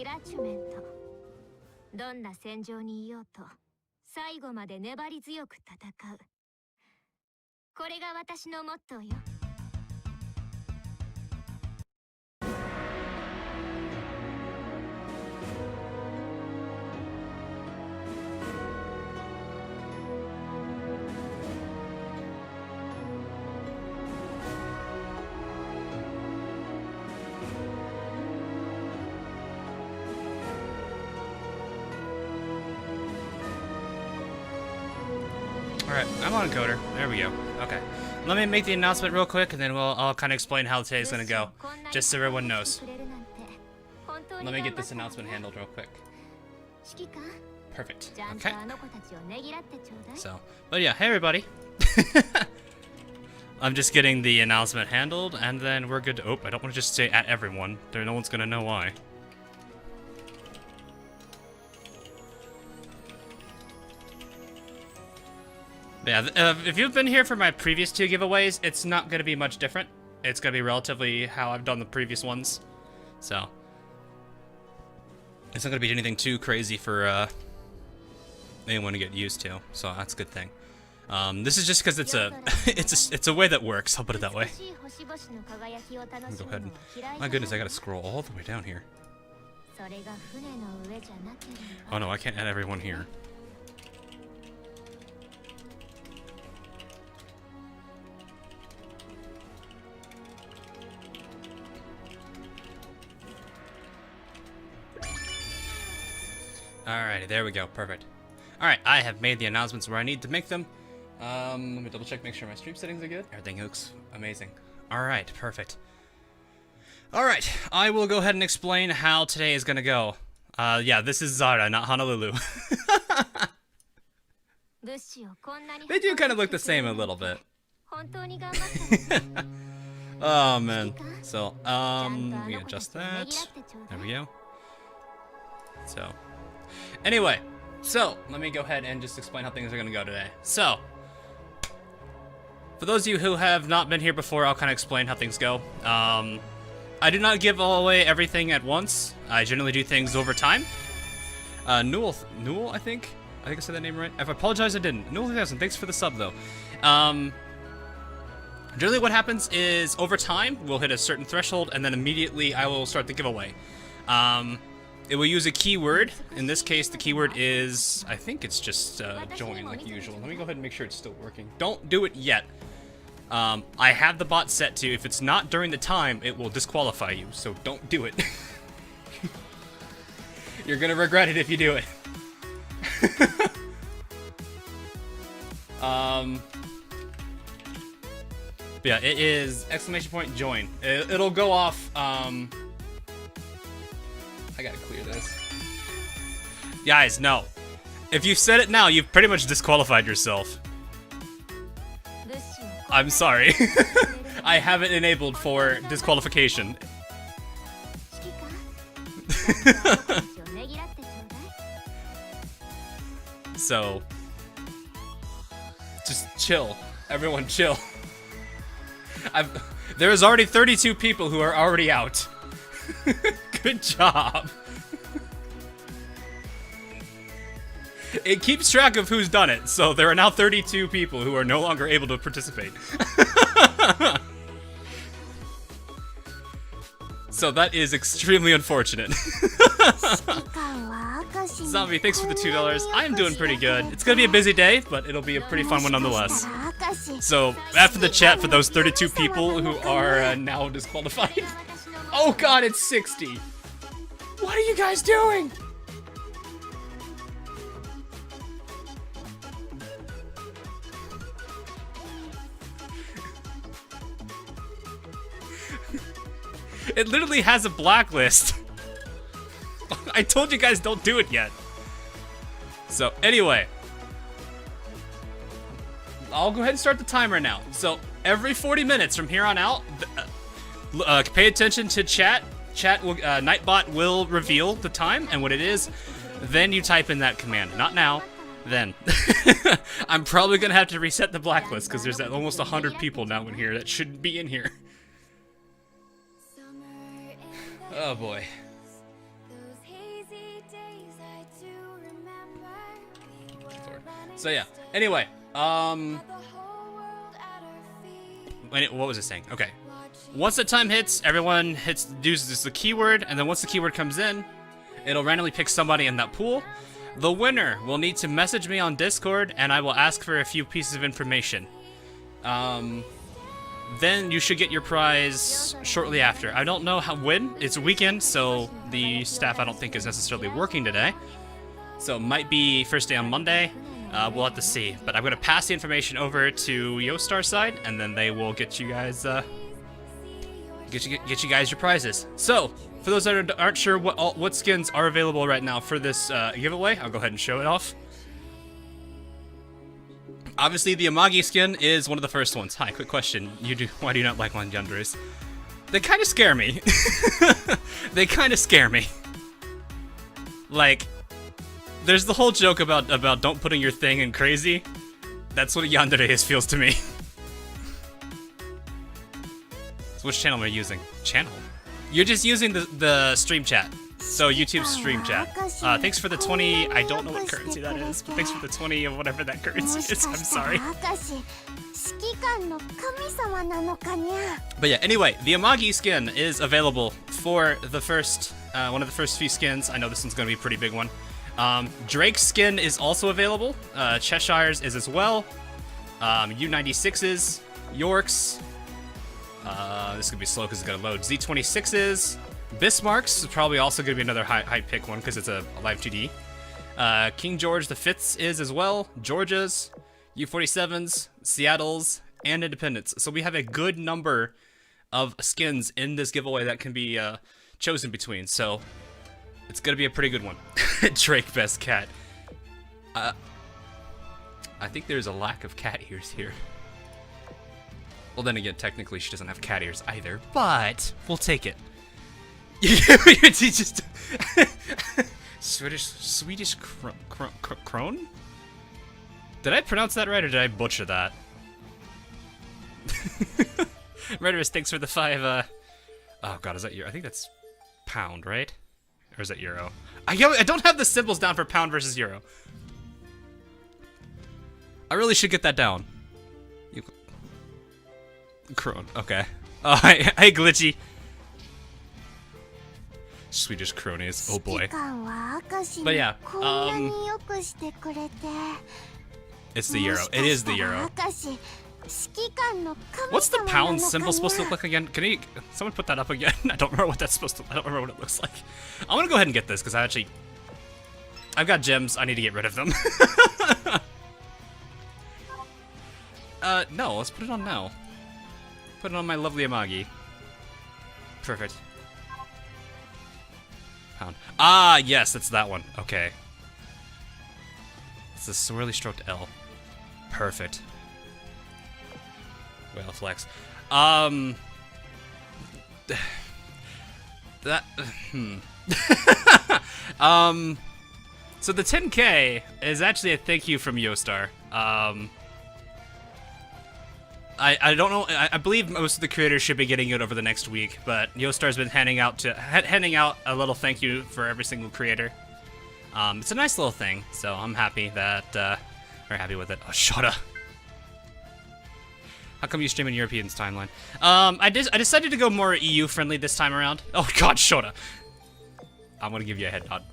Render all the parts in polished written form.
ラチュメント。どんな戦場にいようと最後まで粘り強く戦う。これが私のモットーよ。Alright, I'm on encoder. There we go. Okay. Let me make the announcement real quick, and then I'll kind of explain how today's gonna go, just so everyone knows. Let me get this announcement handled real quick. Perfect. Okay. So, but yeah, hey everybody. I'm just getting the announcement handled, and then we're good to... Oh, I don't want to just say at everyone. No one's gonna know why. Yeah, if you've been here for my previous 2 giveaways, it's not going to be much different. It's going to be relatively how I've done the previous ones. So, it's not going to be anything too crazy for anyone to get used to. So that's a good thing. This is just because it's a it's a way that works. I'll put it that way. Let me go ahead and... My goodness, I got to scroll all the way down here. Oh no, I can't add everyone here. Alrighty, there we go. Perfect. Alright, I have made the announcements where I need to make them. Let me double check, make sure my stream settings are good. Everything looks amazing. Alright, perfect. Alright, I will go ahead and explain how today is gonna go. Yeah, this is Zara, not Honolulu. They do kind of look the same a little bit. Oh, man. So, we adjust that. There we go. So... Anyway, so let me go ahead and just explain how things are going to go today. So, for those of you who have not been here before, I'll kind of explain how things go. I do not give away everything at once. I generally do things over time. Newell, I think I said that name right. If I apologize, I didn't. Newell 3000, thanks for the sub though. Generally what happens is over time, we'll hit a certain threshold and then immediately I will start the giveaway. It will use a keyword. In this case, the keyword is, I think it's just join like usual. Let me go ahead and make sure it's still working. Don't do it yet. I have the bot set to, if it's not during the time, it will disqualify you, so don't do it. You're gonna regret it if you do it. Yeah, it is ! Join. It'll go off, I gotta clear this. Guys, no. If you said it now, you've pretty much disqualified yourself. I'm sorry. I have it enabled for disqualification. So, just chill. Everyone chill. There's already 32 people who are already out. Good job. It keeps track of who's done it, so there are now 32 people who are no longer able to participate. So that is extremely unfortunate. Zombie, thanks for the $2. I'm doing pretty good. It's gonna be a busy day, but it'll be a pretty fun one nonetheless. So, after the chat for those 32 people who are now disqualified. Oh god, it's 60. What are you guys doing? It literally has a blacklist. I told you guys don't do it yet. So, anyway. I'll go ahead and start the timer now. So, every 40 minutes from here on out, pay attention to chat. Chat will, Nightbot will reveal the time and what it is. Then you type in that command. Not now, then. I'm probably gonna have to reset the blacklist because there's almost 100 people now in here that shouldn't be in here. Oh boy. So yeah. Anyway, what was it saying? Okay. Once the time hits, everyone uses the keyword, and then once the keyword comes in, it'll randomly pick somebody in that pool. The winner will need to message me on Discord, and I will ask for a few pieces of information. Then you should get your prize shortly after. I don't know when. It's a weekend, so the staff I don't think is necessarily working today. So it might be first day on Monday. We'll have to see. But I'm going to pass the information over to Yostar's side, and then they will get you guys get you guys your prizes. So, for those that aren't sure what skins are available right now for this giveaway, I'll go ahead and show it off. Obviously, the Amagi skin is one of the first ones. Hi, quick question. Why do you not like Yandres? They kind of scare me. They kind of scare me. Like, there's the whole joke about don't putting your thing in crazy. That's what a Yandere feels to me. So which channel am I using? Channel? You're just using the stream chat. So YouTube's stream chat. Thanks for the 20. I don't know what currency that is, but thanks for the 20 of whatever that currency is. I'm sorry. But yeah, anyway, the Amagi skin is available for the first one of the first few skins. I know this one's gonna be a pretty big one. Drake's skin is also available. Cheshire's is as well. U96's, York's. This is gonna be slow because it's gonna load. Z26's. Bismarck's is probably also going to be another high pick one because it's a live 2D. King George V is as well. Georgia's, U47's, Seattle's, and Independence. So we have a good number of skins in this giveaway that can be chosen between. So it's going to be a pretty good one. Drake best cat. I think there's a lack of cat ears here. Well, then again, technically she doesn't have cat ears either, but we'll take it. Just Swedish crone? Did I pronounce that right or did I butcher that? Murderous, thanks for the 5. Oh god, is that euro? I think that's pound, right? Or is that euro? I don't have the symbols down for pound versus euro. I really should get that down. Crone, okay. Oh, hey, Glitchy. Swedish cronies, oh boy. But yeah, it's the euro. It is the euro. What's the pound symbol supposed to look like again? Can someone put that up again? I don't remember what that's supposed to. I don't remember what it looks like. I'm gonna go ahead and get this because I've got gems. I need to get rid of them. No, let's put it on now. Put it on my lovely Amagi. Perfect. Pound. Ah, yes, it's that one. Okay. It's the swirly stroked L. Perfect. Well, flex. That. So the 10K is actually a thank you from Yostar. I don't know. I believe most of the creators should be getting it over the next week, but Yostar's been handing out a little thank you for every single creator. It's a nice little thing, so I'm happy that we're happy with it. Oh, Shota. How come you stream in Europeans timeline? I decided to go more EU friendly this time around. Oh God, Shota. I'm gonna give you a head nod.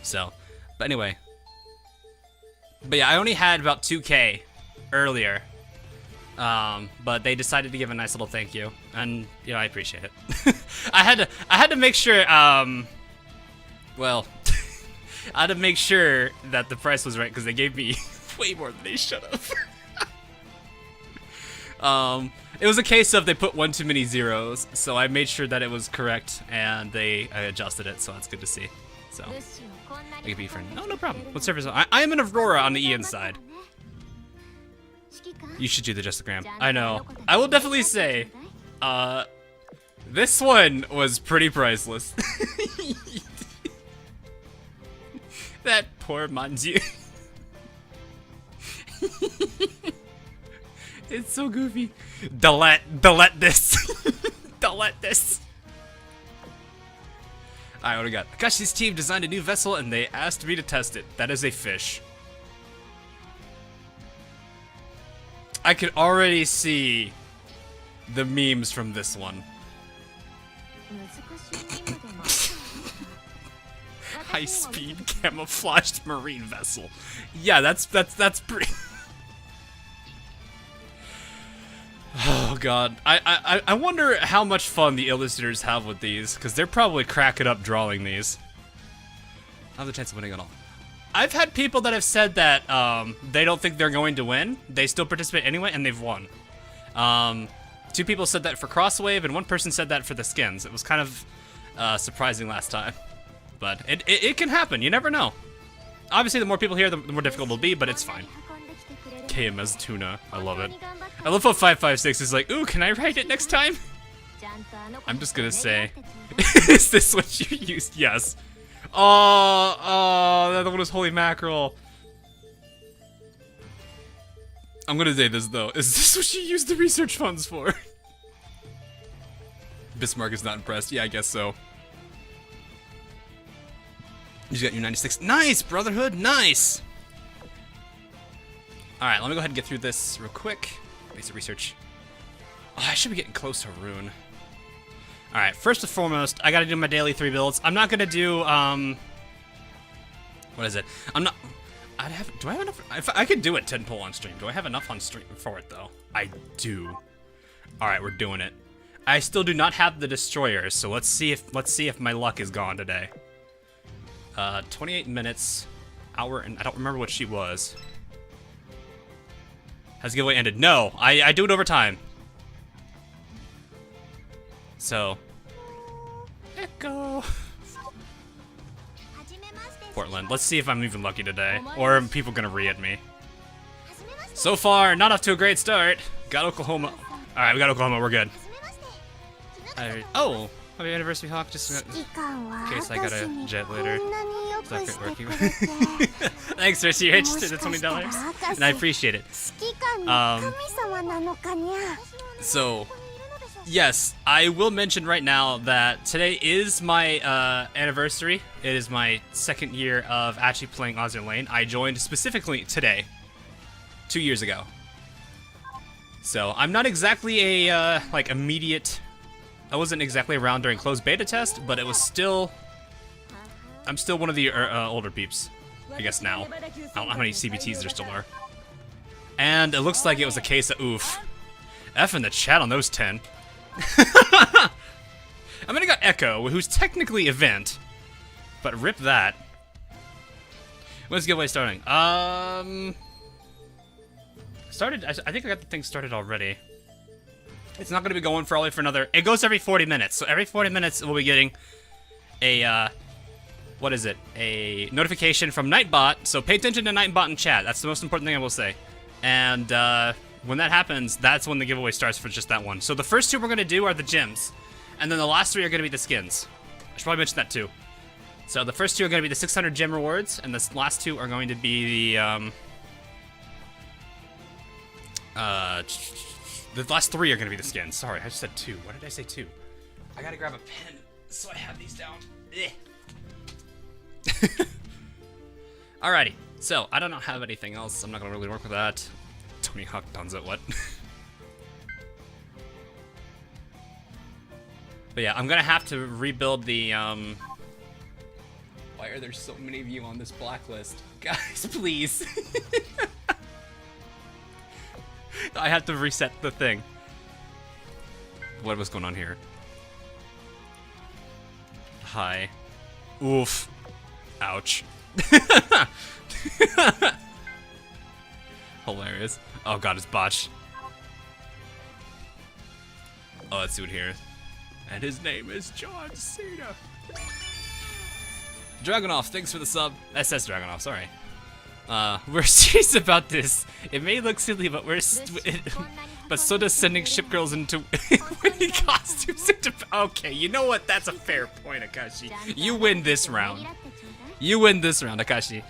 So, but anyway. But yeah, I only had about 2K earlier, but they decided to give a nice little thank you, and you know I appreciate it. I had to make sure. Well, I had to make sure that the price was right because they gave me way more than they should have. It was a case of they put one too many zeros, so I made sure that it was correct, and I adjusted it, so that's good to see. So, I could be friend. No problem. What servers? I am an Aurora on the Ian side. You should do the Justagram. I know. I will definitely say, this one was pretty priceless. That poor Manju. It's so goofy. Delete this. Delete this. Alright, what do we got? Akashi's team designed a new vessel and they asked me to test it. That is a fish. I could already see the memes from this one. High-speed camouflaged marine vessel. Yeah, that's pretty. Oh god, I wonder how much fun the illustrators have with these, because they're probably cracking up drawing these. I have the chance of winning at all. I've had people that have said that they don't think they're going to win. They still participate anyway, and they've won. 2 people said that for Crosswave, and 1 person said that for the skins. It was kind of surprising last time. But it can happen, you never know. Obviously, the more people here, the more difficult it will be, but it's fine. KMS Tuna, I love it. I love how 556 is like, ooh, can I write it next time? I'm just gonna say, is this what you used? Yes. Oh, that one was holy mackerel. I'm gonna say this though. Is this what you used the research funds for? Bismarck is not impressed. Yeah, I guess so. You got your 96. Nice, Brotherhood. Nice. All right, let me go ahead and get through this real quick. Basic research. Oh, I should be getting close to Rune. All right, first and foremost, I gotta do my daily 3 builds. I'm not gonna do what is it? I'm not. Do I have enough? If I could do it 10 pull on stream. Do I have enough on stream for it though? I do. All right, we're doing it. I still do not have the destroyers, so let's see if my luck is gone today. 28 minutes, hour, and I don't remember what she was. Has the giveaway ended? No, I do it over time. So, Echo. Portland. Let's see if I'm even lucky today, or are people gonna re-at me? So far, not off to a great start. Got Oklahoma. All right, we got Oklahoma. We're good. Oh, happy anniversary, Hawk. Just in case I got a jet later. Working. Thanks, Rishi. You're interested in $20, and I appreciate it. So, yes, I will mention right now that today is my anniversary. It is my 2nd year of actually playing Azur Lane. I joined specifically today, 2 years ago. So I'm not exactly a like immediate. I wasn't exactly around during closed beta test, but it was still. I'm still one of the older peeps, I guess now. I don't know how many CBTs there still are. And it looks like it was a case of oof. F in the chat on those 10. I mean, I got Echo, who's technically event, but rip that. When's the giveaway starting? Started. I think I got the thing started already. It's not going to be going for another. It goes every 40 minutes, so every 40 minutes we'll be getting a. What is it? A notification from Nightbot. So pay attention to Nightbot in chat. That's the most important thing I will say. And when that happens, that's when the giveaway starts for just that one. So the first 2 we're going to do are the gems. And then the last 3 are going to be the skins. I should probably mention that too. So the first 2 are going to be the 600 gem rewards. And the last 2 are going to be the last 3 are going to be the skins. Sorry, I just said 2. Why did I say 2? I got to grab a pen so I have these down. Alrighty, so I don't have anything else. I'm not gonna really work with that. Tony Hawk Donza, what? But yeah, I'm gonna have to rebuild the Why are there so many of you on this blacklist? Guys, please. I have to reset the thing. What was going on here? Hi. Oof. Ouch. Hilarious. Oh god, it's botch. Oh, let's see what here. And his name is John Cena. Dragonoff, thanks for the sub. SS Dragonoff, sorry. We're serious about this. It may look silly, but but so does sending ship girls into winning costumes into. Okay, you know what? That's a fair point, Akashi. You win this round. You win this round, Akashi.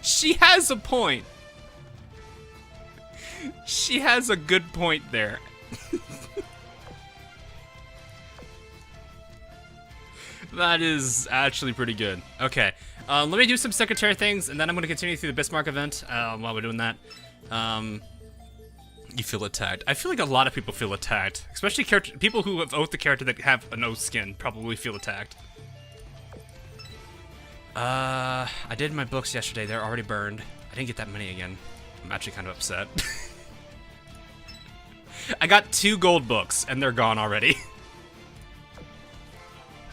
She has a point. She has a good point there. That is actually pretty good. Okay, let me do some secretary things, and then I'm going to continue through the Bismarck event while we're doing that. You feel attacked. I feel like a lot of people feel attacked, especially people who have oath the character that have an oath skin probably feel attacked. I did my books yesterday. They're already burned. I didn't get that many again. I'm actually kind of upset. I got 2 gold books, and they're gone already.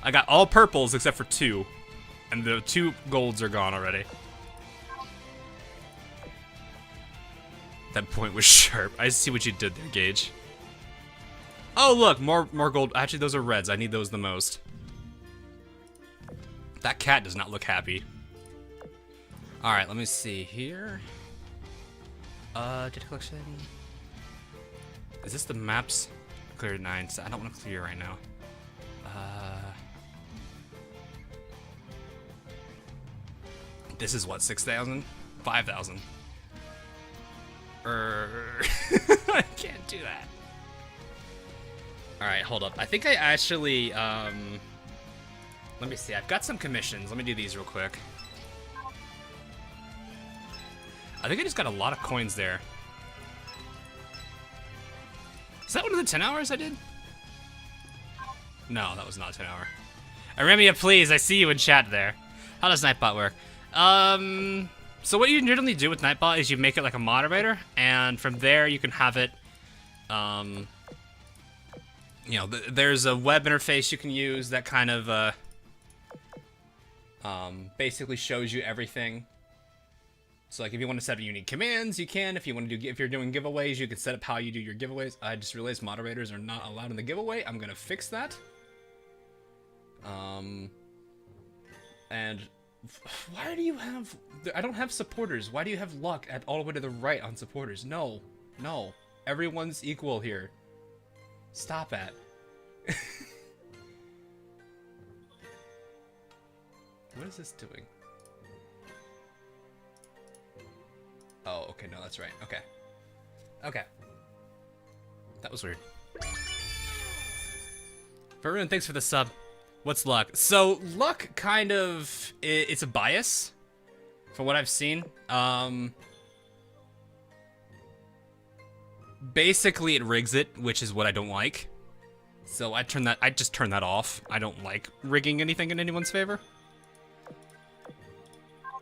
I got all purples except for 2, and the 2 golds are gone already. That point was sharp. I see what you did there, Gage. Oh, look, more gold. Actually, those are reds. I need those the most. That cat does not look happy. All right, let me see here. Data collection. Is this the maps? Clear 9. So I don't want to clear right now. This is what, 6,000? 5,000. I can't do that. All right, hold up. I think I actually, let me see. I've got some commissions. Let me do these real quick. I think I just got a lot of coins there. Is that one of the 10 hours I did? No, that was not 10 hour. Aremia, please. I see you in chat there. How does Nightbot work? So what you generally do with Nightbot is you make it like a moderator, and from there you can have it, you know, there's a web interface you can use that kind of, basically shows you everything. So like if you want to set up unique commands, you can. If you want to do, if you're doing giveaways, you can set up how you do your giveaways. I just realized moderators are not allowed in the giveaway. I'm gonna fix that. And why do you have... I don't have supporters. Why do you have luck at all the way to the right on supporters? No. No. Everyone's equal here. Stop it. What is this doing? Oh, okay. No, that's right. Okay. Okay. That was weird. Varun, thanks for the sub. What's luck? So luck kind of, it's a bias from what I've seen. Basically it rigs it, which is what I don't like. So I just turn that off. I don't like rigging anything in anyone's favor.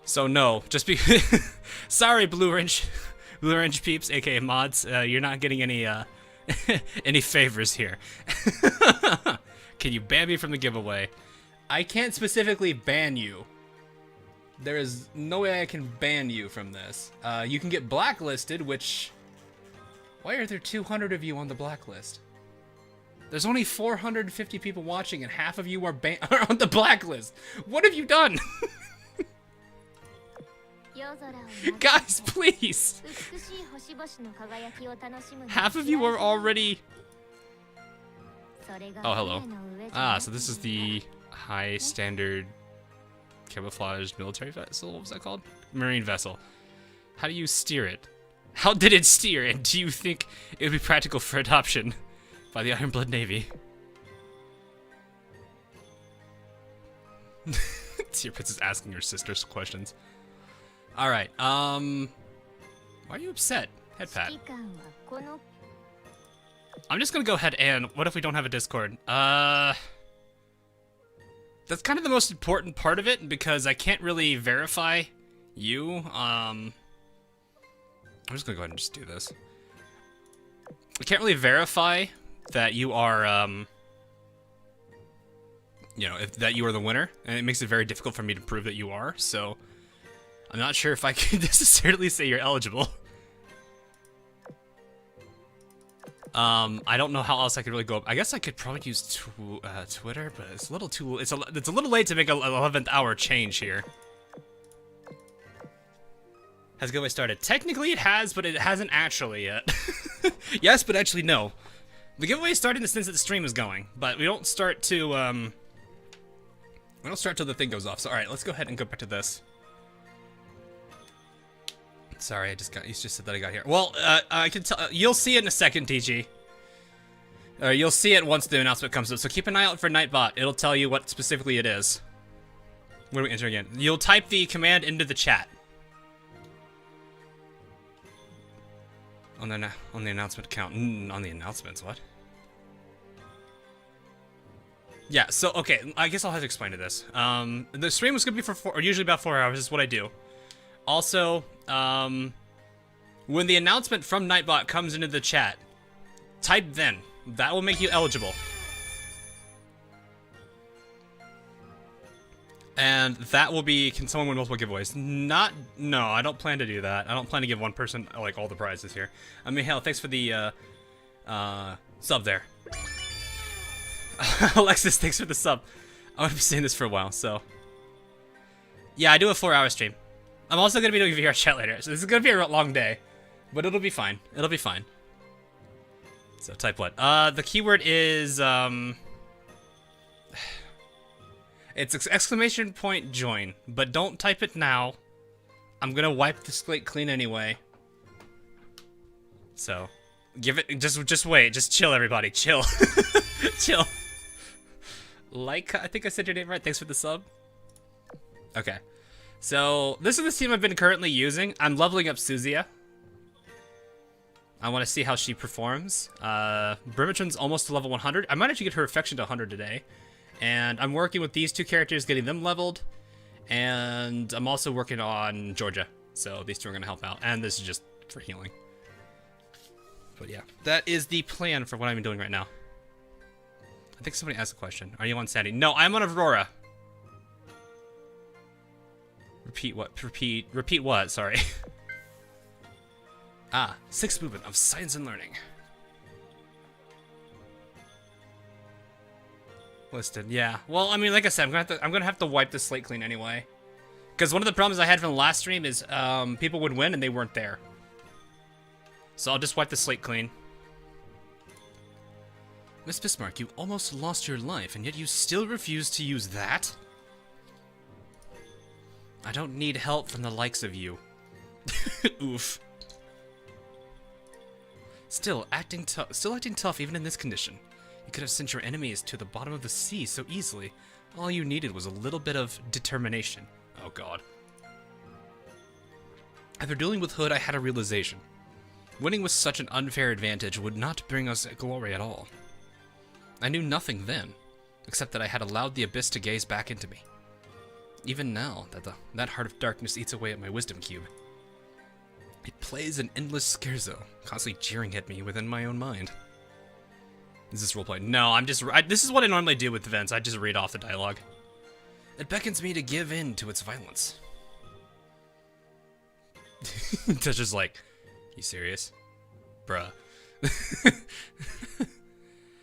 So no, just be sorry, Blue Wrench peeps, aka mods, you're not getting any any favors here. Can you ban me from the giveaway? I can't specifically ban you. There is no way I can ban you from this. You can get blacklisted, which... Why are there 200 of you on the blacklist? There's only 450 people watching and half of you are on the blacklist. What have you done? Guys, please! Half of you are already... Oh, hello. Ah, so this is the high standard camouflage military vessel. What was that called? Marine vessel. How do you steer it? How did it steer? And do you think it would be practical for adoption by the Iron Blood Navy? Tear Princess asking her sisters questions. All right. Why are you upset? Head pat. I'm just gonna go ahead and... What if we don't have a Discord? That's kind of the most important part of it, because I can't really verify you. I'm just gonna go ahead and just do this. I can't really verify that you are, you know, that you are the winner, and it makes it very difficult for me to prove that you are, so... I'm not sure if I can necessarily say you're eligible. I don't know how else I could really go. I guess I could probably use Twitter, but it's a little too. It's a little late to make an 11th hour change here. Has giveaway started? Technically, it has, but it hasn't actually yet. Yes, but actually no. The giveaway started in the sense that the stream is going, but we don't start to we don't start till the thing goes off. So all right, let's go ahead and go back to this. Sorry, you just said that I got here. Well, I can tell, you'll see it in a second, TG. You'll see it once the announcement comes up, so keep an eye out for Nightbot. It'll tell you what specifically it is. Where do we enter again? You'll type the command into the chat. On the announcement count. On the announcements, what? Yeah, so, okay, I guess I'll have to explain to this. The stream was gonna be for usually about 4 hours, is what I do. Also, when the announcement from Nightbot comes into the chat, type then. That will make you eligible. And that will be, can someone win multiple giveaways? No, I don't plan to do that. I don't plan to give one person, like, all the prizes here. I mean, hell, thanks for the, sub there. Alexis, thanks for the sub. I'm gonna be saying this for a while, so. Yeah, I do a 4-hour stream. I'm also gonna be doing VR chat later, so this is gonna be a long day. But it'll be fine. It'll be fine. So, type what? The keyword is, it's exclamation point join, but don't type it now. I'm gonna wipe the slate clean anyway. So, give it, just wait, just chill everybody, chill. Chill. Like, I think I said your name right, thanks for the sub. Okay. So, this is the team I've been currently using. I'm leveling up Suzia. I want to see how she performs. Brimmatron's almost to level 100. I might actually get her affection to 100 today. And I'm working with these two characters, getting them leveled. And I'm also working on Georgia. So these two are going to help out. And this is just for healing. But yeah, that is the plan for what I'm doing right now. I think somebody asked a question. Are you on Sandy? No, I'm on Aurora. Repeat what? Repeat what? Sorry. 6th movement of science and learning. Listed, yeah. Well, I mean, like I said, I'm gonna have to wipe the slate clean anyway. Because one of the problems I had from the last stream is people would win and they weren't there. So I'll just wipe the slate clean. Miss Bismarck, you almost lost your life, and yet you still refuse to use that? I don't need help from the likes of you. Oof. Still acting tough even in this condition. You could have sent your enemies to the bottom of the sea so easily. All you needed was a little bit of determination. Oh god. After dealing with Hood, I had a realization. Winning with such an unfair advantage would not bring us glory at all. I knew nothing then, except that I had allowed the abyss to gaze back into me. Even now, that heart of darkness eats away at my wisdom cube. It plays an endless scherzo, constantly jeering at me within my own mind. Is this roleplay? No, this is what I normally do with events. I just read off the dialogue. It beckons me to give in to its violence. That's just like, you serious? Bruh.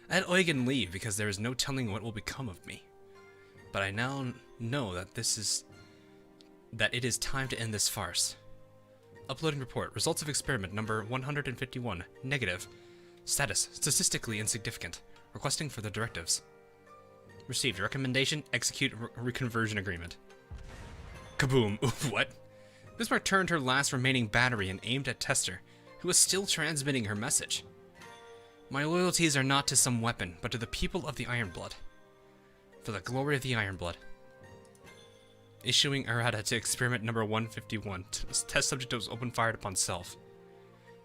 I had Eugen leave because there is no telling what will become of me. But I now know that it is time to end this farce. Uploading report. Results of experiment number 151. Negative. Status. Statistically insignificant. Requesting further directives. Received. Recommendation. Execute reconversion agreement. Kaboom. What? Bismarck turned her last remaining battery and aimed at Tester, who was still transmitting her message. My loyalties are not to some weapon, but to the people of the Ironblood. For the glory of the Ironblood. Issuing errata to experiment number 151. Test subject was open fired upon self.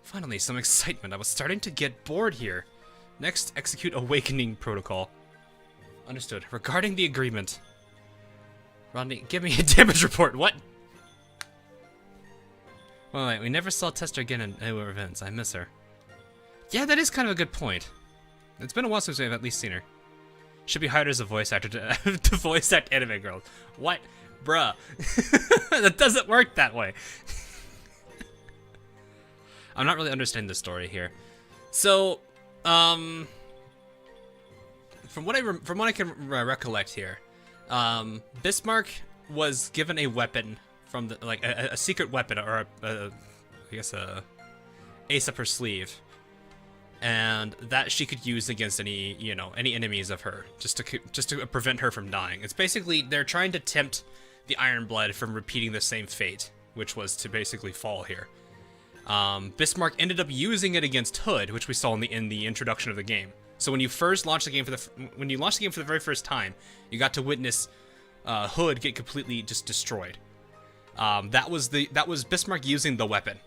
Finally, some excitement. I was starting to get bored here. Next, execute awakening protocol. Understood. Regarding the agreement. Rodney, give me a damage report. What? Well, wait, we never saw Tester again in our events. I miss her. Yeah, that is kind of a good point. It's been a while since we've at least seen her. Should be hired as a voice actor to voice act anime girls. What? Bruh. That doesn't work that way. I'm not really understanding the story here. So, from what I can recollect here, Bismarck was given a weapon from the a secret weapon, or I guess a ace up her sleeve, and that she could use against any enemies of her, just to prevent her from dying. It's basically they're trying to tempt the Ironblood from repeating the same fate, which was to basically fall here. Bismarck ended up using it against Hood, which we saw in the introduction of the game. So when you first launch the game for the very first time, you got to witness Hood get completely just destroyed. That was Bismarck using the weapon.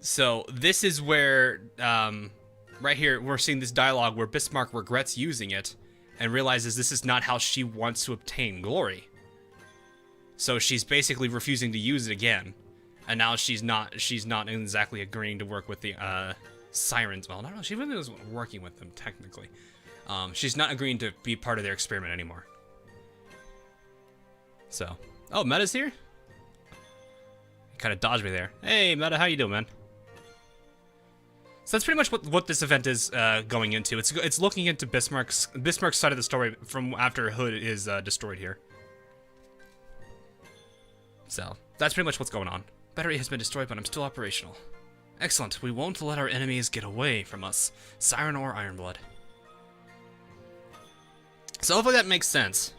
So this is where right here we're seeing this dialogue where Bismarck regrets using it and realizes this is not how she wants to obtain glory. So she's basically refusing to use it again, and now she's not exactly agreeing to work with the Sirens. Well, no, she really wasn't working with them technically. She's not agreeing to be part of their experiment anymore. So, oh, Meta's here. Kind of dodged me there. Hey, Meta, how you doing, man? So that's pretty much what this event is going into. It's looking into Bismarck's side of the story from after Hood is destroyed here. So that's pretty much what's going on. Battery has been destroyed, but I'm still operational. Excellent. We won't let our enemies get away from us, Siren or Ironblood. So hopefully that makes sense.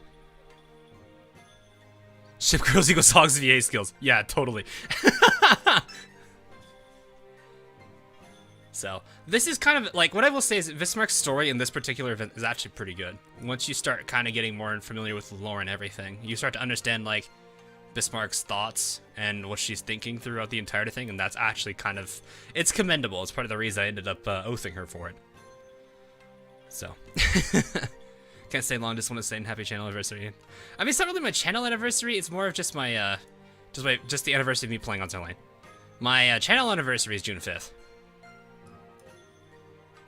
Ship girls equals hogs VA skills. Yeah, totally. So, this is kind of, like, what I will say is that Bismarck's story in this particular event is actually pretty good. Once you start kind of getting more familiar with the lore and everything, you start to understand, like, Bismarck's thoughts and what she's thinking throughout the entire thing, and that's actually kind of, it's commendable. It's part of the reason I ended up oathing her for it. So, can't stay long, just want to say happy channel anniversary. I mean, it's not really my channel anniversary, it's more of just my, just the anniversary of me playing on Zone Lane. My channel anniversary is June 5th.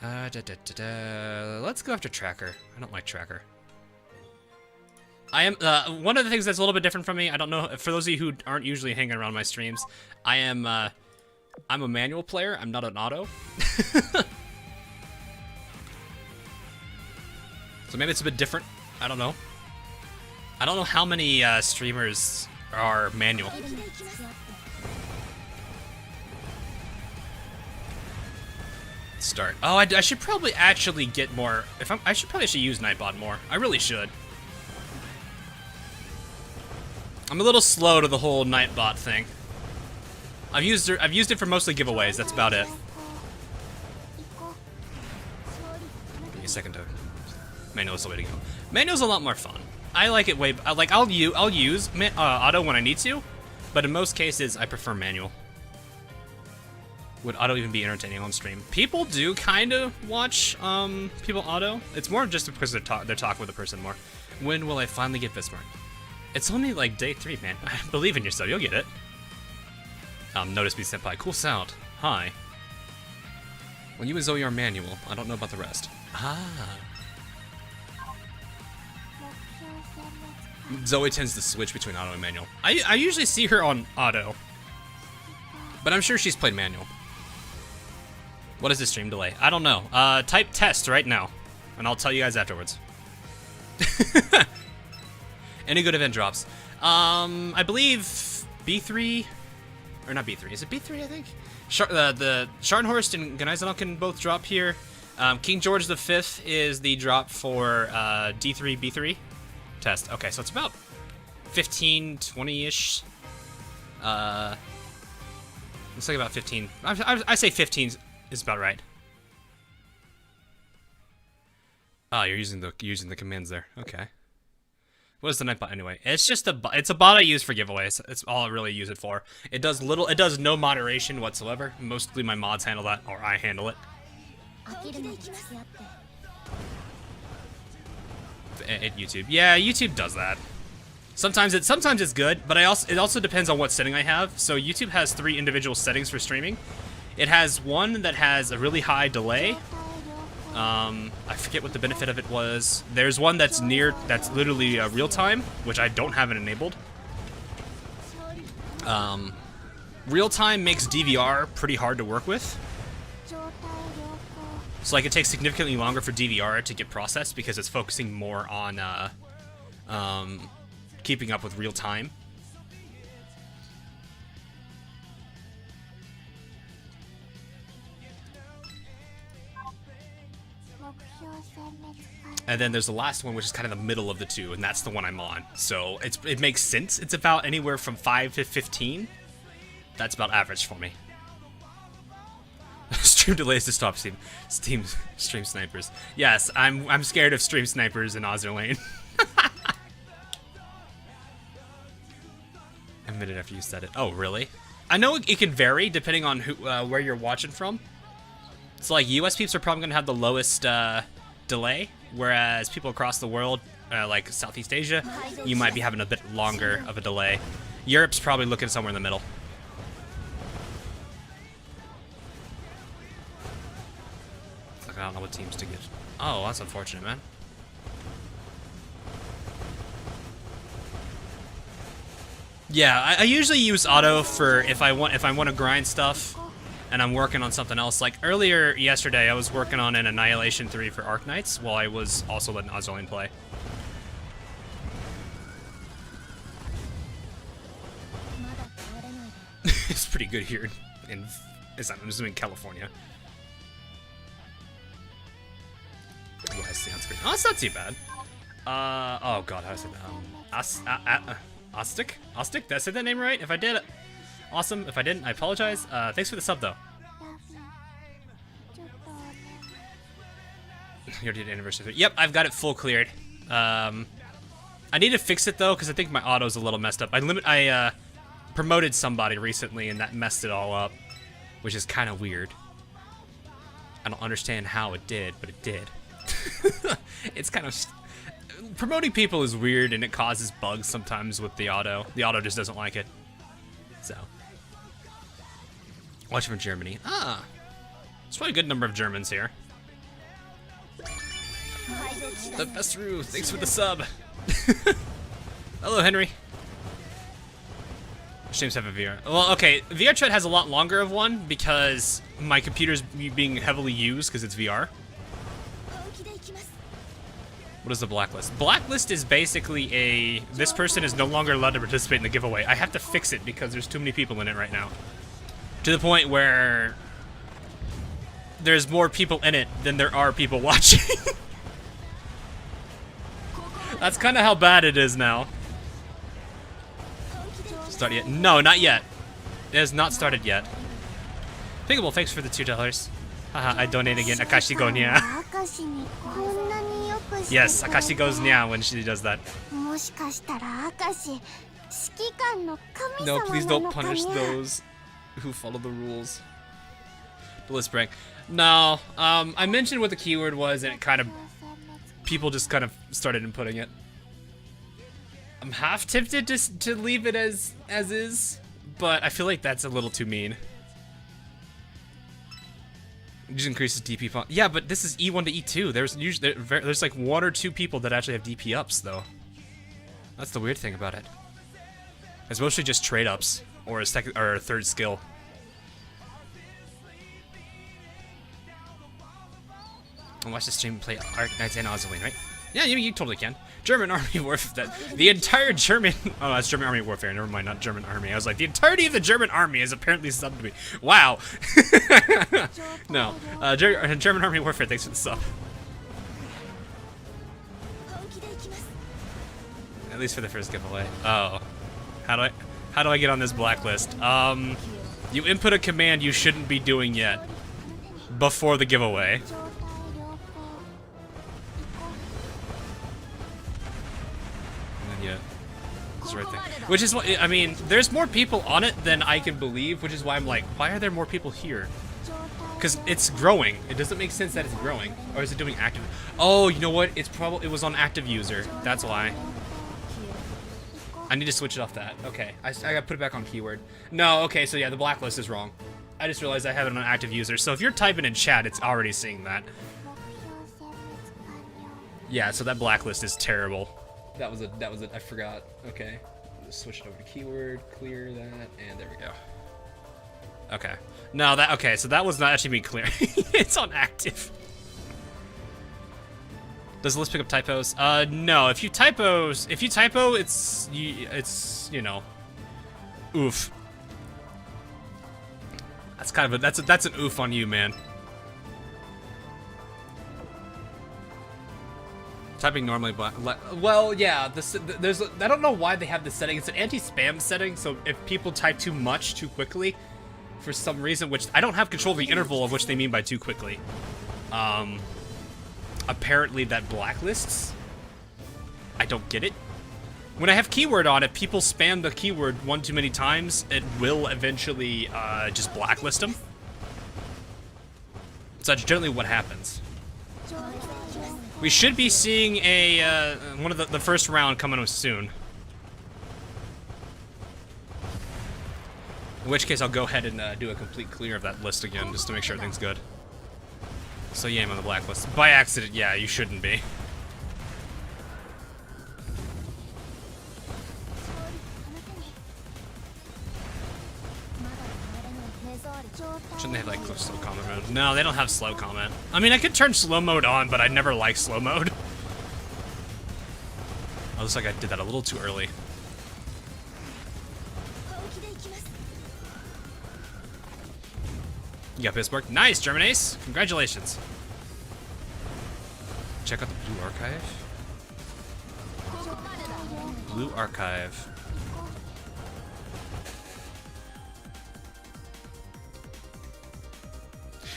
Let's go after Tracker. I don't like Tracker. I am, one of the things that's a little bit different from me, I don't know, for those of you who aren't usually hanging around my streams, I'm a manual player, I'm not an auto. So maybe it's a bit different, I don't know. I don't know how many streamers are manual. Start. Oh, I should probably actually get more. I should probably use Nightbot more. I really should. I'm a little slow to the whole Nightbot thing. I've used it for mostly giveaways. That's about it. Give me a second to. Manual's the way to go. Manual's a lot more fun. I like it way. I'll use auto when I need to, but in most cases I prefer manual. Would auto even be entertaining on stream? People do kind of watch people auto. It's more just because they're talking with the person more. When will I finally get Bismarck? It's only like day 3, man. I believe in yourself. You'll get it. Notice me senpai. Cool sound. Hi. When you and Zoe are manual, I don't know about the rest. Ah. Zoe tends to switch between auto and manual. I usually see her on auto, but I'm sure she's played manual. What is the stream delay? I don't know. Type test right now, and I'll tell you guys afterwards. Any good event drops? I believe B3, or not B3. Is it B3? I think. The Scharnhorst and Gneisenau can both drop here. King George V is the drop for D3, B3 test. Okay, so it's about 15, 20-ish. It's like about 15. I say 15 is about right. Oh, you're using the commands there. Okay. What is the Nightbot anyway? It's just it's a bot I use for giveaways. It's all I really use it for. It does no moderation whatsoever. Mostly my mods handle that, or I handle it. At YouTube. Yeah, YouTube does that. Sometimes it's good, but it also depends on what setting I have. So YouTube has 3 individual settings for streaming. It has one that has a really high delay. I forget what the benefit of it was. There's one that's literally real time, which I don't have it enabled. Real time makes DVR pretty hard to work with. So like it takes significantly longer for DVR to get processed because it's focusing more on keeping up with real time. And then there's the last one, which is kind of the middle of the two, and that's the one I'm on. So it makes sense. It's about anywhere from 5 to 15. That's about average for me. Stream delays to stop stream snipers. Yes, I'm scared of stream snipers in Azur lane. A minute after you said it. Oh, really? I know it can vary depending on who, where you're watching from. So, like, US peeps are probably going to have the lowest delay, whereas people across the world, like Southeast Asia, you might be having a bit longer of a delay. Europe's probably looking somewhere in the middle. It's like, I don't know what teams to get. Oh, that's unfortunate, man. Yeah, I usually use auto for if I want to grind stuff and I'm working on something else. Like earlier yesterday, I was working on an Annihilation 3 for Arc Knights while I was also letting Azur lane play. It's pretty good here in I'm assuming California. Oh, I see on screen. Oh, it's not too bad. Oh god, how do I say that? Ostic? Ostic? Did I say that name right? If I did, awesome. If I didn't, I apologize. Thanks for the sub, though. Your anniversary. Yep, I've got it full cleared. I need to fix it, though, because I think my auto's a little messed up. I promoted somebody recently, and that messed it all up, which is kind of weird. I don't understand how it did, but it did. It's kind of... Promoting people is weird, and it causes bugs sometimes with the auto. The auto just doesn't like it. So. Watching from Germany. Ah. There's probably a good number of Germans here. The best Roo, thanks for the sub. Hello, Henry. Streams have a VR. Well, okay, VR chat has a lot longer of one because my computer's being heavily used because it's VR. What is the blacklist? Blacklist is basically this person is no longer allowed to participate in the giveaway. I have to fix it because there's too many people in it right now. To the point where there's more people in it than there are people watching. That's kind of how bad it is now. Start yet? No, not yet. It has not started yet. Thinkable, thanks for the $2. Haha, I donate again. Akashi go nya. Yes, Akashi goes nya when she does that. No, please don't punish those who follow the rules. Bliss break. No, I mentioned what the keyword was, and it kind of people just kind of started inputting it. I'm half tempted to leave it as is, but I feel like that's a little too mean. It just increases DP pump. Yeah, but this is E1 to E2. There's like 1 or 2 people that actually have DP ups though. That's the weird thing about it. It's mostly just trade ups or a second or a third skill. And watch the stream play Arc Knights and Azur lane, right? Yeah, you totally can. German Army Warfare. The entire German... Oh, that's German Army Warfare. Never mind, not German Army. I was like, the entirety of the German Army is apparently subbed to me. Wow. No. German Army Warfare, thanks for the sub. At least for the first giveaway. Oh. How do I get on this blacklist? You input a command you shouldn't be doing yet. Before the giveaway. Yeah, it's right there. Which is what I mean. There's more people on it than I can believe, which is why I'm like, why are there more people here? Because it's growing. It doesn't make sense that it's growing, or is it doing active? Oh, you know what? It was on active user. That's why. I need to switch it off that. Okay, I gotta put it back on keyword. No, okay, so yeah, the blacklist is wrong. I just realized I have it on active user. So if you're typing in chat, it's already seeing that. Yeah, so that blacklist is terrible. That was it. I forgot. Okay. Just switch it over to keyword, clear that, and there we go. Okay. No, okay, so that was not actually being clear. It's on active. Does the list pick up typos? No. If you typo, it's you know, oof. That's kind of that's an oof on you, man. Typing normally, well, yeah. I don't know why they have this setting. It's an anti-spam setting, so if people type too much too quickly, for some reason, which I don't have control of the interval of which they mean by too quickly. Apparently that blacklists. I don't get it. When I have keyword on it, people spam the keyword one too many times, it will eventually just blacklist them. So that's generally what happens. We should be seeing a one of the first round coming soon. In which case, I'll go ahead and do a complete clear of that list again, just to make sure everything's good. So yeah, I'm on the blacklist. By accident, yeah, you shouldn't be. Shouldn't they have like slow comment mode? No, they don't have slow comment. I mean, I could turn slow mode on, but I never like slow mode. Oh, looks like I did that a little too early. You got Bismarck. Nice, German ace. Congratulations. Check out the blue archive. Blue archive.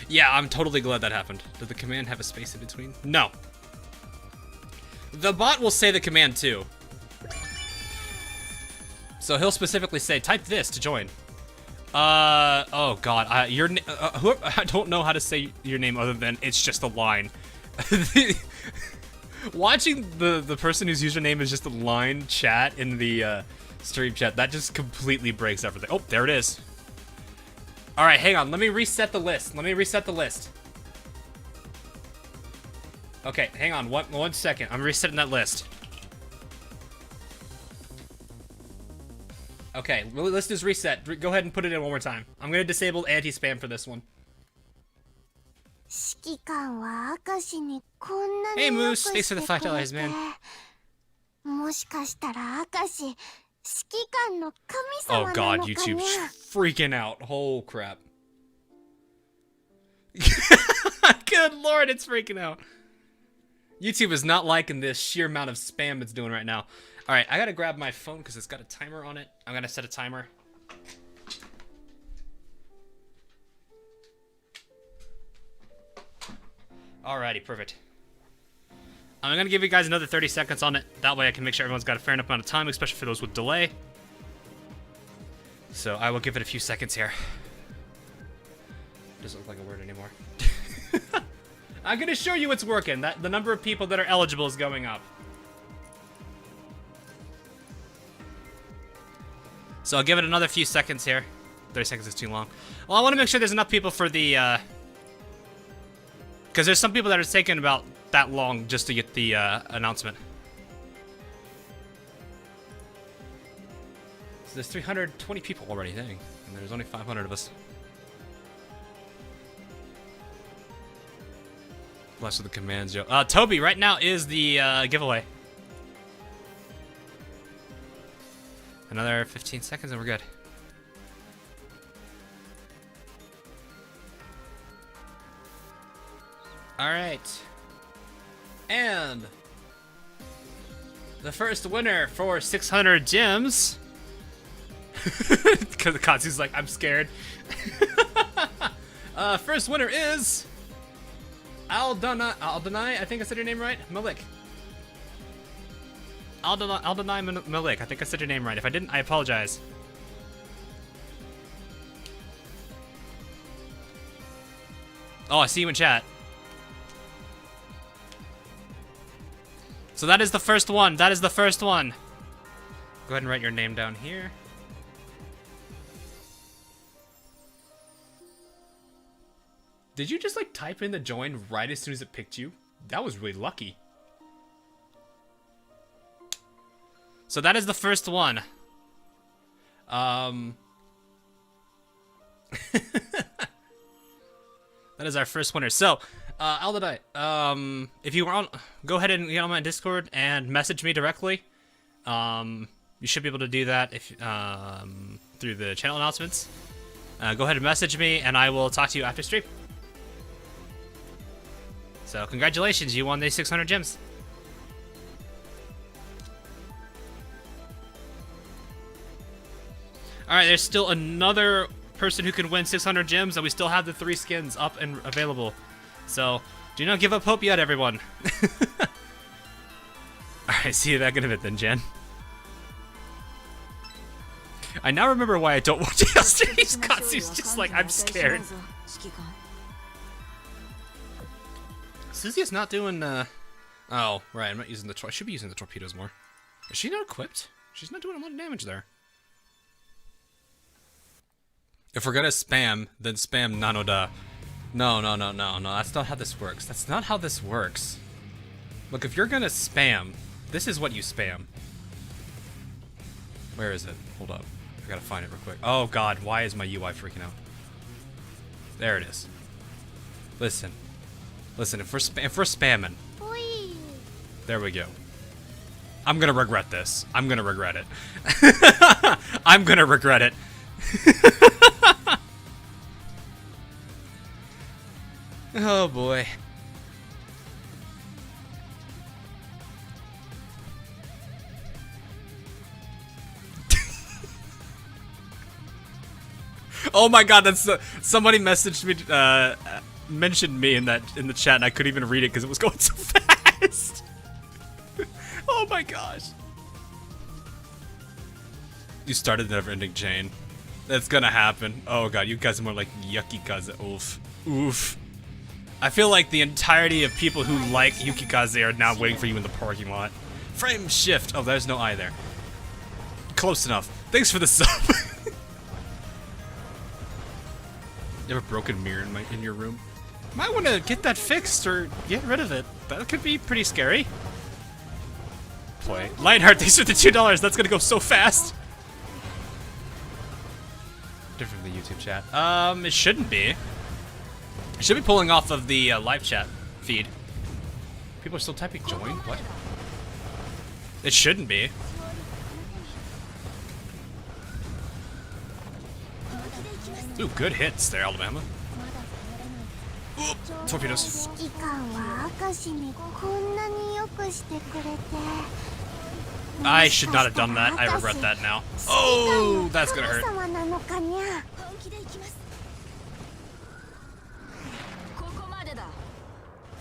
Yeah, I'm totally glad that happened. Did the command have a space in between? No. The bot will say the command too. So he'll specifically say, type this to join. Oh god, I don't know how to say your name other than it's just a line. Watching the person whose username is just a line chat in the stream chat, that just completely breaks everything. Oh, there it is. All right, hang on. Let me reset the list. Okay, hang on. One second. I'm resetting that list. Okay, the list is reset. Go ahead and put it in one more time. I'm gonna disable anti-spam for this one. Hey Moose, thanks for the $5, man. Oh god, YouTube's freaking out. Oh crap. Good lord, it's freaking out. YouTube is not liking this sheer amount of spam it's doing right now. Alright, I gotta grab my phone because it's got a timer on it. I'm gonna set a timer. Alrighty, perfect. I'm gonna give you guys another 30 seconds on it. That way I can make sure everyone's got a fair enough amount of time, especially for those with delay. So I will give it a few seconds here. Doesn't look like a word anymore. I'm gonna show you it's working. That the number of people that are eligible is going up. So I'll give it another few seconds here. 30 seconds is too long. Well, I want to make sure there's enough people for the, because there's some people that are taking about that long just to get the announcement. So there's 320 people already, dang. And there's only 500 of us. Blessed with the commands, yo. Toby, right now is the giveaway. Another 15 seconds and we're good. All right. And the first winner for 600 gems. Because Katsu's like, I'm scared. First winner is Aldonai, I think I said your name right. Malik. Aldonai Malik. I think I said your name right. If I didn't, I apologize. Oh, I see you in chat. So that is the first one. That is the first one. Go ahead and write your name down here. Did you just like type in the join right as soon as it picked you? That was really lucky. So that is the first one. That is our first winner. So, Aldonai, if you want, go ahead and get on my Discord and message me directly. You should be able to do that if through the channel announcements. Go ahead and message me, and I will talk to you after stream. So, congratulations, you won these 600 gems. Alright, there's still another person who can win 600 gems, and we still have the 3 skins up and available. So, do not give up hope yet, everyone. Alright, see you back in a bit then, Jen. I now remember why I don't watch yesterday's Katsu's just like, I'm scared. Suzy is not doing, Oh, right, I'm not using the... I should be using the torpedoes more. Is she not equipped? She's not doing a lot of damage there. If we're gonna spam, then spam Nanoda. No, that's not how this works. That's not how this works. Look, if you're gonna spam, this is what you spam. Where is it? Hold up. I gotta find it real quick. Oh god, why is my UI freaking out? There it is. Listen. Listen, if we're spamming. There we go. I'm gonna regret this. I'm gonna regret it. I'm gonna regret it. Oh boy. Oh my god, that's somebody messaged me, mentioned me in the chat, and I couldn't even read it because it was going so fast. Oh my gosh. You started never-ending chain. That's gonna happen. Oh god, you guys are more like Yukikaze. Oof. Oof. I feel like the entirety of people who like Yukikaze are now waiting for you in the parking lot. Frame shift. Oh, there's no I there. Close enough. Thanks for the sub. You have a broken mirror in your room? Might want to get that fixed or get rid of it. That could be pretty scary. Boy. Lionheart, thanks for the $2. That's gonna go so fast. Different from the YouTube chat. It shouldn't be. It should be pulling off of the live chat feed. People are still typing join? What? It shouldn't be. Ooh, good hits there, Alabama. Ooh, torpedoes. I should not have done that. I regret that now. Oh, that's gonna hurt.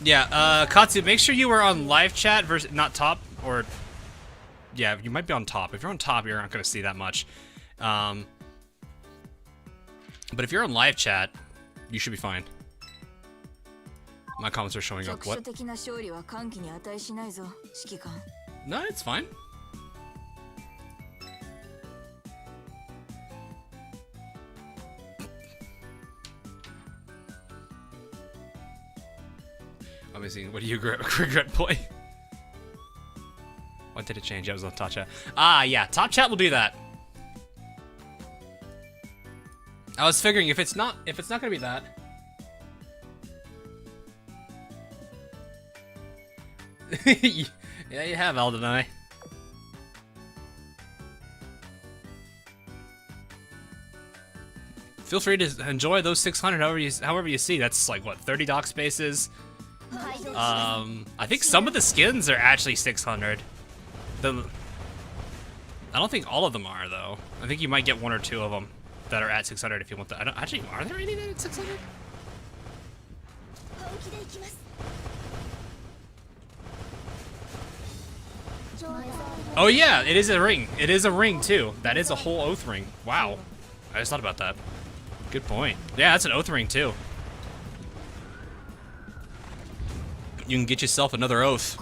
Yeah, Katsu, make sure you are on live chat versus not top, or yeah, you might be on top. If you're on top, you're not gonna see that much. But if you're on live chat, you should be fine. My comments are showing up. What? No, it's fine. Let me see. What do you regret, boy? What did it change? I was on top chat. Ah, yeah. Top chat will do that. I was figuring if it's not gonna be that. Yeah, you have Aldenai. Feel free to enjoy those 600 however you see. That's like what, 30 dock spaces. I think some of the skins are actually 600. I don't think all of them are though. I think you might get 1 or 2 of them that are at 600 if you want that. Actually, are there any that are at 600? Oh yeah, it is a ring. It is a ring too. That is a whole oath ring. Wow. I just thought about that. Good point. Yeah, that's an oath ring too. You can get yourself another oath.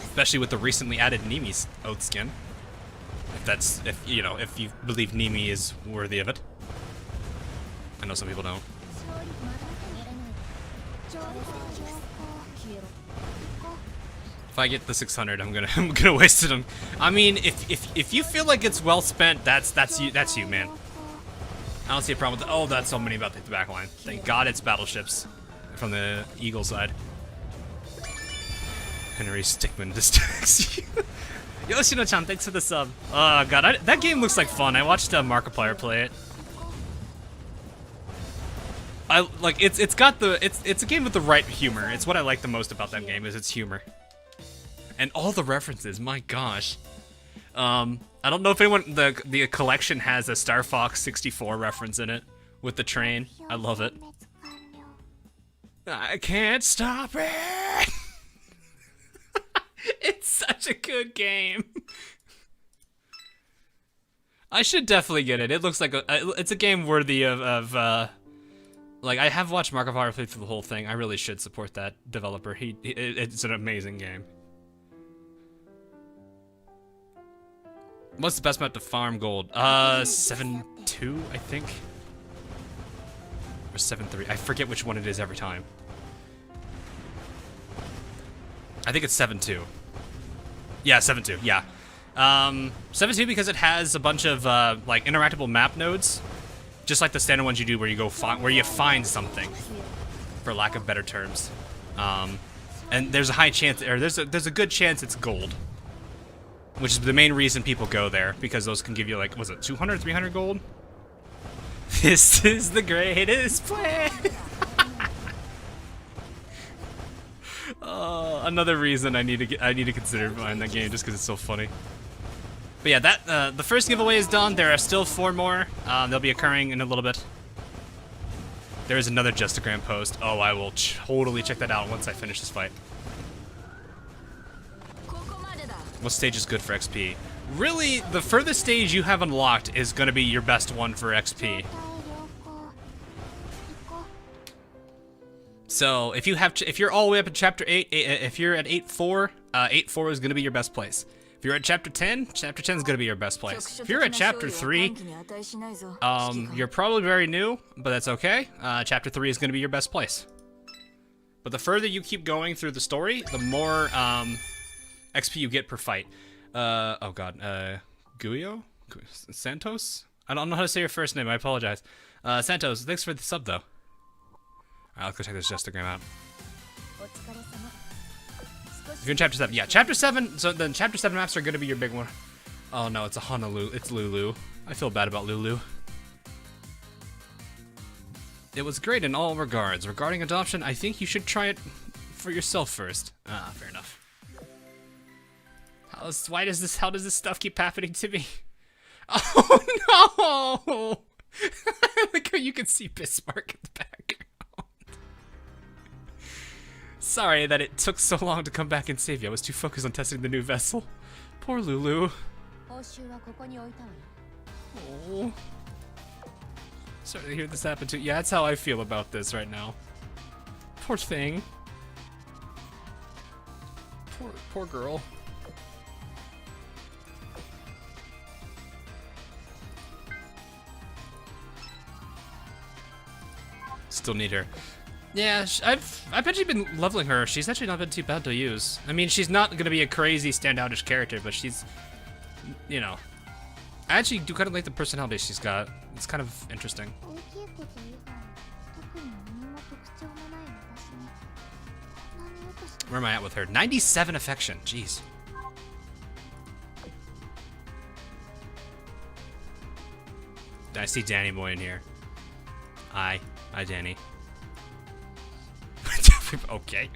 Especially with the recently added Nimi's oath skin. If you believe Nimi is worthy of it. I know some people don't. If I get the 600, I'm gonna waste it. I mean, if you feel like it's well spent, that's you, man. I don't see a problem with oh, that's so many about the back line. Thank God it's battleships from the Eagle side. Henry Stickman distracts you. Yoshino-chan, thanks for the sub. Oh god, that game looks like fun. I watched Markiplier play it. It's a game with the right humor. It's what I like the most about that game is its humor. And all the references, my gosh. I I don't know if anyone the collection has a Star Fox 64 reference in it with the train. I love it. I can't stop it. It's such a good game. I should definitely get it. It looks like it's a game worthy of like, I have watched Markiplier play through the whole thing. I really should support that developer. It's an amazing game. What's the best map to farm gold? 7-2, I think. Or 7-3. I forget which one it is every time. I think it's 7-2. Yeah, 7-2, yeah. 7-2 because it has a bunch of, like, interactable map nodes. Just like the standard ones you do where you go where you find something, for lack of better terms. And there's a high chance, or there's a good chance it's gold. Which is the main reason people go there, because those can give you, like, was it 200, 300 gold? This is the greatest plan! Another reason I need to consider buying that game, just because it's so funny. But yeah, that the first giveaway is done. There are still 4 more. They'll be occurring in a little bit. There is another Justagram post. Oh, I will totally check that out once I finish this fight. What stage is good for XP? Really, the furthest stage you have unlocked is going to be your best one for XP. So if you're all the way up at chapter 8, if you're at 8-4, 8-4 is going to be your best place. If you're at chapter 10, chapter 10 is going to be your best place. If you're at chapter 3, you're probably very new, but that's okay. Chapter 3 is going to be your best place. But the further you keep going through the story, the more XP you get per fight. Oh god, Guyo? Santos? I don't know how to say your first name, I apologize. Santos, thanks for the sub though. Alright, let's go check this Justagram out. If you're in chapter 7, yeah, chapter 7, so then chapter 7 maps are gonna be your big one. Oh no, it's a Honolulu, it's Lulu. I feel bad about Lulu. It was great in all regards. Regarding adoption, I think you should try it for yourself first. Ah, fair enough. How does this stuff keep happening to me? Oh no! Look how you can see Bismarck in the background. Sorry that it took so long to come back and save you. I was too focused on testing the new vessel. Poor Lulu. Oh. Sorry to hear this happen to you. Yeah, that's how I feel about this right now. Poor thing. Poor girl. Still need her. Yeah, I've actually been leveling her. She's actually not been too bad to use. I mean, she's not gonna be a crazy standoutish character, but she's, you know, I actually do kind of like the personality she's got. It's kind of interesting. Where am I at with her? 97 affection. Jeez. I see Danny Boy in here. Hi, Danny. Okay.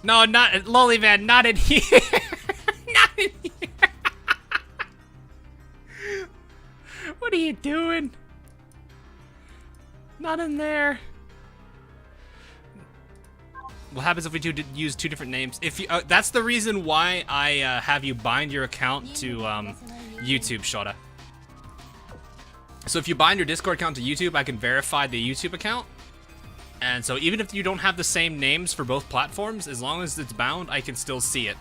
No, not Lolly Man, not in here. Not in here. What are you doing? Not in there. What happens if we use 2 different names? If you, that's the reason why I have you bind your account to YouTube, Shota. So if you bind your Discord account to YouTube, I can verify the YouTube account. And so even if you don't have the same names for both platforms, as long as it's bound, I can still see it.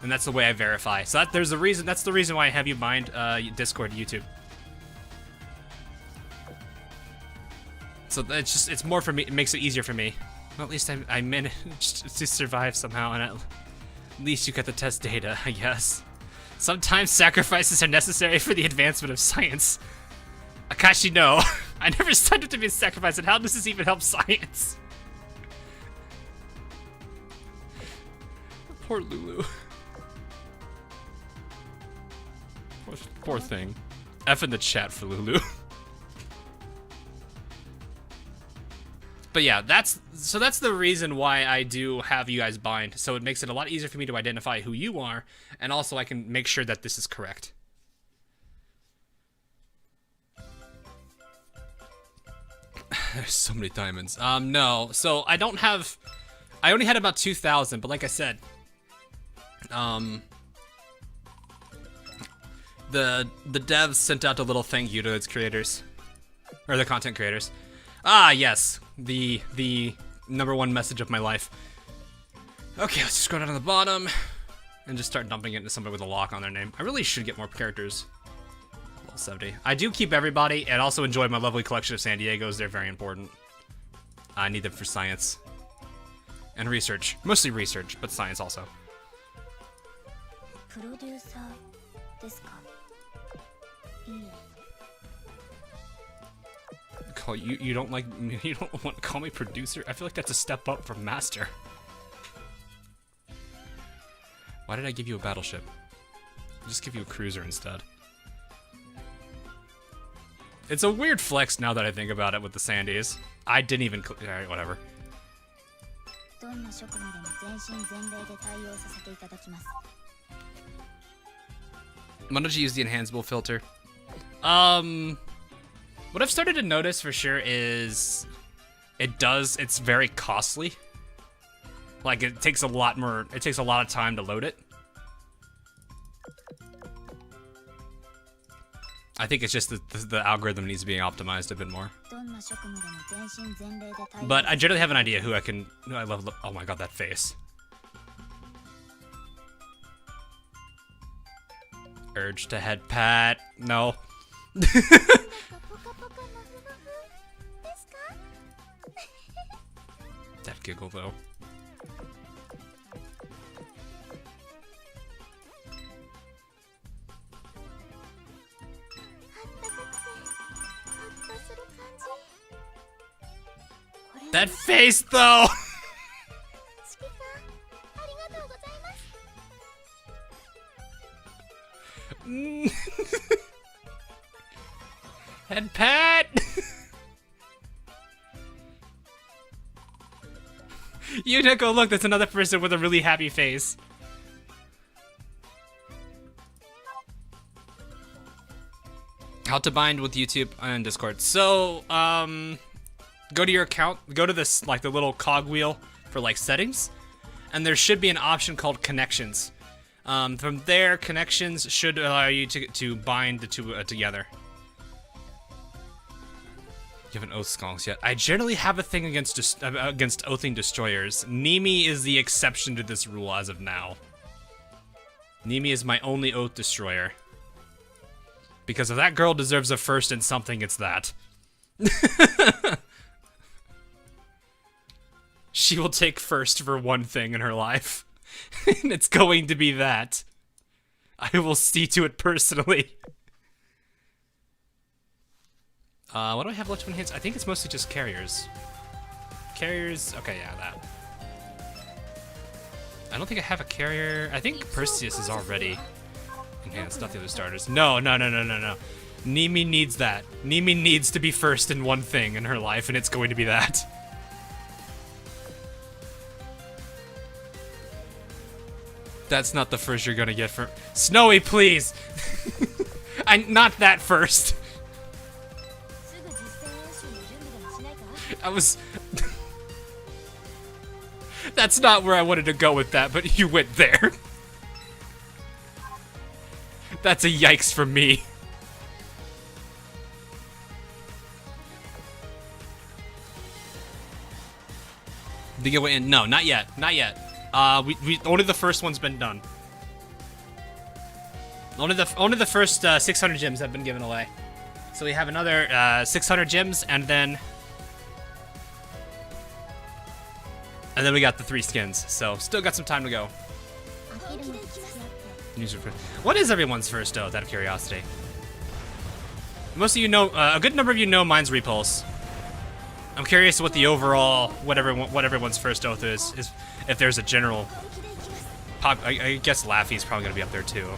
And that's the way I verify. So that's the reason why I have you bind Discord to YouTube. So it's more for me, it makes it easier for me. Well, at least I managed to survive somehow, and at least you got the test data, I guess. Sometimes sacrifices are necessary for the advancement of science. Akashi, no. I never signed up to be a sacrifice, and how does this even help science? Poor Lulu. Poor thing. F in the chat for Lulu. But yeah, that's the reason why I do have you guys bind. So it makes it a lot easier for me to identify who you are, and also I can make sure that this is correct. There's so many diamonds. No. So I don't have... I only had about 2,000, but like I said, the devs sent out a little thank you to its creators, or the content creators. Ah, yes, the #1 message of my life. Okay, let's just go down to the bottom and just start dumping it into somebody with a lock on their name. I really should get more characters. Level 70. I do keep everybody, and also enjoy my lovely collection of San Diegos. They're very important. I need them for science. And research. Mostly research, but science also. Call you don't like me, you don't want to call me producer? I feel like that's a step up from master. Why did I give you a battleship? I'll just give you a cruiser instead. It's a weird flex now that I think about it with the Sandies. I didn't even alright, whatever. When did you use the enhanceable filter? What I've started to notice for sure is it's very costly. Like it takes a lot of time to load it. I think it's just the algorithm needs to be optimized a bit more. But I generally have an idea who I level up. Oh my god, that face. Urge to head pat. No. That giggle though. That face though. Head pat. Unico, look, that's another person with a really happy face. How to bind with YouTube and Discord. So, go to your account, go to this, like, the little cogwheel for, like, settings, and there should be an option called Connections. From there, Connections should allow you to bind the two together. You haven't oath skunks yet. I generally have a thing against oathing destroyers. Nimi is the exception to this rule as of now. Nimi is my only oath destroyer. Because if that girl deserves a first in something, it's that. She will take first for one thing in her life. And it's going to be that. I will see to it personally. What do I have left to enhance? I think it's mostly just carriers. Carriers, okay, yeah, that. I don't think I have a carrier. I think Perseus is already enhanced, not the other starters. No. Nimi needs that. Nimi needs to be first in one thing in her life, and it's going to be that. That's not the first you're gonna get for Snowy, please! Not that first. I was... That's not where I wanted to go with that, but you went there. That's a yikes from me. Did you get in? No, not yet. Not yet. Only the first one's been done. Only the first 600 gems have been given away. So we have another 600 gems, and then we got the 3 skins. So still got some time to go. What is everyone's first oath, out of curiosity? Most of you know, a good number of you know mine's Repulse. I'm curious what the overall, what everyone's first oath is if there's a general I guess Laffy's probably gonna be up there too.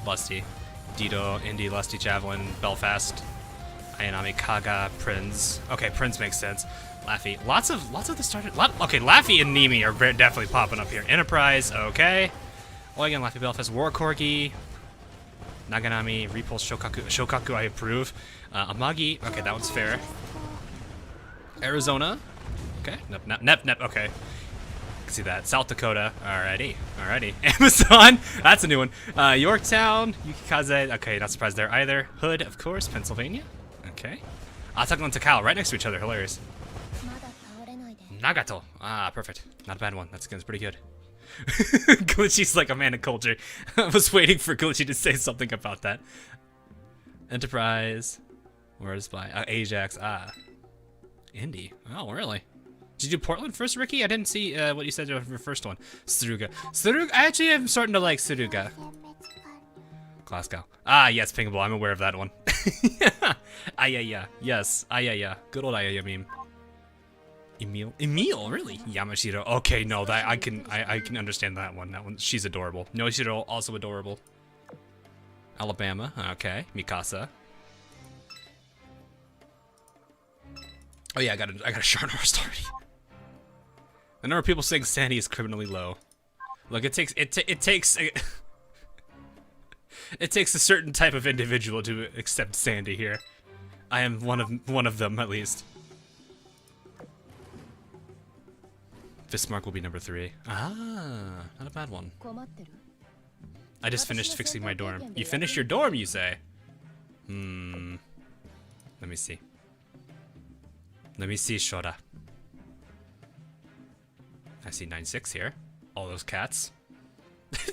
Lusty, Dido, Indy, Lusty, Javelin, Belfast, Ayanami, Kaga, Prince. Okay, Prince makes sense. Laffy, lots of the starters. Okay, Laffy and Nimi are definitely popping up here. Enterprise, okay. Oigan, Laffy, Belfast, War Corgi. Naganami, Repulse, Shokaku. Shokaku, I approve. Amagi, okay, that one's fair. Arizona, okay. Nep, okay. Can see that. South Dakota, alrighty. Amazon, that's a new one. Yorktown, Yukikaze, okay, not surprised there either. Hood, of course, Pennsylvania, okay. Ataka and Takao, right next to each other, hilarious. Nagato, perfect. Not a bad one, that's pretty good. Glitchy's like a man of culture. I was waiting for Glitchy to say something about that. Enterprise, where's by Ajax, Indy, oh really? Did you do Portland first, Ricky? I didn't see what you said of your first one. Suruga. I actually am starting to like Suruga. Glasgow. Yes, Pingable. I'm aware of that one. Ayaya. Yes, Ayaya. Good old Ayaya meme. Emil, really? Yamashiro. Okay, no, that I can understand that one. That one, she's adorable. Noshiro, also adorable. Alabama. Okay, Mikasa. Oh yeah, I got a Sharnor story. The number of people saying Sandy is criminally low. Look, it takes it takes a certain type of individual to accept Sandy here. I am one of them at least. Bismarck will be number 3. Not a bad one. I just finished fixing my dorm. You finished your dorm, you say? Let me see. Let me see, Shora. I see 9-6 here. All those cats.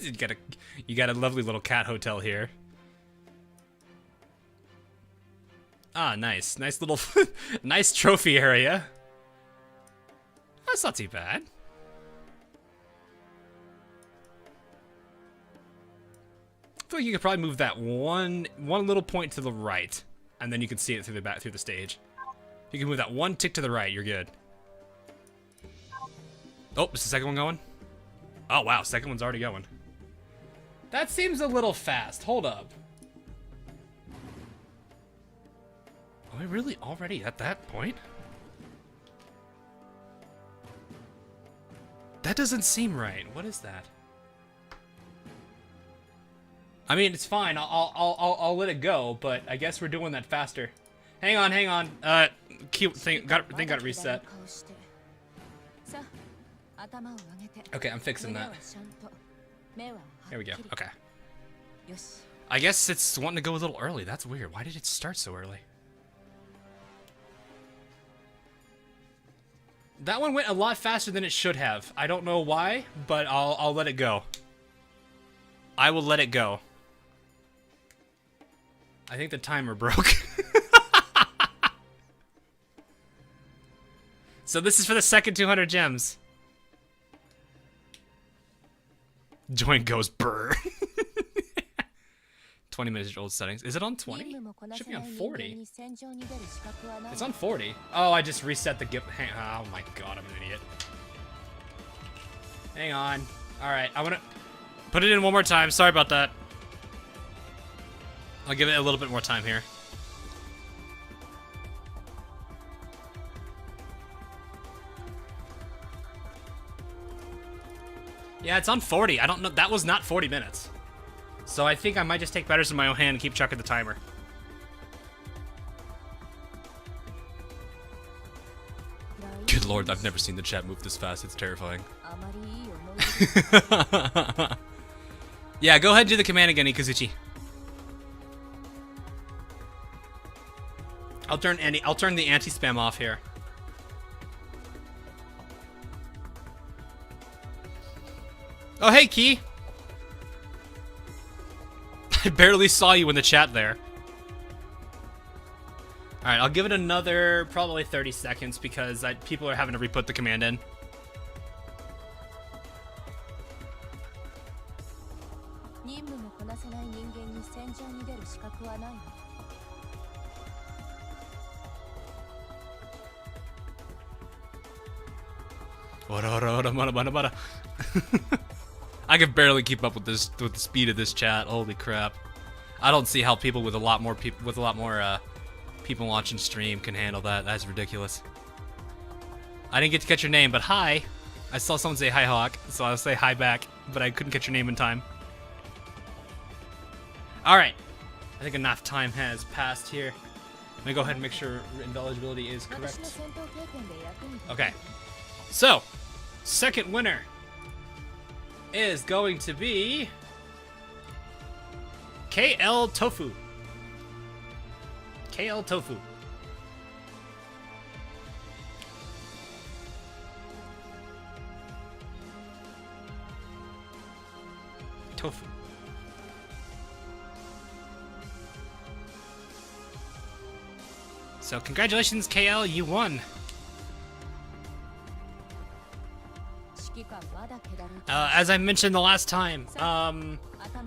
you got a lovely little cat hotel here. Nice. Nice little nice trophy area. That's not too bad. I feel like you could probably move that one little point to the right, and then you can see it through the stage. If you can move that one tick to the right, you're good. Oh, is the second one going? Oh wow, second one's already going. That seems a little fast. Hold up. Are we really already at that point? That doesn't seem right. What is that? I mean, it's fine. I'll let it go, but I guess we're doing that faster. Hang on. Thing got it reset. Okay, I'm fixing that. There we go. Okay. I guess it's wanting to go a little early. That's weird. Why did it start so early? That one went a lot faster than it should have. I don't know why, but I'll let it go. I will let it go. I think the timer broke. So this is for the second 200 gems. Join goes brr. 20 minutes old settings. Is it on 20? It should be on 40. It's on 40. Oh, I just reset the gift. Oh my god, I'm an idiot. Hang on. Alright, I want to put it in one more time. Sorry about that. I'll give it a little bit more time here. Yeah, it's on 40. I don't know. That was not 40 minutes. So I think I might just take matters in my own hand and keep checking the timer. Good lord, I've never seen the chat move this fast. It's terrifying. Yeah, go ahead and do the command again, Ikuzuchi. I'll turn the anti-spam off here. Oh, hey, Key. I barely saw you in the chat there. Alright, I'll give it another probably 30 seconds because people are having to re-put the command in. I can barely keep up with the speed of this chat. Holy crap! I don't see how people with a lot more people watching stream can handle that. That's ridiculous. I didn't get to catch your name, but hi. I saw someone say hi, Hawk, so I'll say hi back. But I couldn't catch your name in time. All right, I think enough time has passed here. Let me go ahead and make sure eligibility is correct. Okay. So, second winner is going to be KL Tofu. KL Tofu. Tofu. So congratulations, KL, you won. As I mentioned the last time,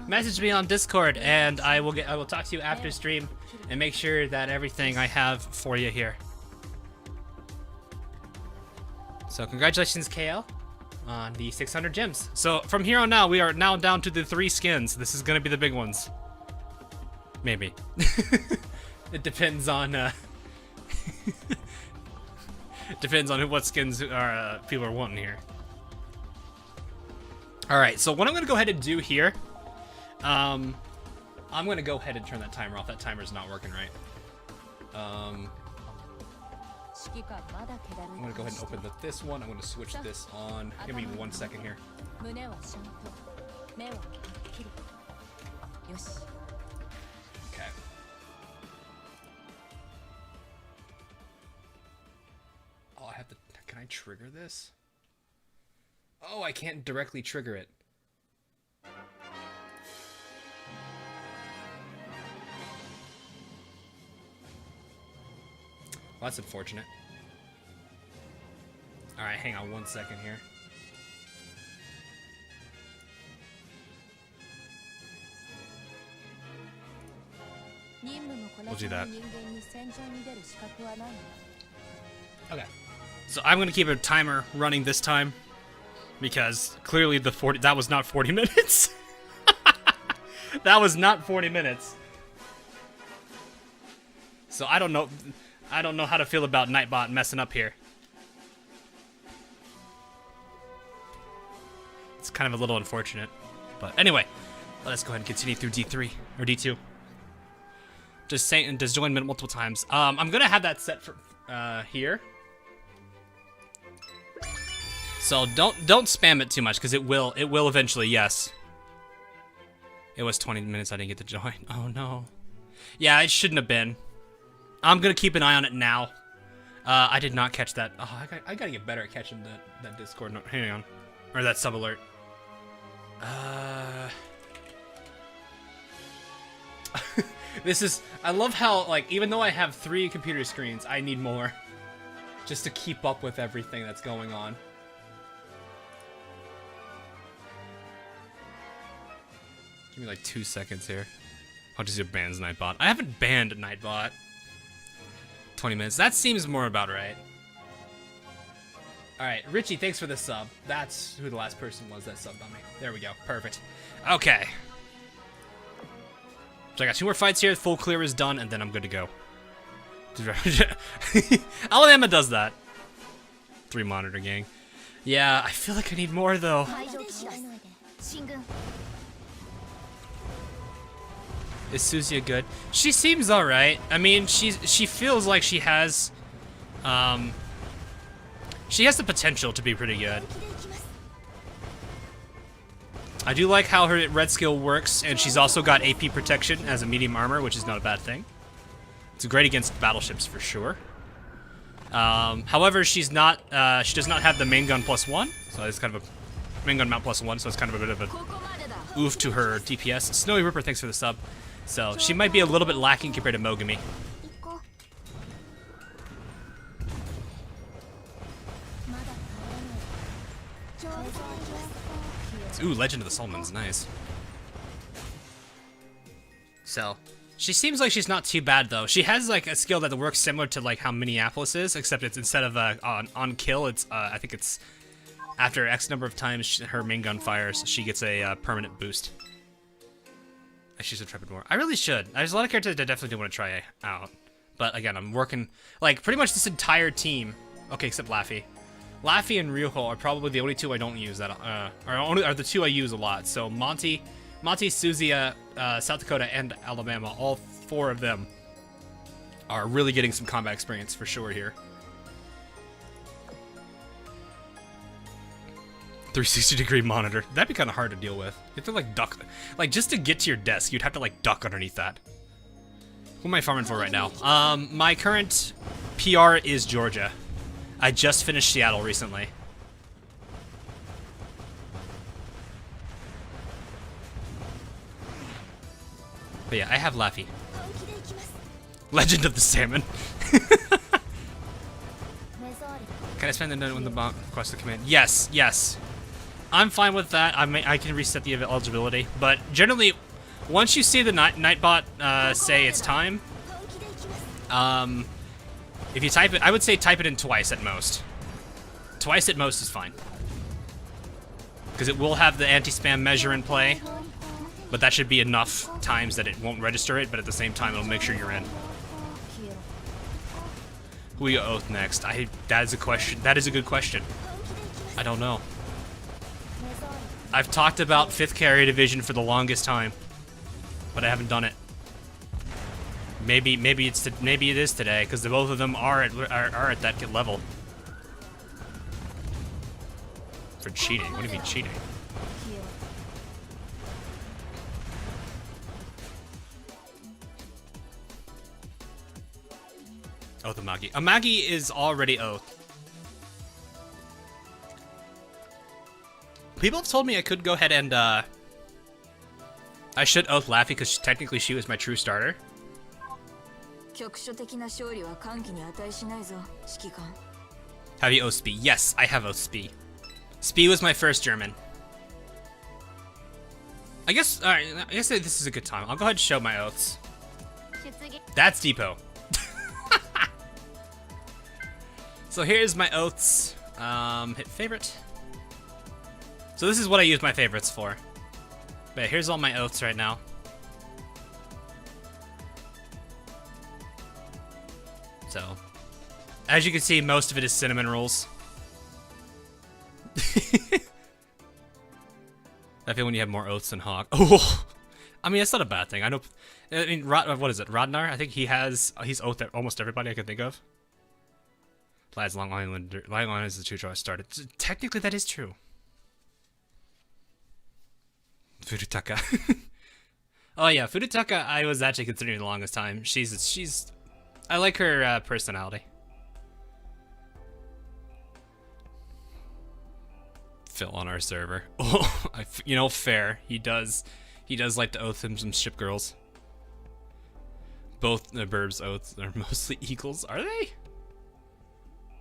message me on Discord, and I will talk to you after stream and make sure that everything I have for you here. So congratulations, KL, on the 600 gems. So from here on out, we are now down to the 3 skins. This is gonna be the big ones. Maybe. It depends on depends on what skins are people are wanting here. All right, so what I'm gonna go ahead and do here, I'm gonna go ahead and turn that timer off. That timer's not working right. I'm gonna go ahead and open this one. I'm gonna switch this on. Give me 1 second here. Okay. Oh, I have to. Can I trigger this? Oh, I can't directly trigger it. Well, that's unfortunate. Alright, hang on 1 second here. We'll do that. Okay. So I'm gonna keep a timer running this time, because clearly that was not 40 minutes. That was not 40 minutes. So I don't know how to feel about Nightbot messing up here. It's kind of a little unfortunate. But anyway, let's go ahead and continue through D3 or D2. Just join multiple times. I'm gonna have that set for here. So don't spam it too much, because it will eventually, yes. It was 20 minutes I didn't get to join. Oh no. Yeah, it shouldn't have been. I'm gonna keep an eye on it now. I did not catch that. Oh, I gotta get better at catching that Discord note. Hang on. Or that sub alert. This is, I love how, like, even though I have 3 computer screens, I need more. Just to keep up with everything that's going on. Give me like 2 seconds here. I'll just do bans Nightbot. I haven't banned Nightbot. 20 minutes. That seems more about right. Alright, Richie, thanks for the sub. That's who the last person was that subbed on me. There we go. Perfect. Okay. So I got 2 more fights here. Full clear is done, and then I'm good to go. Alabama does that. 3 monitor gang. Yeah, I feel like I need more though. Is Suzuya good? She seems alright. I mean, she feels like she has the potential to be pretty good. I do like how her red skill works, and she's also got AP protection as a medium armor, which is not a bad thing. It's great against battleships for sure. However, she does not have the main gun +1, so it's kind of a main gun mount +1, so it's kind of a bit of a oof to her DPS. Snowy Ripper, thanks for the sub. So she might be a little bit lacking compared to Mogami. Ooh, Legend of the Solomons, nice. So, she seems like she's not too bad though. She has like a skill that works similar to like how Minneapolis is, except it's instead of on kill, it's I think it's after X number of times her main gun fires, she gets a permanent boost. I should have tried more. I really should. There's a lot of characters that I definitely do want to try out, but again, I'm working like pretty much this entire team. Okay, except Laffy. Laffy and Ryuho are probably the only 2 I don't use that are the 2 I use a lot. So Monty, Monty, Susia, South Dakota, and Alabama, all 4 of them are really getting some combat experience for sure here. 360-degree monitor. That'd be kind of hard to deal with. You have to like duck, like just to get to your desk, you'd have to like duck underneath that. Who am I farming for right now? My current PR is Georgia. I just finished Seattle recently. But yeah, I have Laffy. Legend of the Salmon. Can I spend the night when the bomb requests the command? Yes, yes. I'm fine with that. I can reset the eligibility, but generally, once you see the Nightbot say it's time, if you type it, I would say type it in twice at most. Twice at most is fine, because it will have the anti-spam measure in play, but that should be enough times that it won't register it, but at the same time it'll make sure you're in. Who we oath next? That is a question. That is a good question. I don't know. I've talked about 5th carry division for the longest time, but I haven't done it. Maybe it is today, because both of them are at that level. For cheating? What do you mean cheating? Oath of Magi. Magi is already oath. People have told me I could go ahead and, I should oath Laffy because technically she was my true starter. Have you oath Spee? Yes, I have oath Spee. Spee was my first German. I guess, alright, I guess this is a good time. I'll go ahead and show my oaths. That's Depot. So here's my oaths. Hit favorite. So this is what I use my favorites for. But here's all my oaths right now. So, as you can see, most of it is cinnamon rolls. I feel when you have more oaths than Hawk. Oh, I mean that's not a bad thing. I know. I mean, what is it? Rodnar? I think he's oathed at almost everybody I can think of. Lads, Long Island is the true choice started. Technically, that is true. Furutaka. Oh yeah, Furutaka. I was actually considering the longest time. She's. I like her personality. Phil on our server. Oh, you know, fair. He does like to oath him some ship girls. Both the Burbs oaths are mostly eagles. Are they?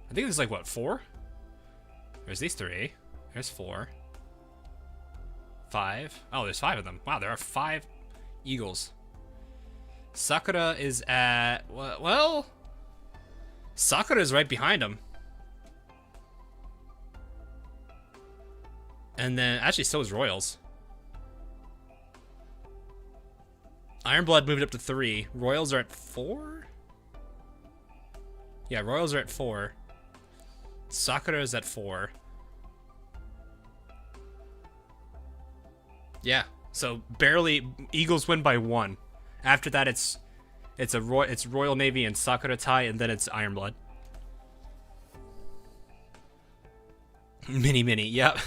I think there's like what, 4? There's these 3. There's 4. 5. Oh, there's 5 of them. Wow, there are 5 eagles. Sakura is at, well, Sakura is right behind him. And then, actually, so is Royals. Ironblood moved up to 3. Royals are at 4? Yeah, Royals are at 4. Sakura is at 4. Yeah, so barely. Eagles win by 1. After that, it's Royal Navy and Sakura tie, and then it's Ironblood. Mini, yep.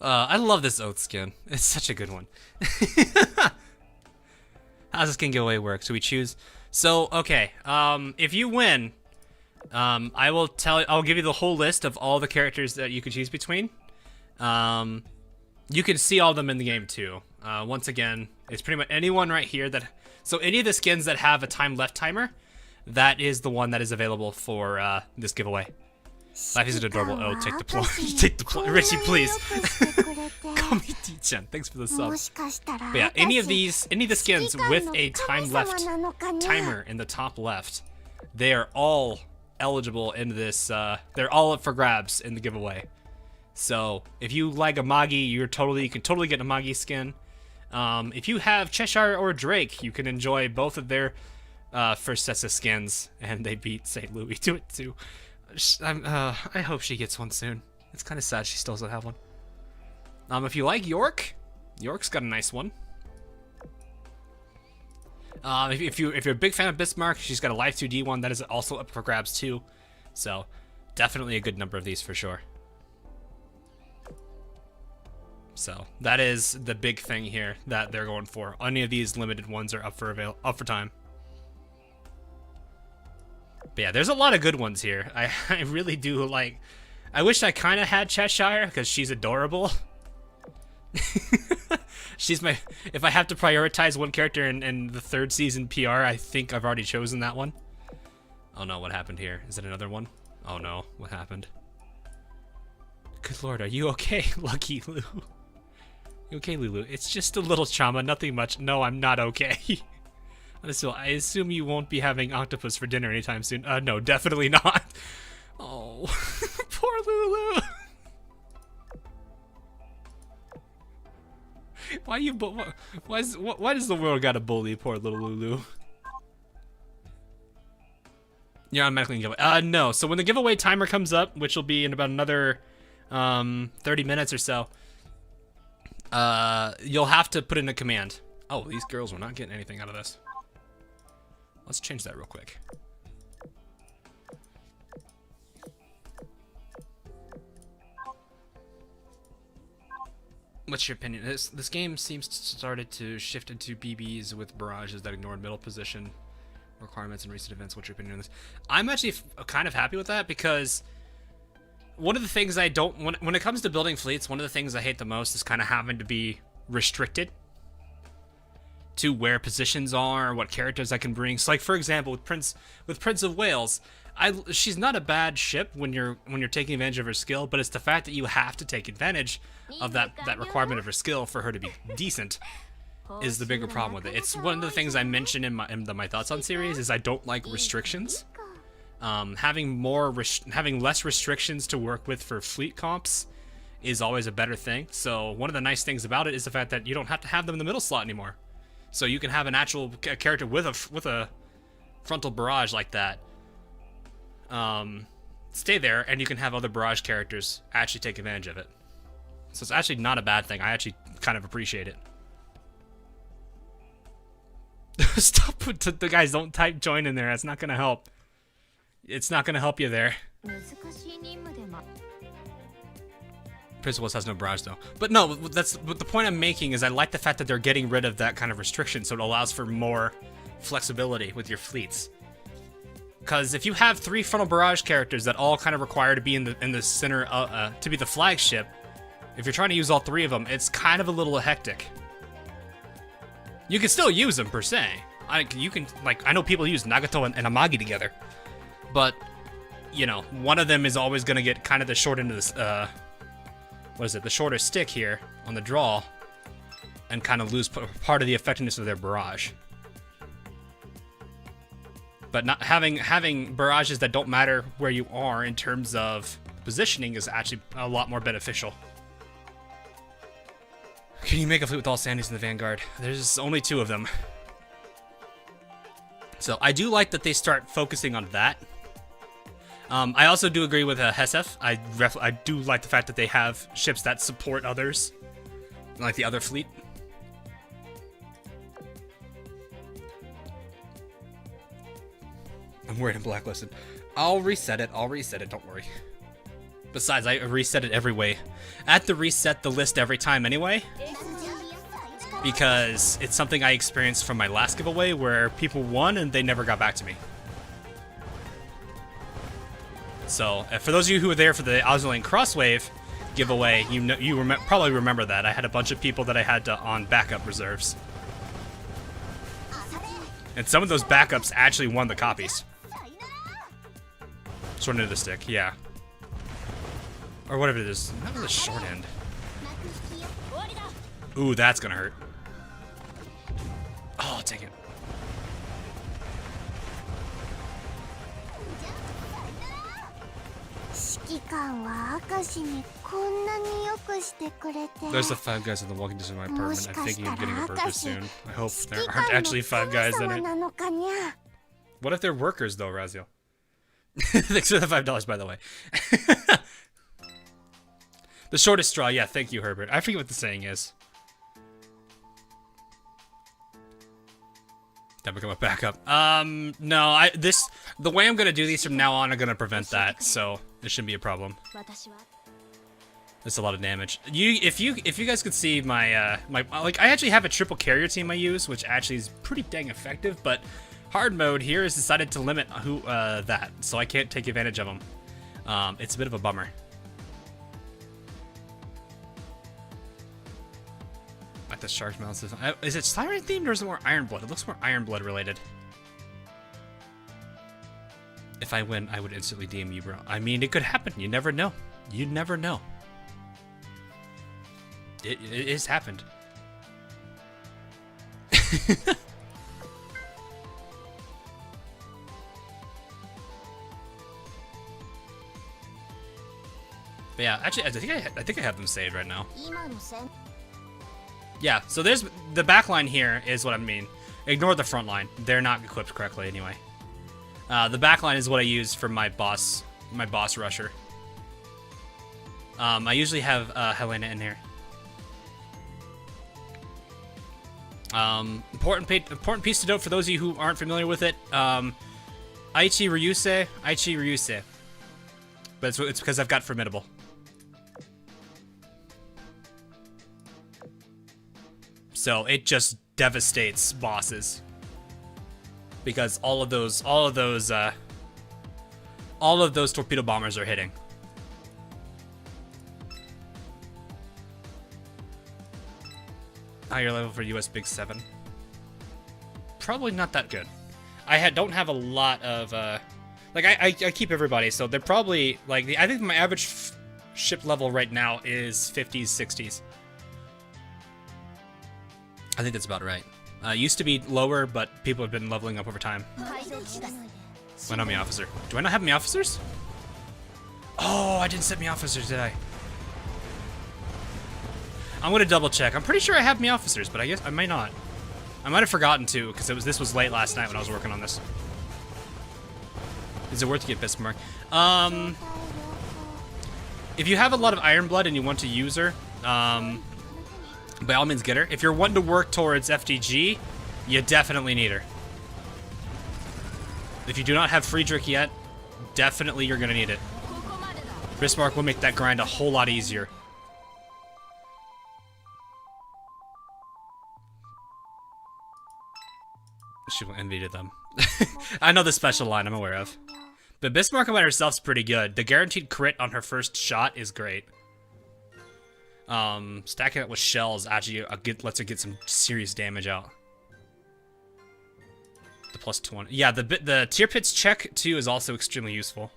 I love this oath skin. It's such a good one. How does this skin giveaway work? So we choose. So okay, if you win, I'll give you the whole list of all the characters that you can choose between. You can see all of them in the game too. Once again, it's pretty much anyone right here that. So any of the skins that have a time left timer, that is the one that is available for this giveaway. Life is an adorable. Oh, take the plot. Take the plot. Richie, please. Call me D-chan. Thanks for the sub. But yeah, any of the skins with a time left timer in the top left, they are all eligible in this. They're all up for grabs in the giveaway. So if you like a Magi, you can totally get a Magi skin. If you have Cheshire or Drake, you can enjoy both of their first sets of skins, and they beat St. Louis to it too. I hope she gets one soon. It's kind of sad she still doesn't have one. If you like York, York's got a nice one. If you're a big fan of Bismarck, she's got a Life 2D one that is also up for grabs too. So definitely a good number of these for sure. So that is the big thing here that they're going for. Any of these limited ones are up for time. But yeah, there's a lot of good ones here. I really do like. I wish I kind of had Cheshire because she's adorable. She's my. If I have to prioritize one character in the 3rd season PR, I think I've already chosen that one. Oh no, what happened here? Is it another one? Oh no, what happened? Good lord, are you okay, Lucky Lou? You okay, Lulu? It's just a little trauma, nothing much. No, I'm not okay. Honestly, I assume you won't be having octopus for dinner anytime soon. No, definitely not. Oh, poor Lulu. Why does the world gotta bully poor little Lulu? You're automatically in giveaway. No. So when the giveaway timer comes up, which will be in about another 30 minutes or so, you'll have to put in a command. Oh, these girls were not getting anything out of this. Let's change that real quick. What's your opinion? This game seems to started to shift into BBs with barrages that ignored middle position requirements in recent events. What's your opinion on this? I'm actually kind of happy with that because one of the things I don't when it comes to building fleets, one of the things I hate the most is kind of having to be restricted to where positions are, what characters I can bring. So like for example, with Prince of Wales, she's not a bad ship when you're taking advantage of her skill, but it's the fact that you have to take advantage of that requirement of her skill for her to be decent is the bigger problem with it. It's one of the things I mentioned in my thoughts on series is I don't like restrictions. Having less restrictions to work with for fleet comps is always a better thing. So one of the nice things about it is the fact that you don't have to have them in the middle slot anymore. So you can have an actual character with a frontal barrage like that. Stay there, and you can have other barrage characters actually take advantage of it. So it's actually not a bad thing. I actually kind of appreciate it. Stop, the guys, don't type join in there. That's not gonna help. It's not gonna help you there. Principles has no barrage though. But no, the point I'm making is I like the fact that they're getting rid of that kind of restriction, so it allows for more flexibility with your fleets. Because if you have 3 frontal barrage characters that all kind of require to be in the center to be the flagship, if you're trying to use all 3 of them, it's kind of a little hectic. You can still use them per se. I know people use Nagato and Amagi together, but you know, one of them is always going to get kind of the short end of this. The shorter stick here on the draw, and kind of lose part of the effectiveness of their barrage. But not having barrages that don't matter where you are in terms of positioning is actually a lot more beneficial. Can you make a fleet with all Sandys in the Vanguard? There's only 2 of them. So I do like that they start focusing on that. I also do agree with Hesef. I do like the fact that they have ships that support others, like the other fleet. I'm worried I'm blacklisted. I'll reset it. Don't worry. Besides, I reset it every way. I have to reset the list every time anyway, because it's something I experienced from my last giveaway where people won and they never got back to me. So, for those of you who were there for the Azur Crosswave giveaway, probably remember that. I had a bunch of people that I had on backup reserves. And some of those backups actually won the copies. Short end of the stick, yeah. Or whatever it is. Not really short end. Ooh, that's gonna hurt. Oh, take it. There's the 5 guys in the walking distance of my apartment. I'm thinking of getting a burger soon. I hope there aren't actually 5 guys in it. What if they're workers though, Raziel? Thanks for the $5, by the way. The shortest straw, yeah, thank you, Herbert. I forget what the saying is. That become a backup. No, the way I'm gonna do these from now on are gonna prevent that, so it shouldn't be a problem. That's a lot of damage. If you guys could see my like, I actually have a triple carrier team I use, which actually is pretty dang effective, but hard mode here has decided to limit that, so I can't take advantage of them. It's a bit of a bummer. Like the shark's mouth. Is it Siren themed or is it more Iron Blood? It looks more Iron Blood related. If I win, I would instantly DM you, bro. I mean, it could happen. You never know. You never know. It has happened. But yeah, actually, I think I have them saved right now. Yeah, so there's the back line here is what I mean. Ignore the front line; they're not equipped correctly anyway. The back line is what I use for my boss rusher. I usually have Helena in here. Important piece to note for those of you who aren't familiar with it. Aichi Ryusei. But it's because I've got Formidable. So it just devastates bosses. Because all of those torpedo bombers are hitting. Higher level for US Big 7. Probably not that good. I don't have a lot of like I keep everybody, so they're probably like I think my average ship level right now is 50s, 60s. I think that's about right. Used to be lower, but people have been leveling up over time. Why not me officer? Do I not have me officers? Oh, I didn't set me officers, did I? I'm gonna double check. I'm pretty sure I have me officers, but I guess I might not. I might have forgotten to, because this was late last night when I was working on this. Is it worth to get Bismarck? If you have a lot of Iron Blood and you want to use her, by all means get her. If you're wanting to work towards FDG, you definitely need her. If you do not have Friedrich yet, definitely you're gonna need it. Bismarck will make that grind a whole lot easier. She envied them. I know the special line I'm aware of. But Bismarck by herself's pretty good. The guaranteed crit on her first shot is great. Stacking it with shells actually lets her get some serious damage out. The plus 20. Yeah, the tier pits check too is also extremely useful.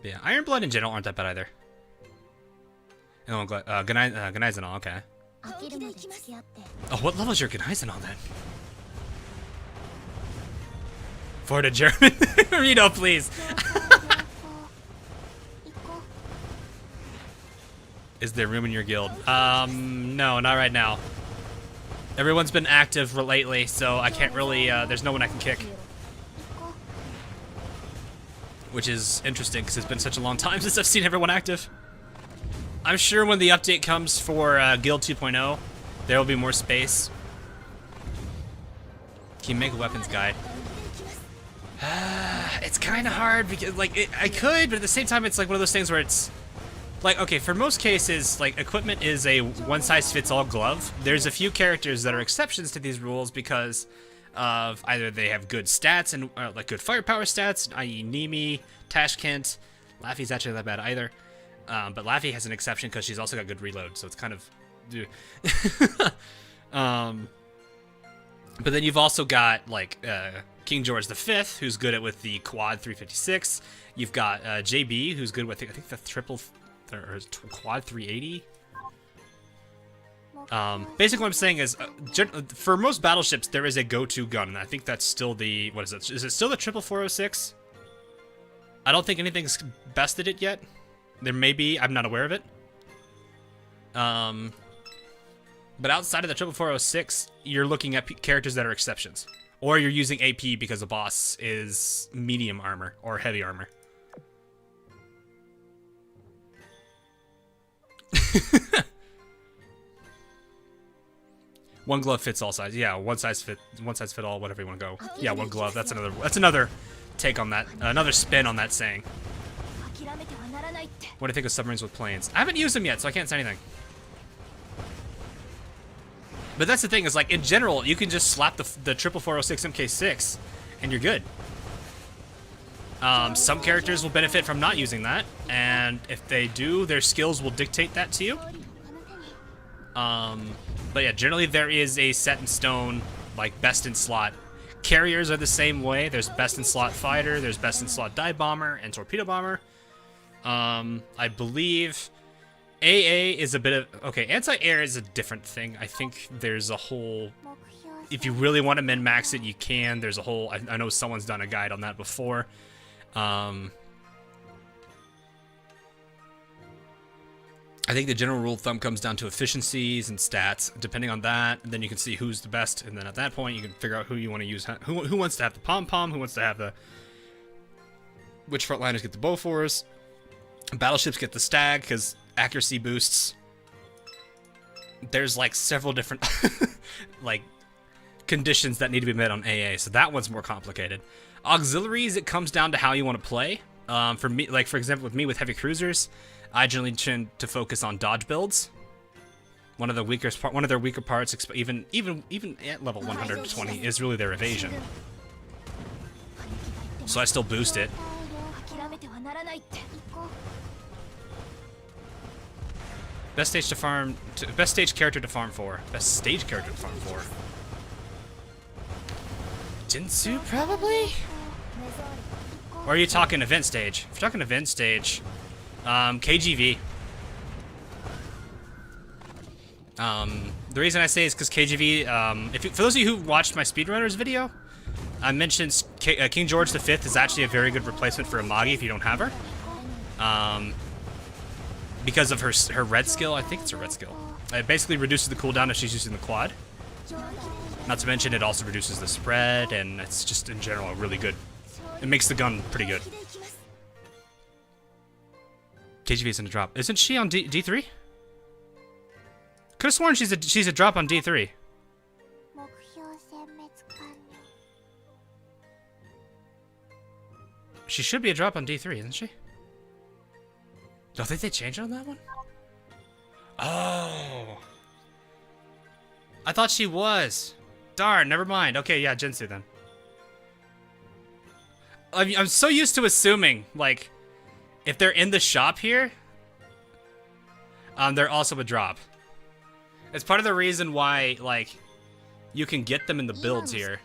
But yeah, Iron Blood in general aren't that bad either. And Ganaizenal, okay. Oh, what level is your Ganaizenal then? For the German? Rito, please. Is there room in your guild? No, not right now. Everyone's been active lately, so I can't really, there's no one I can kick. Which is interesting, because it's been such a long time since I've seen everyone active. I'm sure when the update comes for Guild 2.0, there will be more space. Can you make a weapons guide? It's kind of hard, because, like, I could, but at the same time, it's like one of those things where it's... Like, okay, for most cases, like, equipment is a one-size-fits-all glove. There's a few characters that are exceptions to these rules because of either they have good stats and like good firepower stats, i.e. Nimi, Tashkent. Laffy's actually not that bad either. But Laffy has an exception because she's also got good reload, so it's kind of... But then you've also got, like, King George V, who's good at with the quad 356. You've got JB, who's good with, I think, the triple... or quad 380. Basically what I'm saying is, for most battleships, there is a go-to gun, and I think that's still the, what is it? Is it still the 406? I don't think anything's bested it yet. There may be, I'm not aware of it. But outside of the 406, you're looking at characters that are exceptions. Or you're using AP because the boss is medium armor, or heavy armor. One glove fits all sizes. Yeah, one size fit all, whatever you want to go. Yeah, one glove. That's another take on that. Another spin on that saying. What do you think of submarines with planes? I haven't used them yet, so I can't say anything. But that's the thing, is like in general, you can just slap the 406 MK6 and you're good. Some characters will benefit from not using that, and if they do, their skills will dictate that to you. But yeah, generally there is a set in stone, like best in slot. Carriers are the same way. There's best in slot fighter, there's best in slot dive bomber, and torpedo bomber. I believe AA is a bit of... Okay, anti-air is a different thing. I think there's a whole... If you really want to min-max it, you can. There's a whole... I know someone's done a guide on that before. I think the general rule of thumb comes down to efficiencies and stats. Depending on that, then you can see who's the best, and then at that point you can figure out who you want to use. Who wants to have the pom-pom, who wants to have the... Which frontliners get the Bofors. Battleships get the Stag, because accuracy boosts. There's like several different like conditions that need to be met on AA, so that one's more complicated. Auxiliaries, it comes down to how you want to play. For me, like for example, with me with heavy cruisers, I generally tend to focus on dodge builds. One of their weaker parts, even at level 120, is really their evasion. So I still boost it. Best stage character to farm for. Best stage character to farm for. Jinsu, probably? Or are you talking event stage? If you're talking event stage, KGV. The reason I say is because KGV, for those of you who watched my speedrunners video, I mentioned King George V is actually a very good replacement for Amagi if you don't have her. Because of her red skill. I think it's a red skill. It basically reduces the cooldown if she's using the quad. Not to mention it also reduces the spread, and it's just in general a really good... It makes the gun pretty good. KGV is in a drop. Isn't she on D3? Could have sworn she's a drop on D3. She should be a drop on D3, isn't she? Don't think they changed on that one? Oh. I thought she was. Darn, never mind. Okay, yeah, Jinsu then. I'm so used to assuming, like, if they're in the shop here, they're also a drop. It's part of the reason why, like, you can get them in the builds here.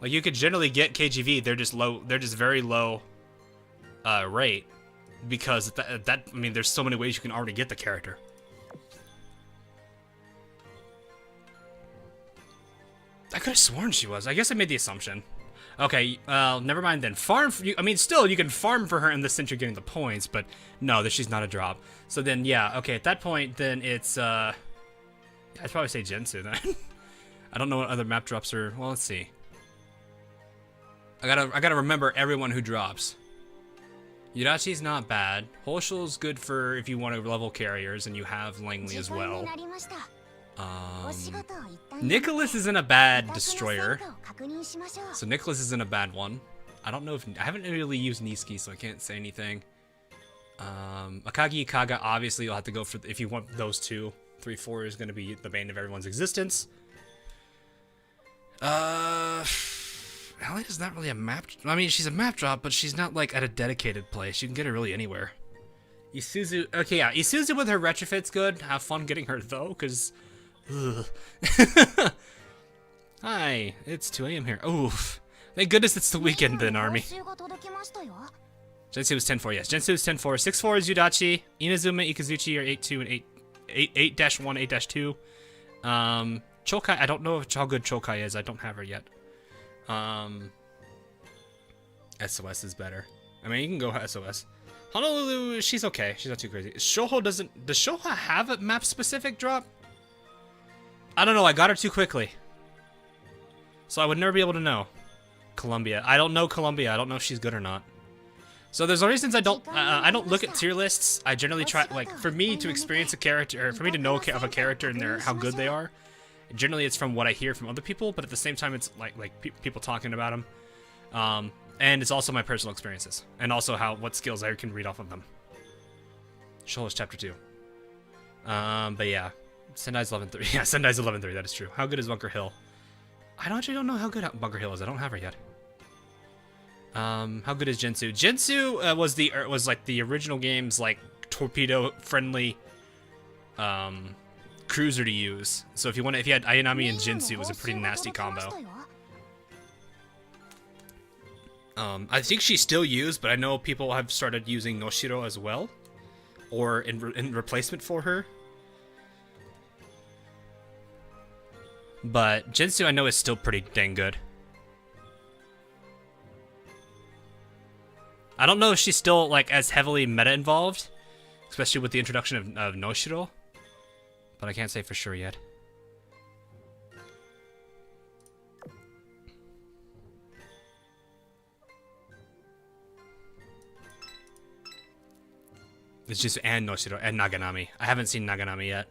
Like, you could generally get KGV, they're just low, they're just very low rate, because I mean, there's so many ways you can already get the character. I could have sworn she was. I guess I made the assumption. Okay, never mind then. Farm for you. I mean, still, you can farm for her in the sense you're getting the points, but no, that she's not a drop. So then, yeah, okay, at that point, then it's, yeah, I'd probably say Jinsu then. I don't know what other map drops are. Well, let's see. I gotta remember everyone who drops. Yudachi's not bad. Holschel's good for if you want to level carriers, and you have Langley as well. Nicholas isn't a bad destroyer. So Nicholas isn't a bad one. I don't know if... I haven't really used Niski, so I can't say anything. Akagi Kaga, obviously you'll have to go for... If you want those two. 3-4 is going to be the bane of everyone's existence. Ellie's not really a map... I mean, she's a map drop, but she's not, like, at a dedicated place. You can get her really anywhere. Isuzu... Okay, yeah. Isuzu with her retrofit's good. Have fun getting her, though, because... Hi, it's 2 AM here. Oof. Thank goodness it's the weekend then, Army. Gensu is 10-4, yes. Gensu is 10-4. 6-4 is Yudachi. Inazuma, Ikazuchi are 8-2 and 8-1, 8-2. Chokai, I don't know how good Chokai is. I don't have her yet. SOS is better. I mean, you can go SOS. Honolulu, she's okay. She's not too crazy. Shoho doesn't... Does Shoho have a map-specific drop? I don't know. I got her too quickly. So I would never be able to know. Columbia. I don't know Columbia. I don't know if she's good or not. So there's reasons I don't look at tier lists. I generally try, like, for me to experience a character, or for me to know of a character and how good they are. Generally, it's from what I hear from other people, but at the same time, it's like people talking about them. And it's also my personal experiences, and also what skills I can read off of them. Shoals Chapter 2. But yeah, Sendai's 11-3. Yeah, Sendai's 11-3. That is true. How good is Bunker Hill? I actually don't know how good Bunker Hill is. I don't have her yet. How good is Jinsu? Jinsu was like the original game's like torpedo friendly cruiser to use. So if you had Ayanami and Jinsu, it was a pretty nasty combo. I think she's still used, but I know people have started using Noshiro as well, or in replacement for her. But Jinsu I know is still pretty dang good. I don't know if she's still like as heavily meta involved, especially with the introduction of Noshiro, but I can't say for sure yet. It's just and Noshiro and Naganami. I haven't seen Naganami yet.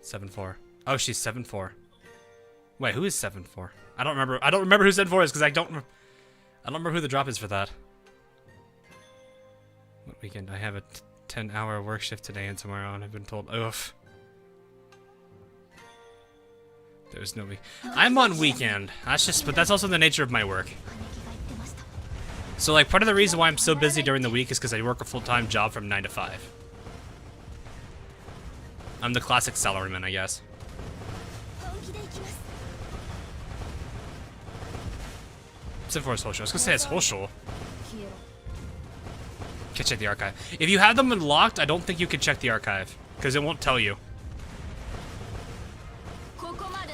7-4. Oh, she's 7-4. Wait, who is 7-4? I don't remember. I don't remember who 7-4 is because I don't remember who the drop is for that. What weekend? I have a 10-hour work shift today and tomorrow, and I've been told, oof. There's no week. I'm on weekend. But that's also the nature of my work. So, like, part of the reason why I'm so busy during the week is because I work a full-time job from 9 to 5. I'm the classic salaryman, I guess. 7-4 is Hosho. I was gonna say it's Hosho. Can't check the archive. If you have them unlocked, I don't think you can check the archive, because it won't tell you.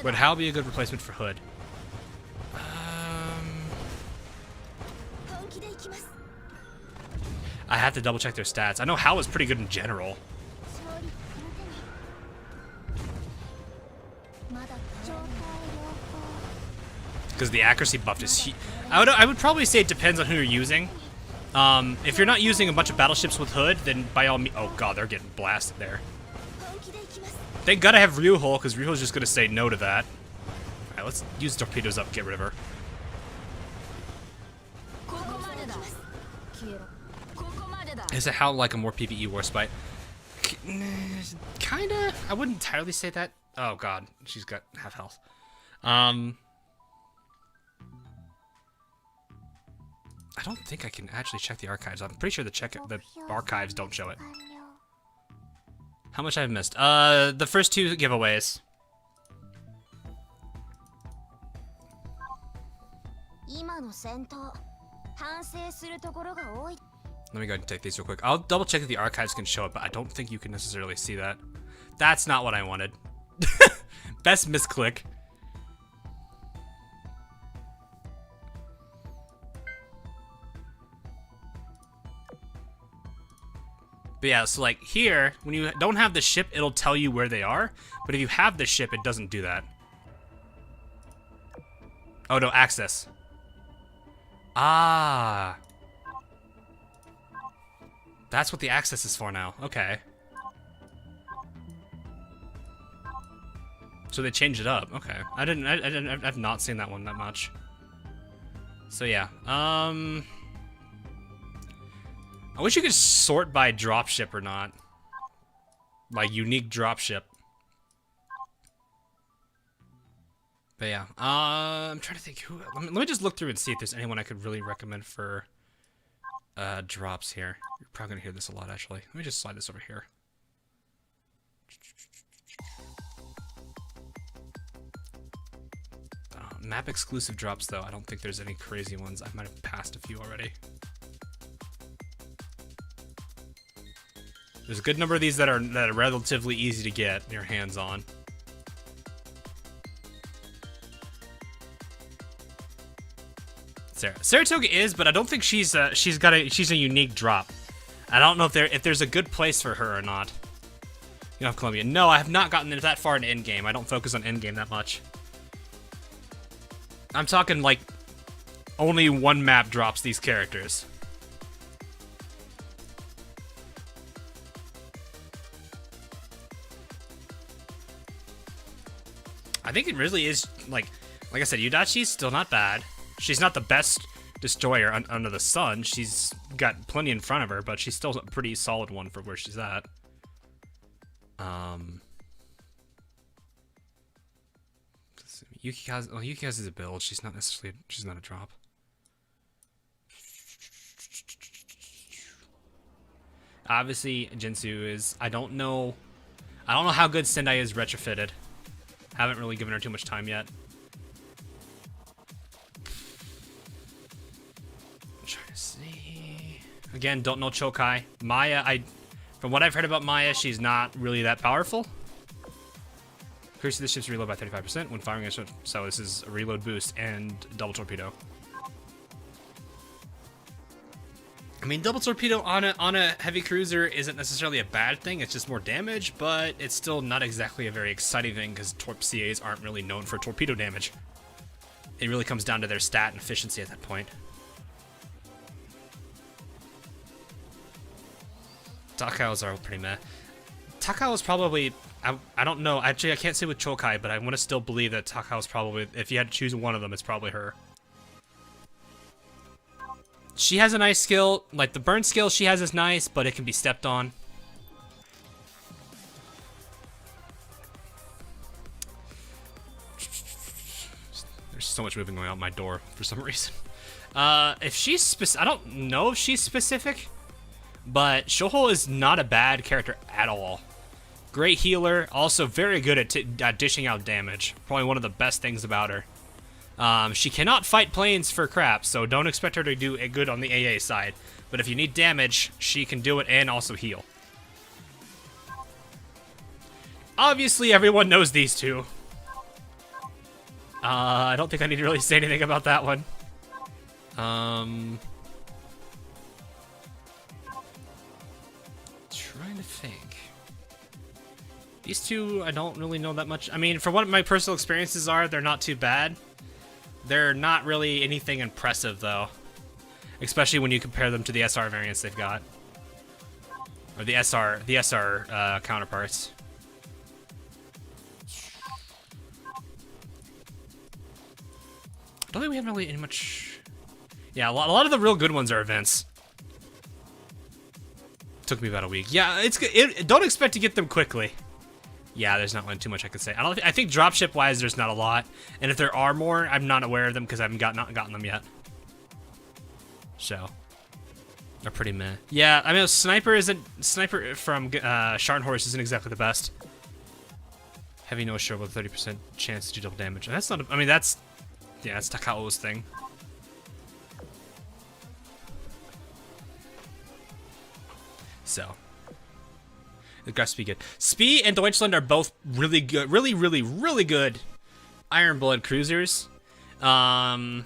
Would Hal be a good replacement for Hood? I have to double check their stats. I know Hal is pretty good in general. Because the accuracy buff is I would probably say it depends on who you're using. If you're not using a bunch of battleships with Hood, then by all means... Oh god, they're getting blasted there. Thank god I have Ryuho, because Ryuho's just going to say no to that. Alright, let's use torpedoes up, get rid of her. Is it how like a more PvE war spite? Kinda. I wouldn't entirely say that. Oh god, she's got half health. I don't think I can actually check the archives. I'm pretty sure the archives don't show it. How much I've missed? The first 2 giveaways. Let me go ahead and take these real quick. I'll double check if the archives can show it, but I don't think you can necessarily see that. That's not what I wanted. Best misclick. But yeah, so like here, when you don't have the ship, it'll tell you where they are. But if you have the ship, it doesn't do that. Oh no, access. Ah. That's what the access is for now. Okay. So they changed it up. Okay. I've not seen that one that much. So yeah. I wish you could sort by dropship or not. Like unique dropship. But yeah. I'm trying to think who. Let me just look through and see if there's anyone I could really recommend for drops here. You're probably gonna hear this a lot actually. Let me just slide this over here. Map exclusive drops though. I don't think there's any crazy ones. I might have passed a few already. There's a good number of these that are relatively easy to get your hands on. Saratoga is, but I don't think she's a unique drop. I don't know if there's a good place for her or not. You know, Columbia. No, I have not gotten that far in endgame. I don't focus on endgame that much. I'm talking like only one map drops these characters. I think it really is, like I said, Yudachi's still not bad. She's not the best destroyer under the sun. She's got plenty in front of her, but she's still a pretty solid one for where she's at. Yukikazu's a build. She's not necessarily, she's not a drop. Obviously, Jinsu is, I don't know how good Sendai is retrofitted. Haven't really given her too much time yet. I'm trying to see. Again, don't know Chokai. Maya, from what I've heard about Maya, she's not really that powerful. Accuracy of the ship's reload by 35% when firing a ship, so this is a reload boost and double torpedo. I mean, double torpedo on a heavy cruiser isn't necessarily a bad thing. It's just more damage, but it's still not exactly a very exciting thing because Torp CAs aren't really known for torpedo damage. It really comes down to their stat and efficiency at that point. Takaos are pretty meh. Takao is probably, I don't know. Actually, I can't say with Chokai, but I want to still believe that Takao is probably, if you had to choose one of them, it's probably her. She has a nice skill. Like, the burn skill she has is nice, but it can be stepped on. There's so much moving going out my door for some reason. If she's I don't know if she's specific, but Shoho is not a bad character at all. Great healer, also very good at dishing out damage. Probably one of the best things about her. She cannot fight planes for crap, so don't expect her to do good on the AA side. But if you need damage, she can do it and also heal. Obviously, everyone knows these two. I don't think I need to really say anything about that one. Trying to think. These two, I don't really know that much. I mean, for what my personal experiences are, they're not too bad. They're not really anything impressive, though. Especially when you compare them to the SR variants they've got. Or the SR counterparts. I don't think we have really any much... Yeah, a lot of the real good ones are events. Took me about a week. Yeah, it's good. Don't expect to get them quickly. Yeah, there's not too much I could say. I think dropship wise, there's not a lot, and if there are more, I'm not aware of them because I haven't gotten them yet. So, they're pretty meh. Yeah, I mean, sniper from Scharnhorst isn't exactly the best. Heavy no show with 30% chance to do double damage. And that's not. I mean, that's Takao's thing. So. The graphs be good. Spee and Deutschland are both really good, really good Iron Blood cruisers. They're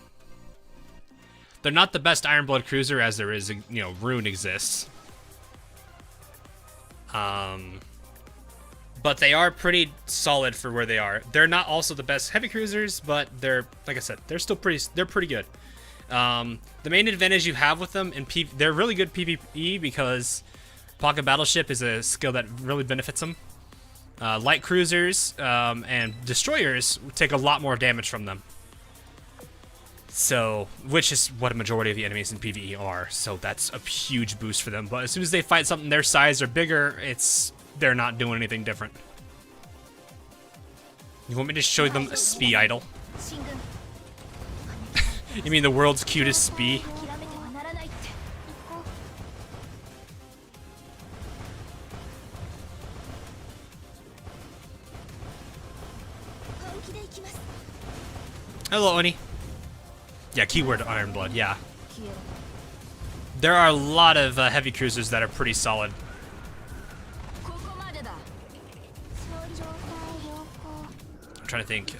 not the best Iron Blood cruiser as there is, Rune exists. But they are pretty solid for where they are. They're not also the best heavy cruisers, but they're, like I said, they're pretty good. The main advantage you have with them they're really good PvE because Pocket Battleship is a skill that really benefits them. Light cruisers and destroyers take a lot more damage from them. So, which is what a majority of the enemies in PvE are. So that's a huge boost for them. But as soon as they fight something their size or bigger, they're not doing anything different. You want me to show them a Spee idol? You mean the world's cutest Spee? Hello, Oni. Yeah, keyword Iron Blood, yeah. There are a lot of heavy cruisers that are pretty solid. I'm trying to think.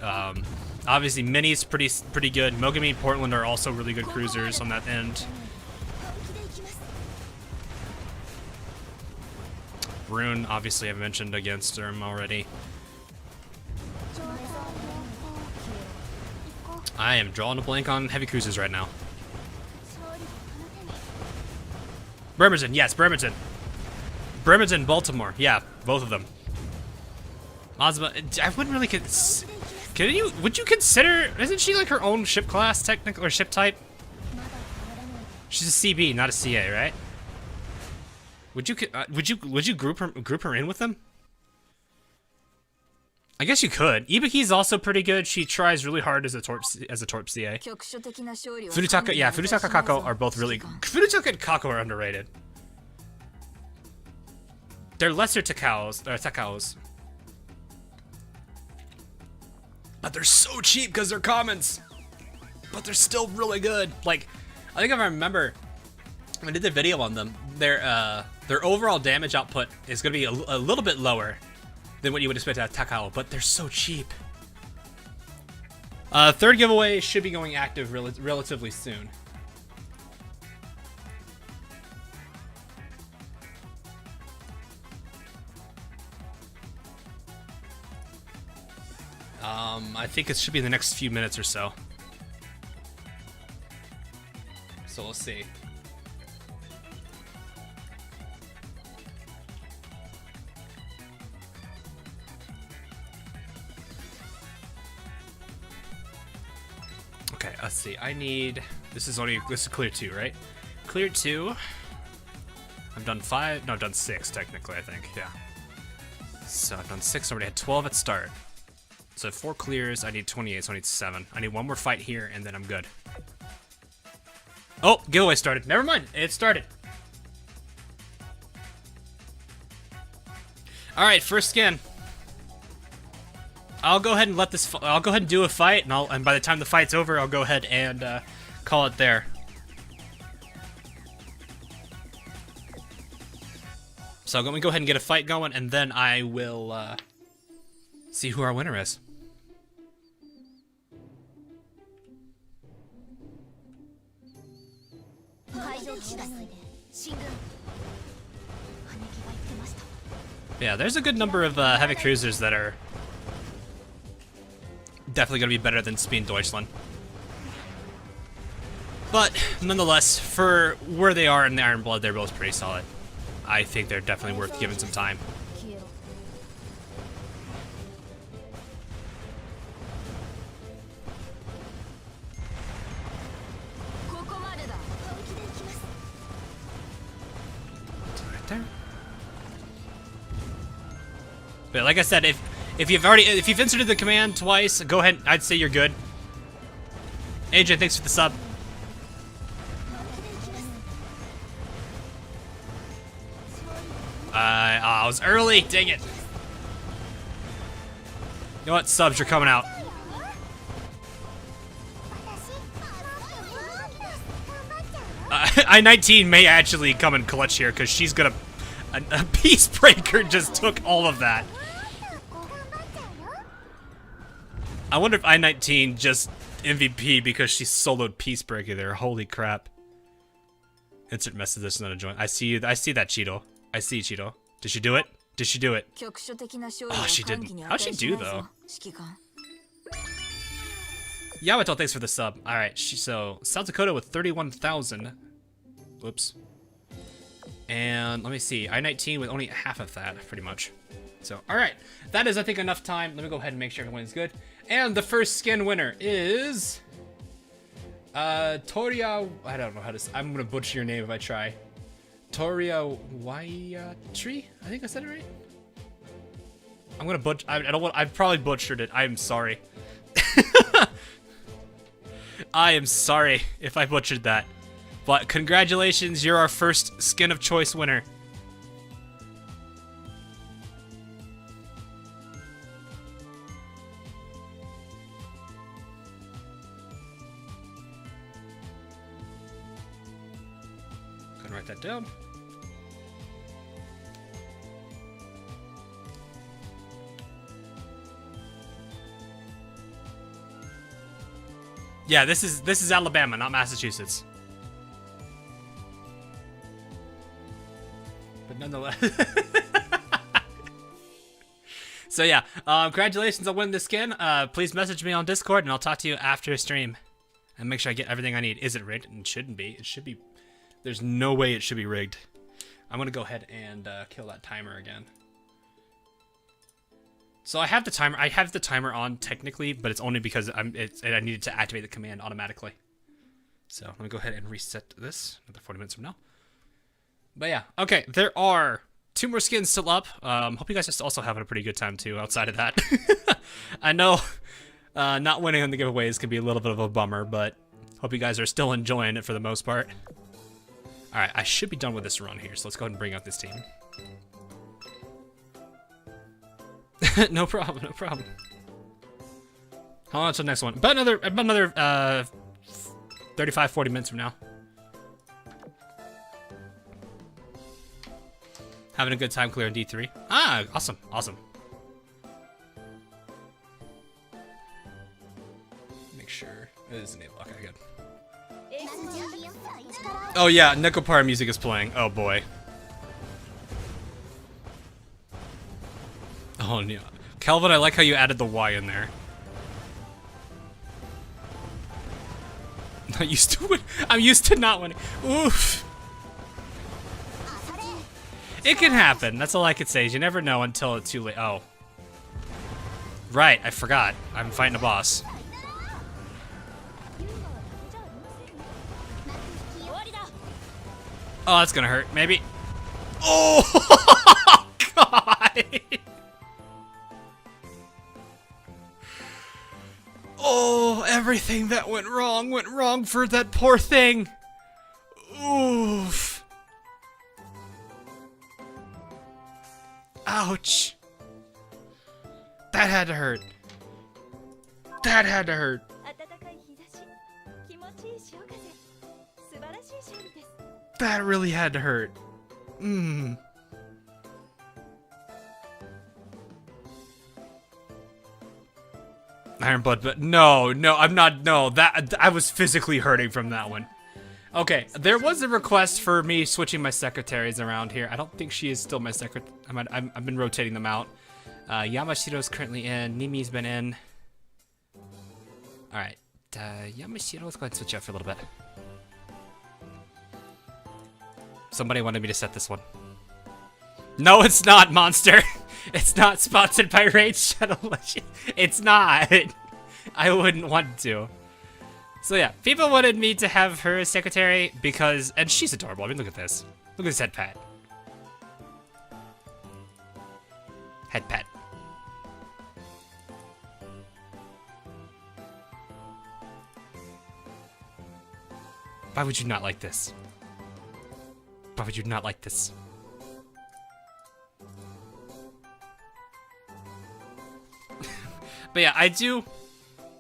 Obviously, Mini's pretty good. Mogami and Portland are also really good cruisers on that end. Rune, obviously, I've mentioned against them already. I am drawing a blank on heavy cruisers right now. Bremerton, yes, Bremerton. Bremerton, Baltimore, yeah, both of them. Mazda, I wouldn't really would you consider, isn't she like her own ship class, technically, or ship type? She's a CB, not a CA, right? Would you group her in with them? I guess you could. Ibuki's also pretty good. She tries really hard as a torp CA. Furutaka, yeah, Furutaka Kako are both really good. Furutaka and Kako are underrated. They're lesser Takaos. But they're so cheap because they're commons. But they're still really good. Like, I think if I remember, when I did the video on them, their overall damage output is going to be a little bit lower than what you would expect out of Takao, but they're so cheap. Third giveaway should be going active relatively soon. I think it should be in the next few minutes or so. So we'll see. Okay, let's see. I need. This is clear 2, right? Clear 2. I've done 5. No, I've done 6 technically. I think. Yeah. So I've done 6. Already had 12 at start. So 4 clears. I need 28. So I need 7. I need one more fight here, and then I'm good. Oh, giveaway started. Never mind. It started. All right, first skin. I'll go ahead and I'll go ahead and do a fight, and by the time the fight's over, I'll go ahead and call it there. So let me go ahead and get a fight going, and then I will see who our winner is. Yeah, there's a good number of heavy cruisers that are definitely going to be better than Spien Deutschland. But, nonetheless, for where they are in the Iron Blood, they're both pretty solid. I think they're definitely worth giving some time. Right there. But like I said, if you've inserted the command twice, go ahead. I'd say you're good. AJ, thanks for the sub. I was early. Dang it. You know what? Subs, you're coming out. I-19 may actually come in clutch here because she's gonna. A Peacebreaker just took all of that. I wonder if I-19 just MVP because she soloed Peacebreaker there. Holy crap. Insert message, this is not a joint. I see you. I see that, Cheeto. I see Cheeto. Did she do it? Did she do it? Oh, she didn't. How'd she do, though? Yamato, thanks for the sub. Alright, so South Dakota with 31,000. Whoops. And let me see. I-19 with only half of that, pretty much. So, alright. That is, I think, enough time. Let me go ahead and make sure everyone is good. And the first skin winner is... Toria... I don't know how to... I'm gonna butcher your name if I try. Toria Waiatri? I think I said it right? I'm gonna butcher... I don't want... I've probably butchered it. I'm sorry. I am sorry if I butchered that. But congratulations, you're our first skin of choice winner. Gonna write that down. Yeah, this is Alabama, not Massachusetts. But nonetheless, So yeah, congratulations on winning the skin. Please message me on Discord, and I'll talk to you after stream. And make sure I get everything I need. Is it rigged? It shouldn't be. It should be. There's no way it should be rigged. I'm gonna go ahead and kill that timer again. So I have the timer. I have the timer on technically, but it's only because I needed to activate the command automatically. So let me go ahead and reset this. Another 40 minutes from now. But yeah, okay. There are 2 more skins still up. Hope you guys are also having a pretty good time too. Outside of that, I know. Not winning on the giveaways can be a little bit of a bummer, but hope you guys are still enjoying it for the most part. Alright, I should be done with this run here, so let's go ahead and bring out this team. No problem, no problem. Hold on to the next one. About another 35, 40 minutes from now. Having a good time clearing D3. Ah, awesome, awesome. Sure. It is enabled. Okay, good. Oh yeah, Nekopara music is playing. Oh boy. Oh no. Calvin, I like how you added the Y in there. I'm used to it. I'm used to not winning. Oof. It can happen. That's all I could say. Is you never know until it's too late. Oh. Right, I forgot. I'm fighting a boss. Oh, that's gonna hurt. Maybe. Oh, God. Oh, everything that went wrong for that poor thing. Oof. Ouch. That had to hurt. That had to hurt. That really had to hurt. Iron Blood, but no, I'm not. No, that I was physically hurting from that one. Okay, there was a request for me switching my secretaries around here. I don't think she is still my secretary. I've been rotating them out. Yamashiro's currently in. Nimi's been in. All right, Yamashiro, let's go ahead and switch out for a little bit. Somebody wanted me to set this one. No, it's not, Monster. It's not sponsored by Raid Shadow Legend. It's not. I wouldn't want to. So yeah, people wanted me to have her as secretary because, and she's adorable. I mean, look at this. Look at this head pat. Head pat. Why would you not like this? Why would you not like this? But yeah, I do.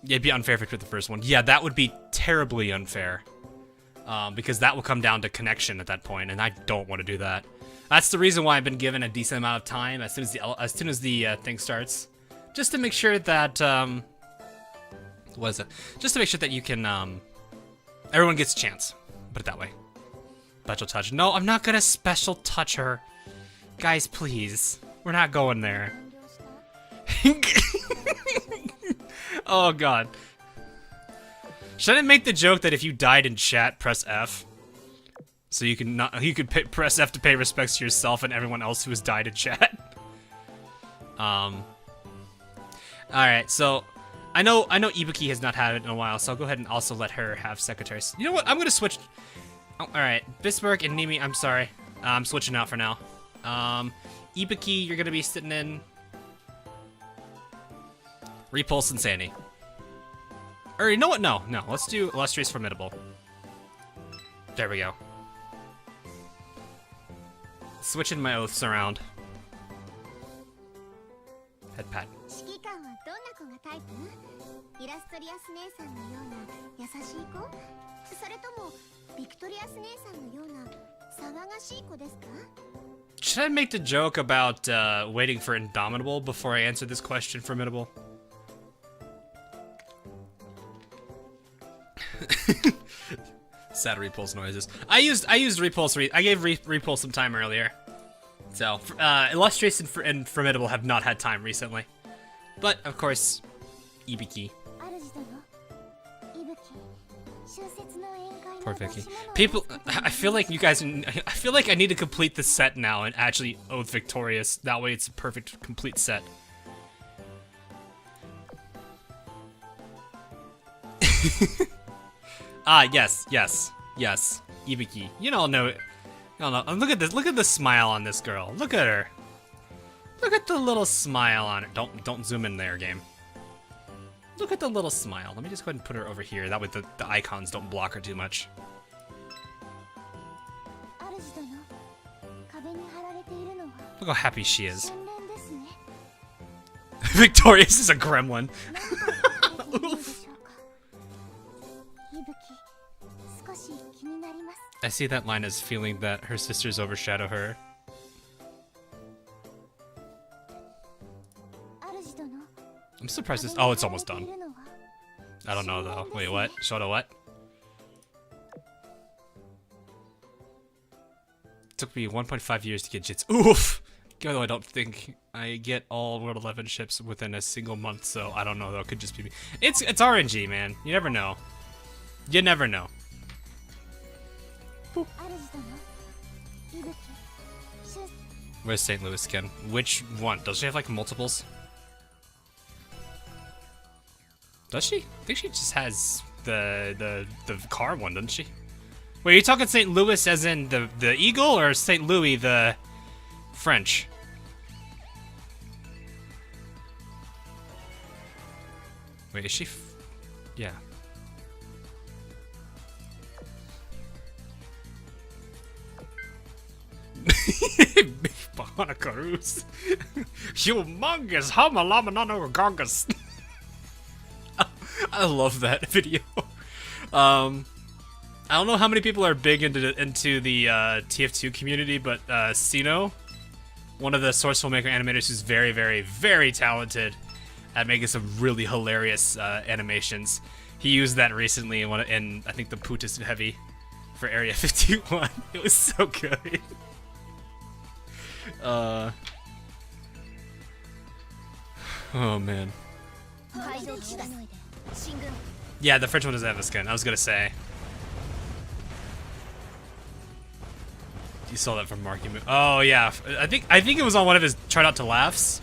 Yeah, it'd be unfair if I put the first one. Yeah, that would be terribly unfair. Because that will come down to connection at that point, and I don't want to do that. That's the reason why I've been given a decent amount of time as soon as the thing starts, just to make sure that what is it? Just to make sure that you can everyone gets a chance. Put it that way. Special touch. No, I'm not gonna special touch her. Guys, please. We're not going there. Oh god. Should I make the joke that if you died in chat, press F? So you could press F to pay respects to yourself and everyone else who has died in chat. Alright, so I know Ibuki has not had it in a while, so I'll go ahead and also let her have secretaries. You know what? I'm gonna switch. Oh, alright, Bismarck and Nimi, I'm sorry. I'm switching out for now. Ibuki, you're gonna be sitting in Repulse and Sandy. Or you know what? No. Let's do Illustrious Formidable. There we go. Switching my oaths around. Head pat. Should I make the joke about waiting for Indomitable before I answer this question, Formidable? Sad Repulse noises. I used Repulse. I gave Repulse some time earlier. So, Illustrious and Formidable have not had time recently. But, of course, Ibiki. Poor Vicky. People, I feel like you guys, I feel like I need to complete the set now and actually oath victorious. That way it's a perfect, complete set. Yes. Ibiki. You don't know it. No, and look at this. Look at the smile on this girl. Look at her. Look at the little smile on her. Don't zoom in there, game. Look at the little smile. Let me just go ahead and put her over here. That way the icons don't block her too much. Look how happy she is. Victorious is a gremlin. Oof. I see that line as feeling that her sisters overshadow her. I'm surprised this. Oh, it's almost done. I don't know though. Wait, what? Shoto what? Took me 1.5 years to get Jits. Oof! Even though I don't think I get all World 11 ships within a single month, so I don't know though. It could just be me. It's RNG, man. You never know. You never know. Boop. Where's St. Louis skin? Which one? Does she have like multiples? Does she? I think she just has the car one, doesn't she? Wait, are you talking St. Louis as in the eagle or St. Louis the French? Wait, is she? Yeah. Big Bahanakarus. Humongous Hamalamananogongus. I love that video. I don't know how many people are big into the TF2 community, but Sino, one of the Source Filmmaker animators who's very, very, very talented at making some really hilarious animations. He used that recently in I think the Putis Heavy for Area 51. It was so good. Oh man. Yeah, the French one doesn't have a skin. I was gonna say. You saw that from Marky. Oh yeah, I think it was on one of his Try Not to Laughs.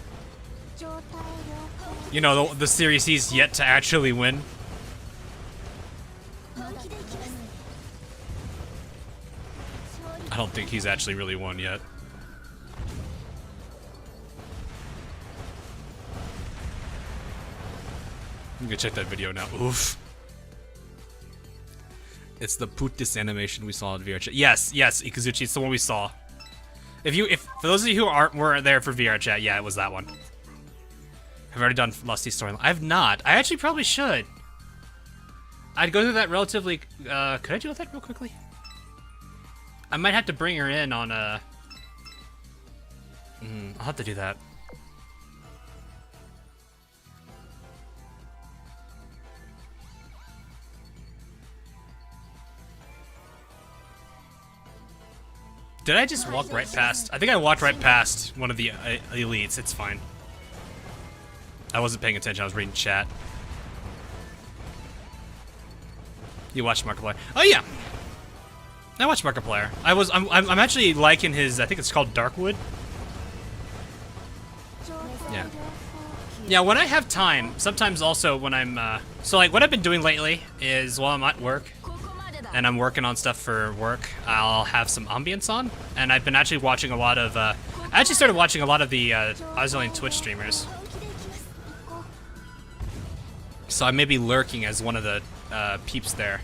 You know, the series he's yet to actually win. I don't think he's actually really won yet. I'm gonna check that video now. Oof. It's the Putis animation we saw at VRChat. Yes, Ikazuchi, it's the one we saw. If for those of you who weren't there for VRChat, yeah, it was that one. I've already done Lusty storyline. I have not. I actually probably should. I'd go through that relatively. Could I do that real quickly? I might have to bring her in on a. I'll have to do that. Did I just walk right past? I think I walked right past one of the elites. It's fine. I wasn't paying attention. I was reading chat. You watched Markiplier? Oh yeah, I watched Markiplier. I'm actually liking his. I think it's called Darkwood. Yeah. Yeah. When I have time, sometimes also when I'm. So like what I've been doing lately is while I'm at work. And I'm working on stuff for work, I'll have some ambience on, and I've been actually watching a lot of, I actually started watching a lot of the Australian Twitch streamers. So I may be lurking as one of the peeps there.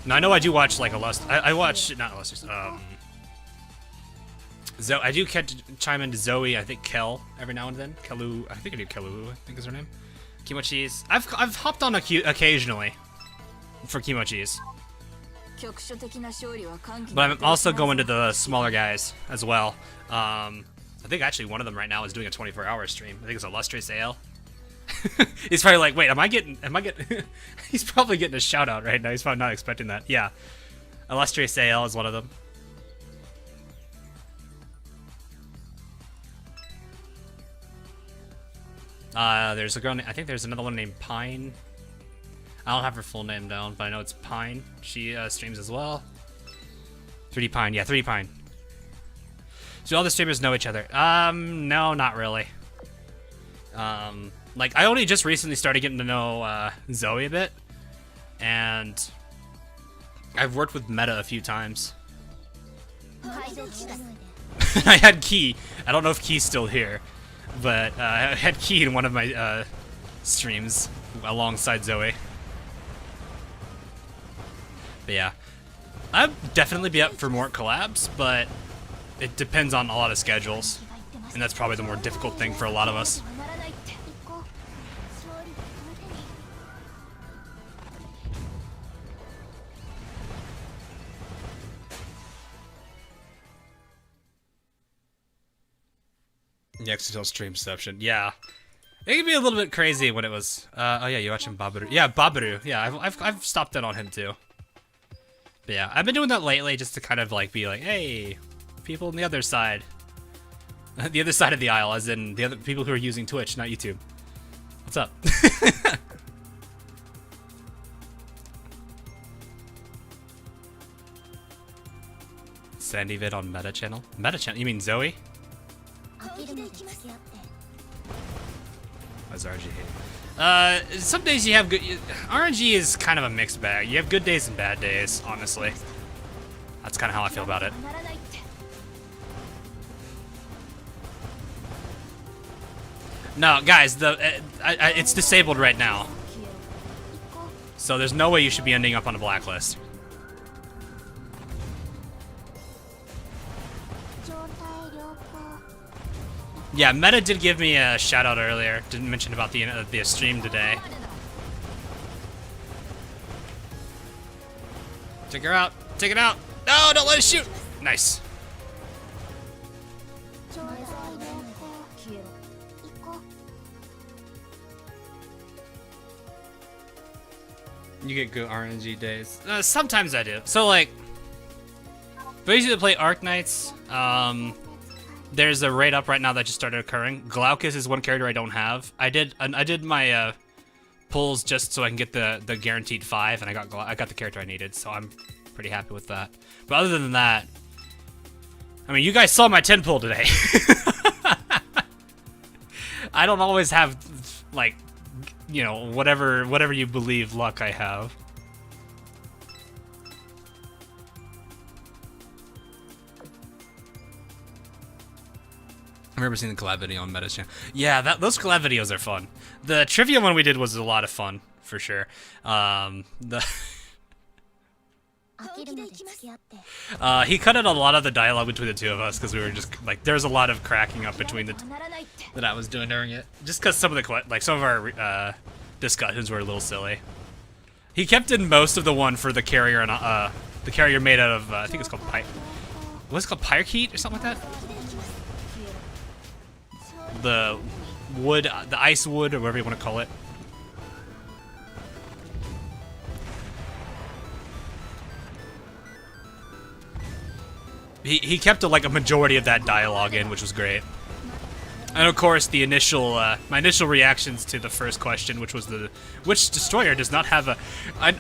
Now I know I do watch like I watch, not Illustrators, I do chime into Zoe, I think Kel, every now and then. Kelu, I think I do Kelu, I think is her name. Kimochi's. I've hopped on occasionally for Kimochi's. But I'm also going to the smaller guys as well. I think actually one of them right now is doing a 24-hour stream. I think it's Illustrious AL. He's probably like, wait, am I getting he's probably getting a shout out right now. He's probably not expecting that. Yeah. Illustrious AL is one of them. There's a girl. I think there's another one named Pine. I don't have her full name down, but I know it's Pine. She streams as well. 3D Pine, yeah, 3D Pine. So all the streamers know each other. No, not really. Like I only just recently started getting to know Zoe a bit, and I've worked with Meta a few times. I had Key. I don't know if Key's still here, but I had Key in one of my streams alongside Zoe. But yeah, I'd definitely be up for more collabs, but it depends on a lot of schedules, and that's probably the more difficult thing for a lot of us. The accidental stream deception. Yeah. It can be a little bit crazy when it was... oh yeah, you watching Babaru. Yeah, Babaru. Yeah, I've stopped in on him too. But yeah, I've been doing that lately just to kind of like be like, hey, people on the other side. The other side of the aisle, as in the other people who are using Twitch, not YouTube. What's up? Sandy vid on Meta channel? Meta channel? You mean Zoe? What's RNG hate? Some days you have good... RNG is kind of a mixed bag. You have good days and bad days, honestly. That's kind of how I feel about it. No, guys, it's disabled right now. So there's no way you should be ending up on a blacklist. Yeah, Meta did give me a shout out earlier. Didn't mention about the stream today. Take her out. Take it out. No, don't let it shoot. Nice. You get good RNG days. Sometimes I do. So like, basically to play Arc Knights, there's a raid up right now that just started occurring. Glaucus is one character I don't have. I did my pulls just so I can get the guaranteed 5, and I got the character I needed, so I'm pretty happy with that. But other than that, I mean, you guys saw my 10 pull today. I don't always have like, you know, whatever you believe luck I have. I remember seeing the collab video on Meta's channel. Yeah, those collab videos are fun. The trivia one we did was a lot of fun, for sure. He cut out a lot of the dialogue between the two of us because we were just like, there was a lot of cracking up between that I was doing during it. Just because some of our discussions were a little silly. He kept in most of the one for the carrier and the carrier made out of I think it's called what's it called, pyrokeet or something like that. The wood, the ice wood, or whatever you want to call it. He kept like a majority of that dialogue in, which was great. And of course, the initial, my initial reactions to the first question, which was which destroyer does not have a... all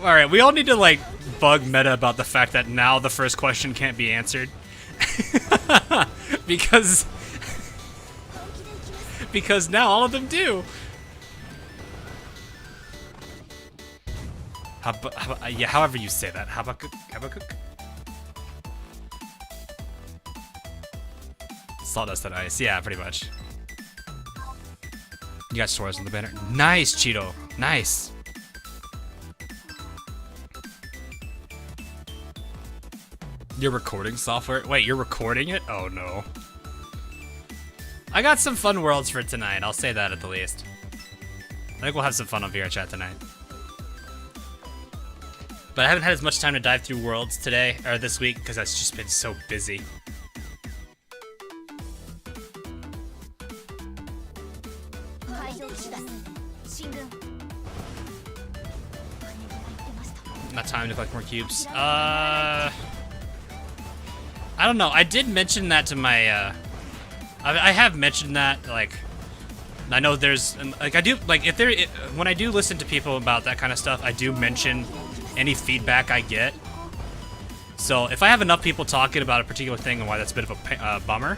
right, we all need to like bug Meta about the fact that now the first question can't be answered. Because now all of them do. Yeah, however you say that. Habakkuk? Sawdust and ice. Yeah, pretty much. You got stores on the banner. Nice, Cheeto. Nice. Your recording software? Wait, you're recording it? Oh no. I got some fun worlds for tonight. I'll say that at the least. I think we'll have some fun on VR chat tonight. But I haven't had as much time to dive through worlds today, or this week, because I've just been so busy. Not time to collect more cubes. I don't know. I did mention that to my, I have mentioned that, like, I know there's, like, I do, like, when I do listen to people about that kind of stuff, I do mention any feedback I get. So if I have enough people talking about a particular thing and why that's a bit of a bummer,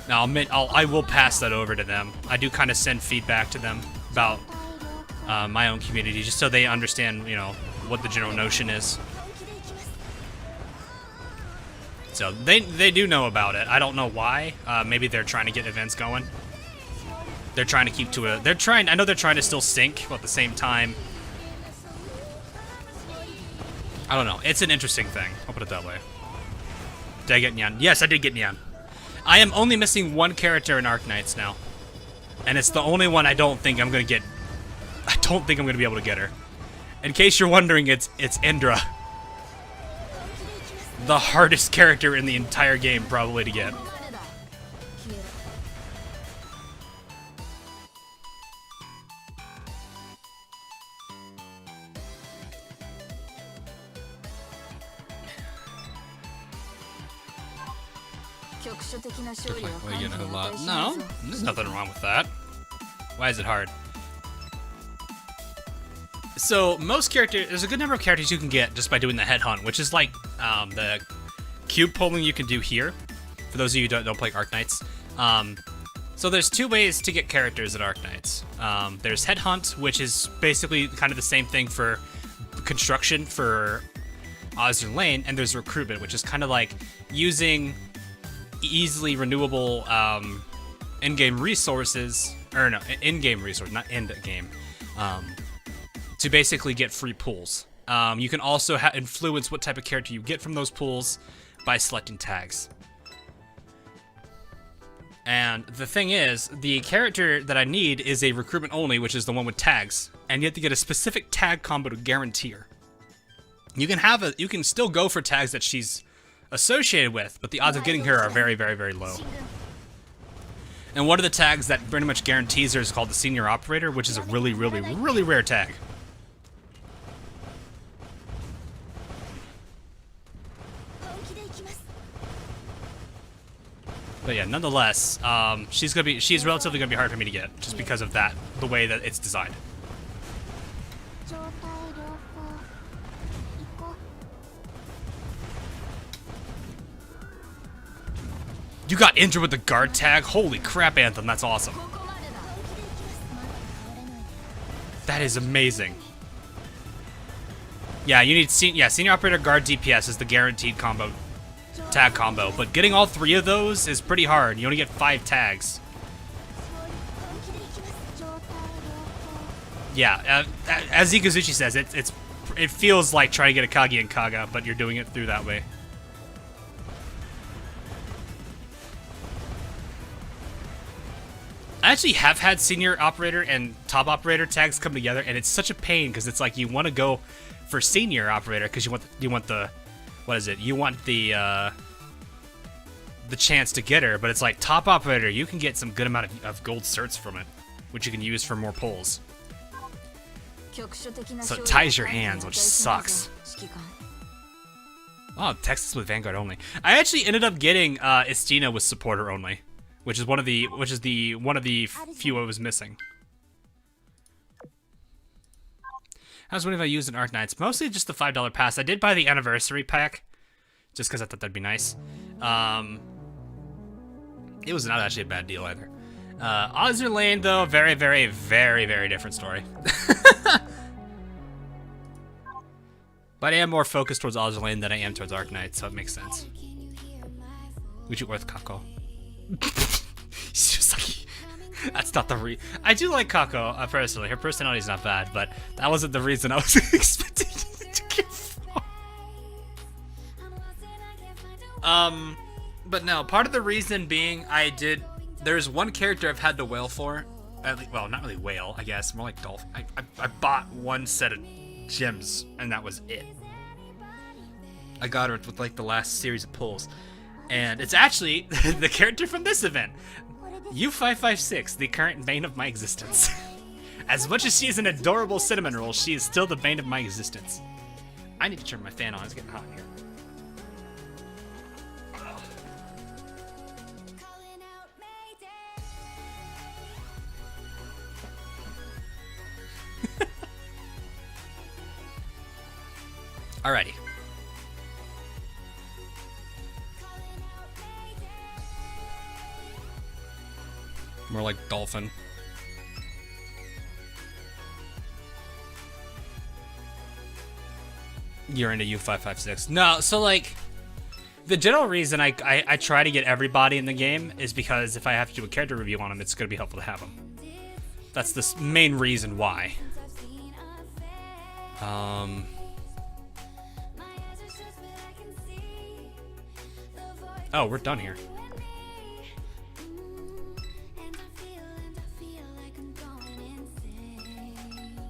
now I will pass that over to them. I do kind of send feedback to them about my own community, just so they understand, you know, what the general notion is. So they do know about it. I don't know why. Maybe they're trying to get events going. They're trying to keep to a. I know they're trying to still sync, but at the same time, I don't know. It's an interesting thing. I'll put it that way. Did I get Nyan? Yes, I did get Nyan. I am only missing one character in Arknights now, and it's the only one I don't think I'm gonna get. I don't think I'm gonna be able to get her. In case you're wondering, it's Indra. The hardest character in the entire game, probably, to get. Well, you know, a lot. No, there's nothing wrong with that. Why is it hard? So most characters, there's a good number of characters you can get just by doing the headhunt, which is like the cube pulling you can do here. For those of you who don't play Arknights, so there's two ways to get characters at Arknights. There's headhunt, which is basically kind of the same thing for construction for Azur Lane, and there's recruitment, which is kind of like using easily renewable in-game resources, or no, in-game resource, not end-game, to basically get free pools. You can also influence what type of character you get from those pools by selecting tags. And the thing is, the character that I need is a recruitment only, which is the one with tags, and you have to get a specific tag combo to guarantee her. You can still go for tags that she's associated with, but the odds of getting her are very, very, very low. And one of the tags that pretty much guarantees her is called the Senior Operator, which is a really, really, really rare tag. But yeah, nonetheless, she's relatively gonna be hard for me to get, just because of that, the way that it's designed. You got injured with the guard tag? Holy crap, Anthem, that's awesome. That is amazing. Yeah, you need Senior Operator, Guard, DPS is the guaranteed combo, tag combo, but getting all three of those is pretty hard. You only get 5 tags. Yeah, as Ikazuchi says, it feels like trying to get a Kagi and Kaga, but you're doing it through that way. I actually have had Senior Operator and Top Operator tags come together, and it's such a pain because it's like you want to go for Senior Operator because you want the what is it? You want the chance to get her, but it's like Top Operator, you can get some good amount of gold certs from it, which you can use for more pulls. So it ties your hands, which sucks. Oh, Texas with Vanguard only. I actually ended up getting Estina with supporter only, which is one of the few I was missing. How's one if I used an Arknights? Mostly just the $5 pass. I did buy the anniversary pack, just because I thought that'd be nice. It was not actually a bad deal either. Azur Lane, though, very, very, very, very different story. But I am more focused towards Azur Lane than I am towards Arknights, so it makes sense. Would you worth Kako? He's just like, that's not the I do like Kako, personally. Her personality's not bad, but that wasn't the reason I was expecting to get from. But no, part of the reason being there's one character I've had to wail for. Well, not really wail, I guess. More like Dolphin. I bought one set of gems, and that was it. I got her with like the last series of pulls. And it's actually the character from this event. U556, the current bane of my existence. As much as she is an adorable cinnamon roll, she is still the bane of my existence. I need to turn my fan on. It's getting hot in here. Alrighty. More like dolphin. You're into U556. No, so like, the general reason I try to get everybody in the game is because if I have to do a character review on them, it's going to be helpful to have them. That's the main reason why. Oh, we're done here.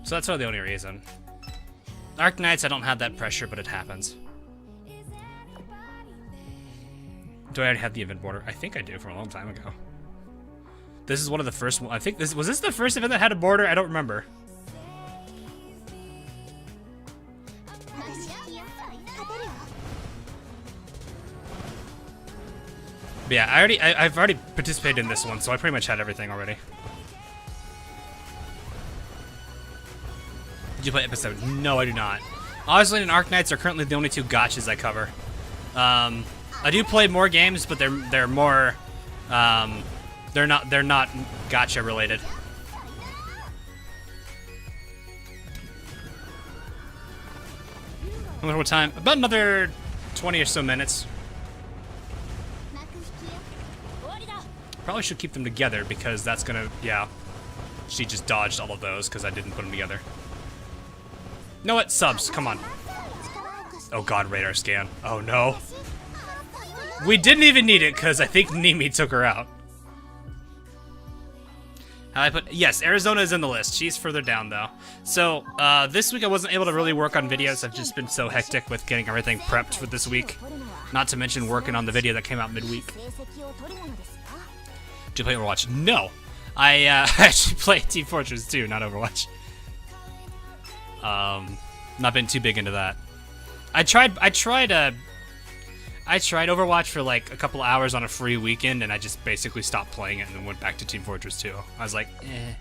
So that's really the only reason. Arc Knights, I don't have that pressure, but it happens. Do I already have the event border? I think I do from a long time ago. This is one of the first. I think this was the first event that had a border. I don't remember. But yeah, I've already participated in this one, so I pretty much had everything already. Did you play episode? No, I do not. Ozlin and Arc Knights are currently the only two gotchas I cover. I do play more games, but they're more they're not gotcha related. I wonder what time? About another 20 or so minutes. Probably should keep them together because that's gonna, yeah. She just dodged all of those because I didn't put them together. You know what? Subs, come on. Oh god, radar scan. Oh no. We didn't even need it because I think Nimi took her out. How I put, yes, Arizona is in the list. She's further down though. So this week I wasn't able to really work on videos. I've just been so hectic with getting everything prepped for this week. Not to mention working on the video that came out midweek. Did you play Overwatch? No. I actually played Team Fortress 2, not Overwatch. Not been too big into that. I tried Overwatch for like a couple hours on a free weekend, and I just basically stopped playing it and then went back to Team Fortress 2. I was like, eh.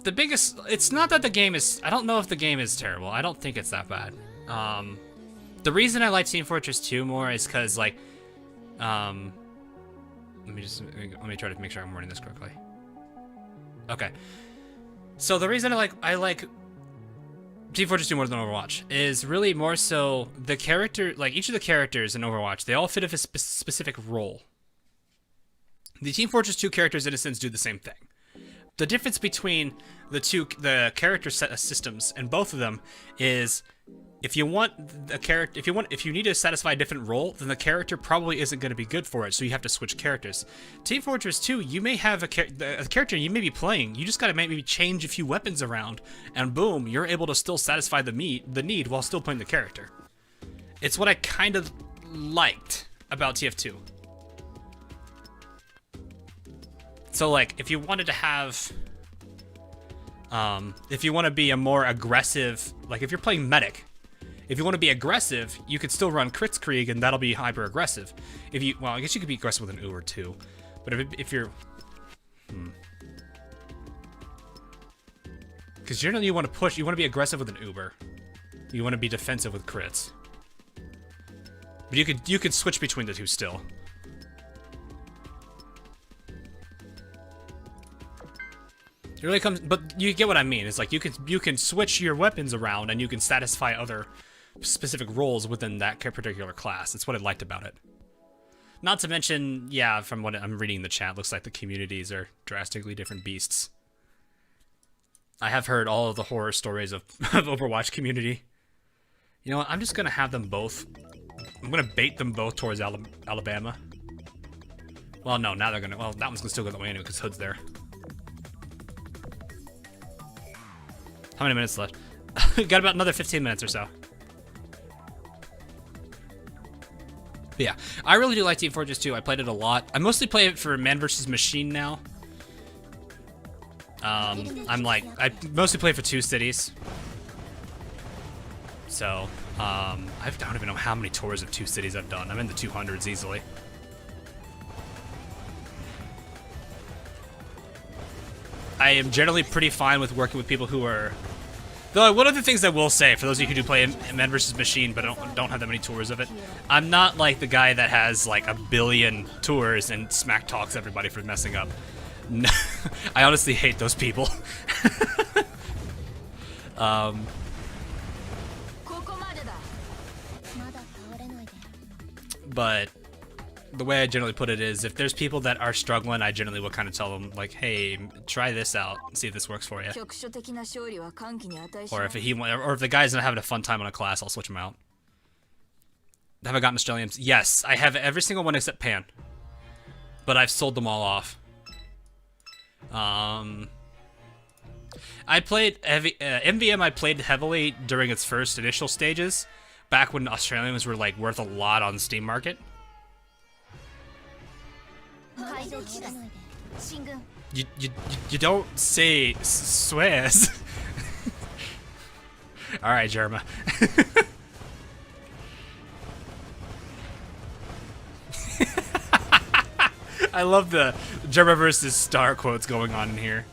The biggest, it's not that the game is, I don't know if the game is terrible. I don't think it's that bad. The reason I like Team Fortress 2 more is because like, let me try to make sure I'm wording this correctly. Okay. So the reason I like Team Fortress 2 more than Overwatch is really more so the character, like each of the characters in Overwatch, they all fit a specific role. The Team Fortress 2 characters in a sense do the same thing. The difference between the character set of systems and both of them is if you want a character, if you need to satisfy a different role, then the character probably isn't going to be good for it, so you have to switch characters. Team Fortress 2, you may have a character you may be playing, you just got to maybe change a few weapons around, and boom, you're able to still satisfy the need while still playing the character. It's what I kind of liked about TF2. So like, if you wanted to have, if you want to be a more aggressive, like if you're playing medic, if you want to be aggressive, you could still run Kritzkrieg, and that'll be hyper aggressive. If you, well, I guess you could be aggressive with an Uber too, but if you're, because generally you want to be aggressive with an Uber. You want to be defensive with crits. But you could switch between the two still. It really comes, but you get what I mean. It's like you can switch your weapons around and you can satisfy other specific roles within that particular class. That's what I liked about it. Not to mention, yeah, from what I'm reading in the chat, looks like the communities are drastically different beasts. I have heard all of the horror stories of Overwatch community. You know what? I'm just gonna have them both. I'm gonna bait them both towards Alabama. Well, no, now they're gonna. Well, that one's gonna still go that way anyway because Hood's there. How many minutes left? Got about another 15 minutes or so. But yeah, I really do like Team Fortress 2. I played it a lot. I mostly play it for Man vs. Machine now. I'm like, I mostly play for 2 cities. So, I don't even know how many tours of 2 cities I've done. I'm in the 200s easily. I am generally pretty fine with working with people who are... Though, one of the things I will say, for those of you who do play Men vs. Machine but don't have that many tours of it, I'm not like the guy that has like 1 billion tours and smack talks everybody for messing up. No, I honestly hate those people. But the way I generally put it is, if there's people that are struggling, I generally will kind of tell them, like, hey, try this out, see if this works for you. Or if the guy's not having a fun time on a class, I'll switch him out. Have I gotten Australians? Yes, I have every single one except Pan. But I've sold them all off. I played MVM. I played heavily during its first initial stages, back when Australians were like worth a lot on the Steam market. You don't say swears. All right, Germa. I love the Germa versus Star quotes going on in here.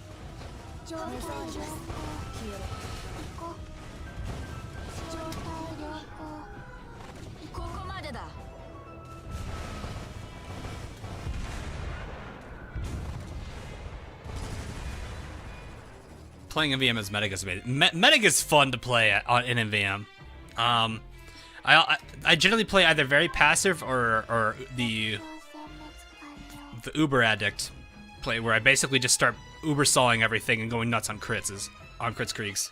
Playing MVM as Medic is amazing. Medic is fun to play in MVM. I generally play either very passive or the Uber Addict play, where I basically just start Uber sawing everything and going nuts on crits creeks.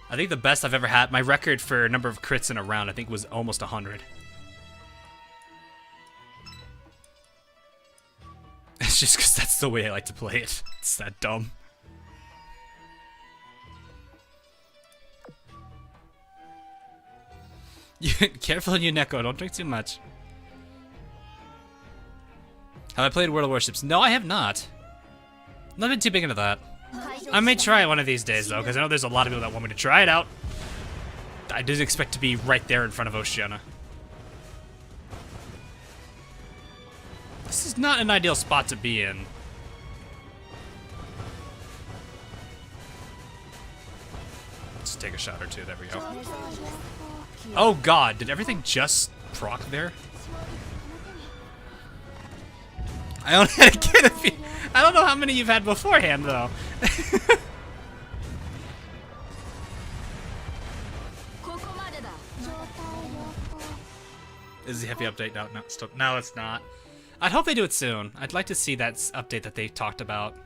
I think the best I've ever had, my record for number of crits in a round, I think was almost 100. It's just because that's the way I like to play it. It's that dumb. Careful, you Neko. Don't drink too much. Have I played World of Warships? No, I have not. Not been too big into that. I may try it one of these days, though, because I know there's a lot of people that want me to try it out. I didn't expect to be right there in front of Oceana. This is not an ideal spot to be in. Let's take a shot or two. There we go. Oh god, did everything just proc there? I only had to get a few. I don't know how many you've had beforehand, though. Is the heavy update? No, it's not. I'd hope they do it soon. I'd like to see that update that they talked about.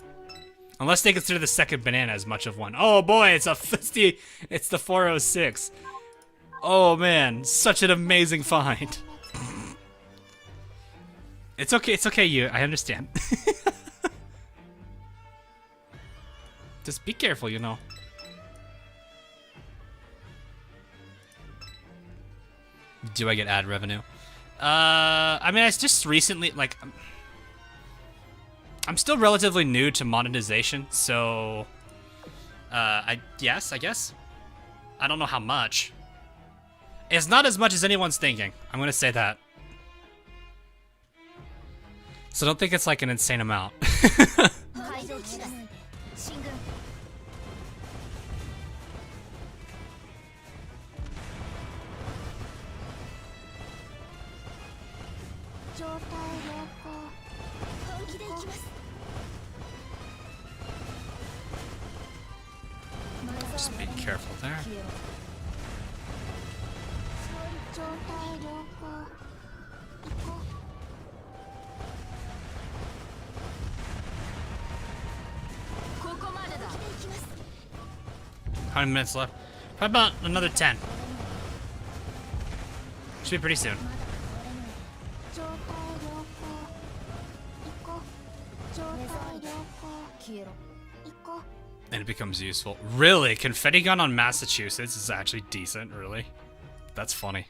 Unless they consider the second banana as much of one. Oh boy, it's the 406. Oh man, such an amazing find. It's okay, you. I understand. Just be careful, you know. Do I get ad revenue? I mean, I just recently, like, I'm still relatively new to monetization, so, yes, I guess. I don't know how much. It's not as much as anyone's thinking. I'm gonna say that. So don't think it's like an insane amount. Just be careful there. How many minutes left? How about another 10? Should be pretty soon. And it becomes useful. Really? Confetti gun on Massachusetts is actually decent, really? That's funny.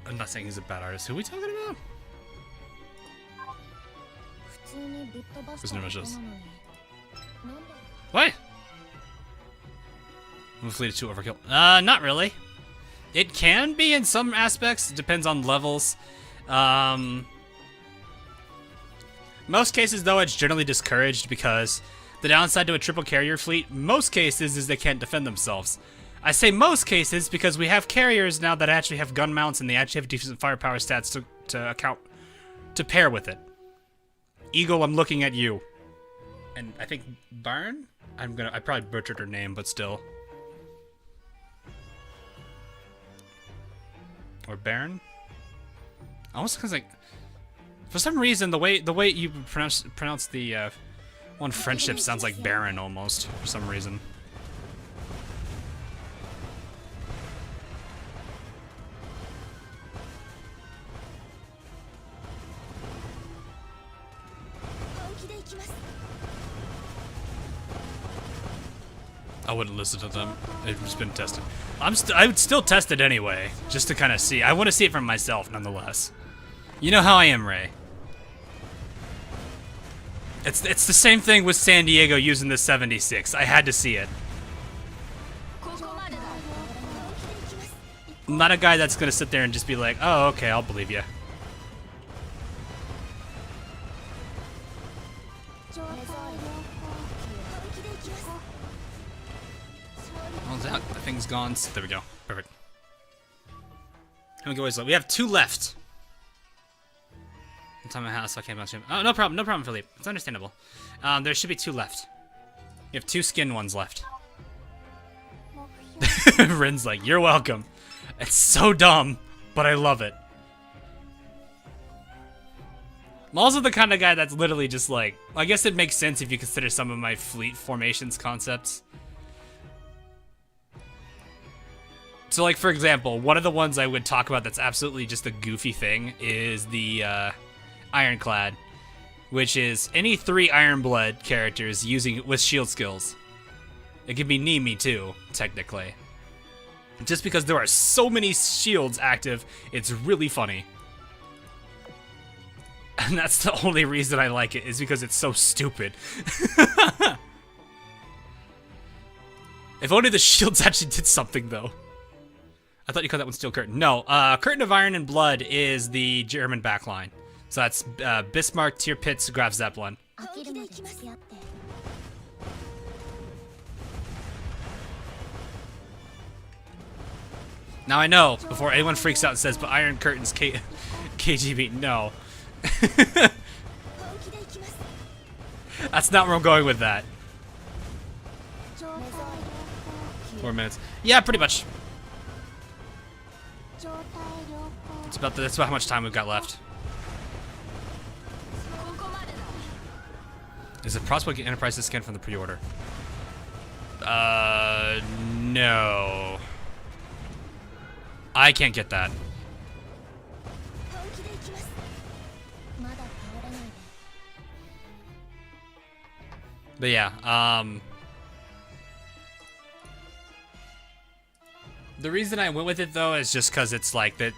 I'm not saying he's a bad artist. Who are we talking about? There's no wishes. What? I'm fleet to overkill. Not really. It can be in some aspects. It depends on levels. Most cases, though, it's generally discouraged because the downside to a triple carrier fleet, most cases, is they can't defend themselves. I say most cases because we have carriers now that actually have gun mounts and they actually have decent firepower stats to pair with it. Eagle, I'm looking at you. And I think Barn? I probably butchered her name, but still. Or Baron? Almost because like, for some reason the way you pronounce the one friendship sounds like Baron almost for some reason. I wouldn't listen to them. It's been tested. I would still test it anyway, just to kind of see. I want to see it for myself, nonetheless. You know how I am, Ray. It's the same thing with San Diego using the 76. I had to see it. I'm not a guy that's gonna sit there and just be like, oh, okay, I'll believe you. Oh, that thing's gone. There we go. Perfect. How many goalies left? We have 2 left. One time I have, so I can't bounce him. Oh, no problem, Philippe. It's understandable. There should be 2 left. You have 2 skin ones left. Rin's like, you're welcome. It's so dumb, but I love it. I'm also the kind of guy that's literally just like, I guess it makes sense if you consider some of my fleet formations concepts. So like, for example, one of the ones I would talk about that's absolutely just a goofy thing is the Ironclad, which is any 3 Ironblood characters with shield skills. It could be Nimi too, technically. Just because there are so many shields active, it's really funny. And that's the only reason I like it, is because it's so stupid. If only the shields actually did something, though. I thought you called that one Steel Curtain. No, Curtain of Iron and Blood is the German backline. So that's Bismarck, Tierpitz, Graf Zeppelin. Now I know, before anyone freaks out and says, but Iron Curtain's KGB, no. That's not where I'm going with that. 4 minutes. Yeah, pretty much. That's about how much time we've got left. Is it possible to get Enterprise skin from the pre-order? No. I can't get that. But yeah, the reason I went with it though is just because it's like that.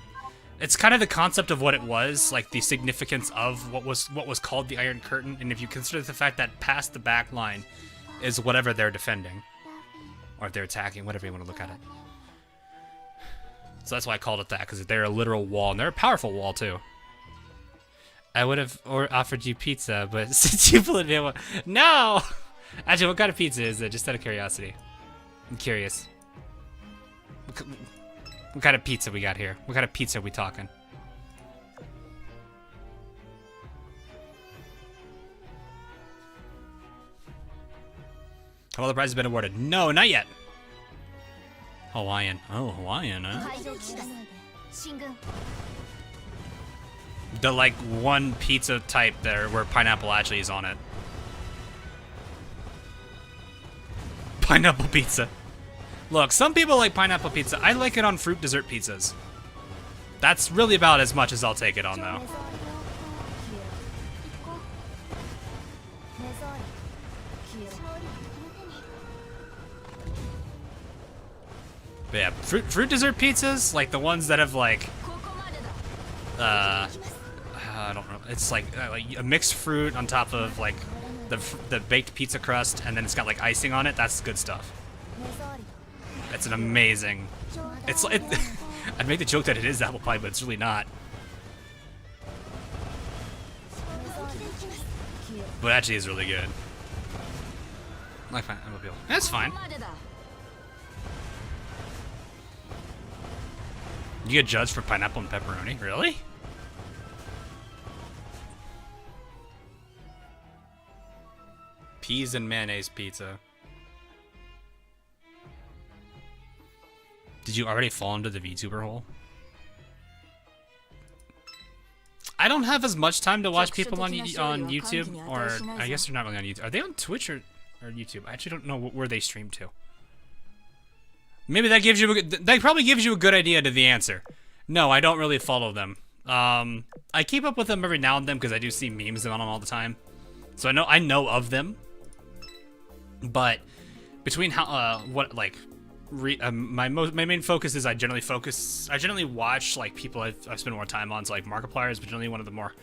It's kind of the concept of what it was, like the significance of what was called the Iron Curtain, and if you consider the fact that past the back line is whatever they're defending, or if they're attacking, whatever you want to look at it. So that's why I called it that, because they're a literal wall, and they're a powerful wall too. I would have offered you pizza, but since you pulled it, no. Actually, what kind of pizza is it? Just out of curiosity, I'm curious. What kind of pizza we got here? What kind of pizza are we talking? Have all the prizes been awarded? No, not yet. Hawaiian. Oh, Hawaiian, huh? The, like, one pizza type there where pineapple actually is on it. Pineapple pizza. Look, some people like pineapple pizza. I like it on fruit dessert pizzas. That's really about as much as I'll take it on, though. But yeah, fruit dessert pizzas, like the ones that have like, I don't know. It's like a mixed fruit on top of like the baked pizza crust, and then it's got like icing on it. That's good stuff. It's an amazing. It's like I'd make the joke that it is apple pie, but it's really not. But it actually is really good. Like fine, that's fine. You get judged for pineapple and pepperoni? Really? Peas and mayonnaise pizza. Did you already fall into the VTuber hole? I don't have as much time to watch people on YouTube, or I guess they're not really on YouTube. Are they on Twitch or YouTube? I actually don't know where they stream to. Maybe that gives you that probably gives you a good idea to the answer. No, I don't really follow them. I keep up with them every now and then because I do see memes on them all the time, so I know of them. But between how my main focus is I generally watch like people I spend more time on, so like Markiplier is generally one of the more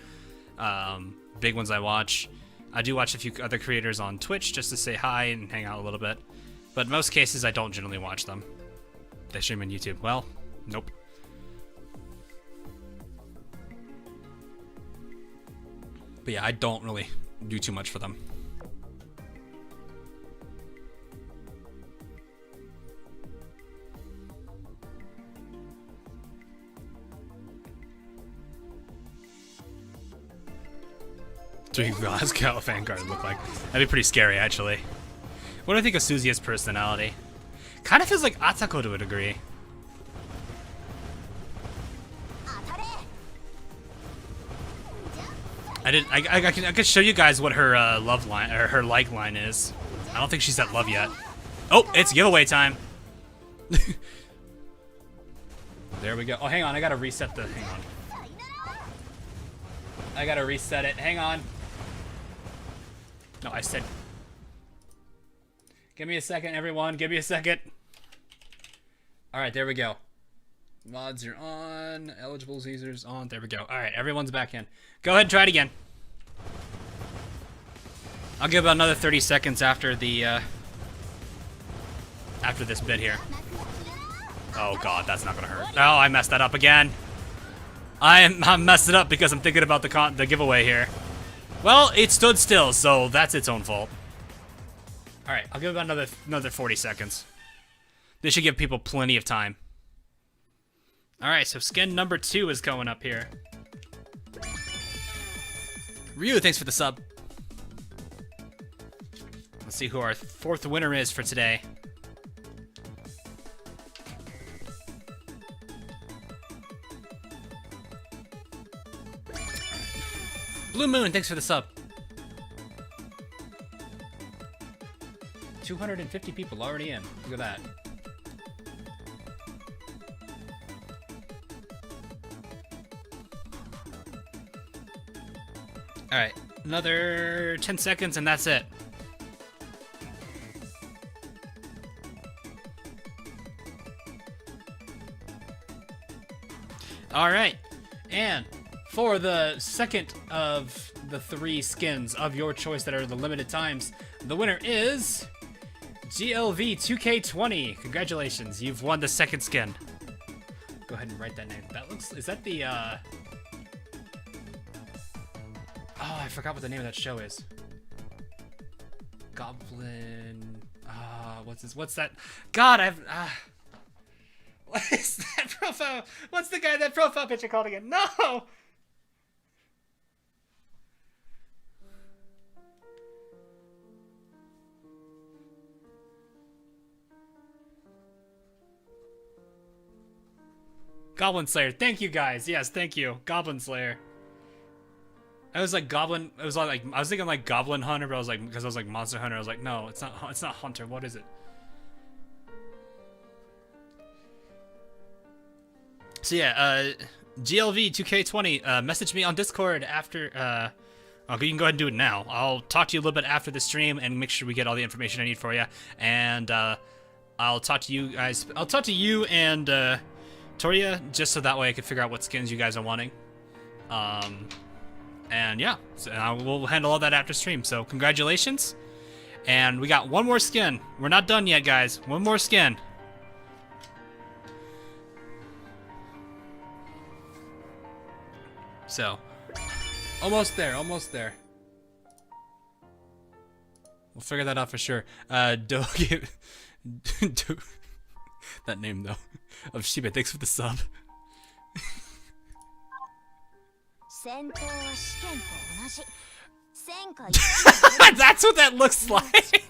big ones I watch. I do watch a few other creators on Twitch just to say hi and hang out a little bit, but in most cases I don't generally watch them. They stream on YouTube. Well, nope. But yeah, I don't really do too much for them. What do Glasgow Vanguard look like? That'd be pretty scary, actually. What do I think of Suzu's personality? Kind of feels like Atako to a degree. I could show you guys what her love line or her like line is. I don't think she's at love yet. Oh, it's giveaway time. There we go. Oh, hang on, I gotta reset the. Hang on. I gotta reset it. Hang on. No, I said. Give me a second, everyone. Give me a second. All right, there we go. Mods are on. Eligible users on. There we go. All right, everyone's back in. Go ahead and try it again. I'll give about another 30 seconds after the after this bit here. Oh God, that's not gonna hurt. Oh, I messed that up again. I messed it up because I'm thinking about the giveaway here. Well, it stood still, so that's its own fault. All right, I'll give about another 40 seconds. This should give people plenty of time. All right, so skin number 2 is going up here. Ryu, thanks for the sub. Let's see who our 4th winner is for today. Blue Moon, thanks for the sub. 250 people already in. Look at that. All right, another 10 seconds and that's it. All right, and for the second of the 3 skins of your choice that are the limited times, the winner is GLV 2K20. Congratulations, you've won the 2nd skin. Go ahead and write that name. That looks, is that the, oh, I forgot what the name of that show is. Goblin, what's that? God, what is that profile? What's the guy, that profile picture called again? No! Goblin Slayer. Thank you guys. Yes, thank you. Goblin Slayer. I was like Goblin. It was like I was thinking like Goblin Hunter, but I was like, because I was like Monster Hunter. I was like, no, it's not. It's not Hunter. What is it? So yeah, GLV 2K20. Message me on Discord after. Okay, you can go ahead and do it now. I'll talk to you a little bit after the stream and make sure we get all the information I need for you. And I'll talk to you guys. I'll talk to you and Toria, just so that way I can figure out what skins you guys are wanting. And yeah, so we'll handle all that after stream. So congratulations. And we got one more skin. We're not done yet, guys. One more skin. So, almost there, almost there. We'll figure that out for sure. That name though, of Shiba. Thanks for the sub. That's what that looks like.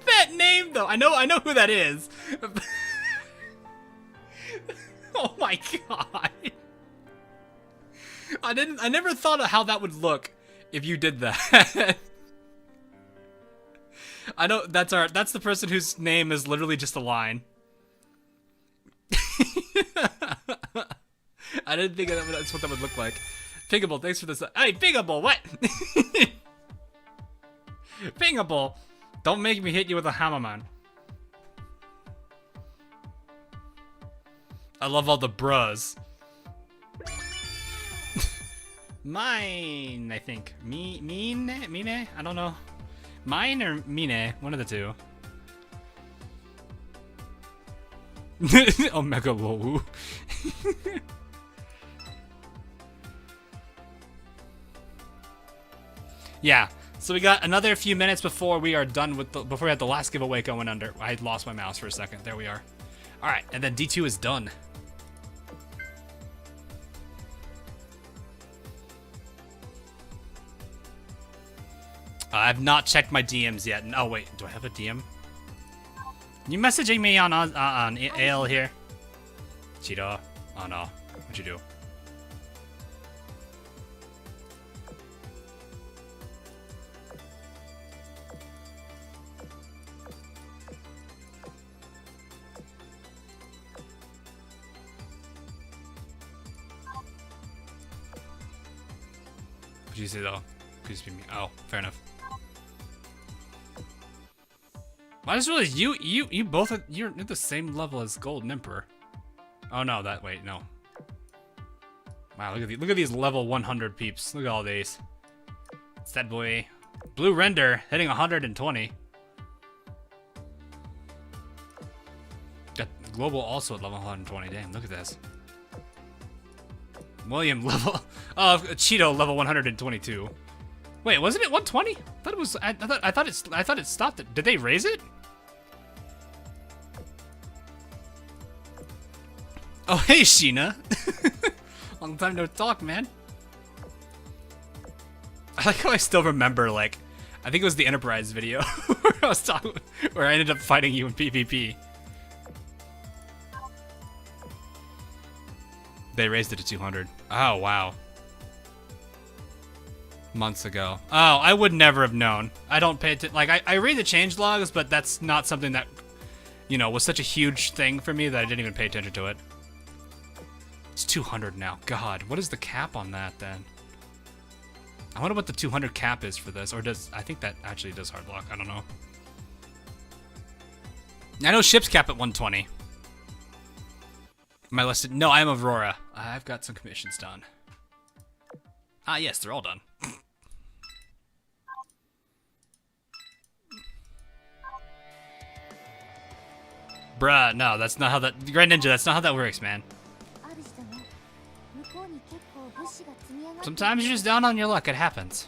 That name though, I know who that is. Oh my god. I never thought of how that would look if you did that. I know that's the person whose name is literally just a line. I didn't think that's what that would look like. Pingable, thanks for this. Hey, Pingable, what? Pingable, don't make me hit you with a hammer, man. I love all the bruhs. Mine, I think. Mine? I don't know. Mine or Mine? One of the two. Omega Low. Yeah, so we got another few minutes before we are done with before we have the last giveaway going under. I lost my mouse for a second. There we are. All right, and then D2 is done. I've not checked my DMs yet. Oh wait, do I have a DM? You messaging me on AL here? Cheetah. Oh no, what'd you do? What'd you say though? Could just be me. Oh, fair enough. I just realized you both you're at the same level as Golden Emperor. Oh no, wait, no. Wow, look at these level 100 peeps. Look at all these. It's that boy. Blue Render hitting 120. Got Global also at level 120. Damn, look at this. William level Cheeto level 122. Wait, wasn't it 120? I thought it was. I thought it stopped it. Did they raise it? Oh hey Sheena. Long time no talk, man. I like how I still remember, like, I think it was the Enterprise video where I ended up fighting you in PvP. They raised it to 200. Oh wow. Months ago. Oh, I would never have known. I don't pay attention. Like, I read the change logs, but that's not something that, you know, was such a huge thing for me that I didn't even pay attention to it. It's 200 now. God, what is the cap on that then? I wonder what the 200 cap is for this, or does I think that actually does hard block? I don't know. I know ships cap at 120. Am I listed? No, I'm Aurora. I've got some commissions done. Ah, yes, they're all done. Bruh, no, that's not how that... Grand Ninja, that's not how that works, man. Sometimes you're just down on your luck, it happens.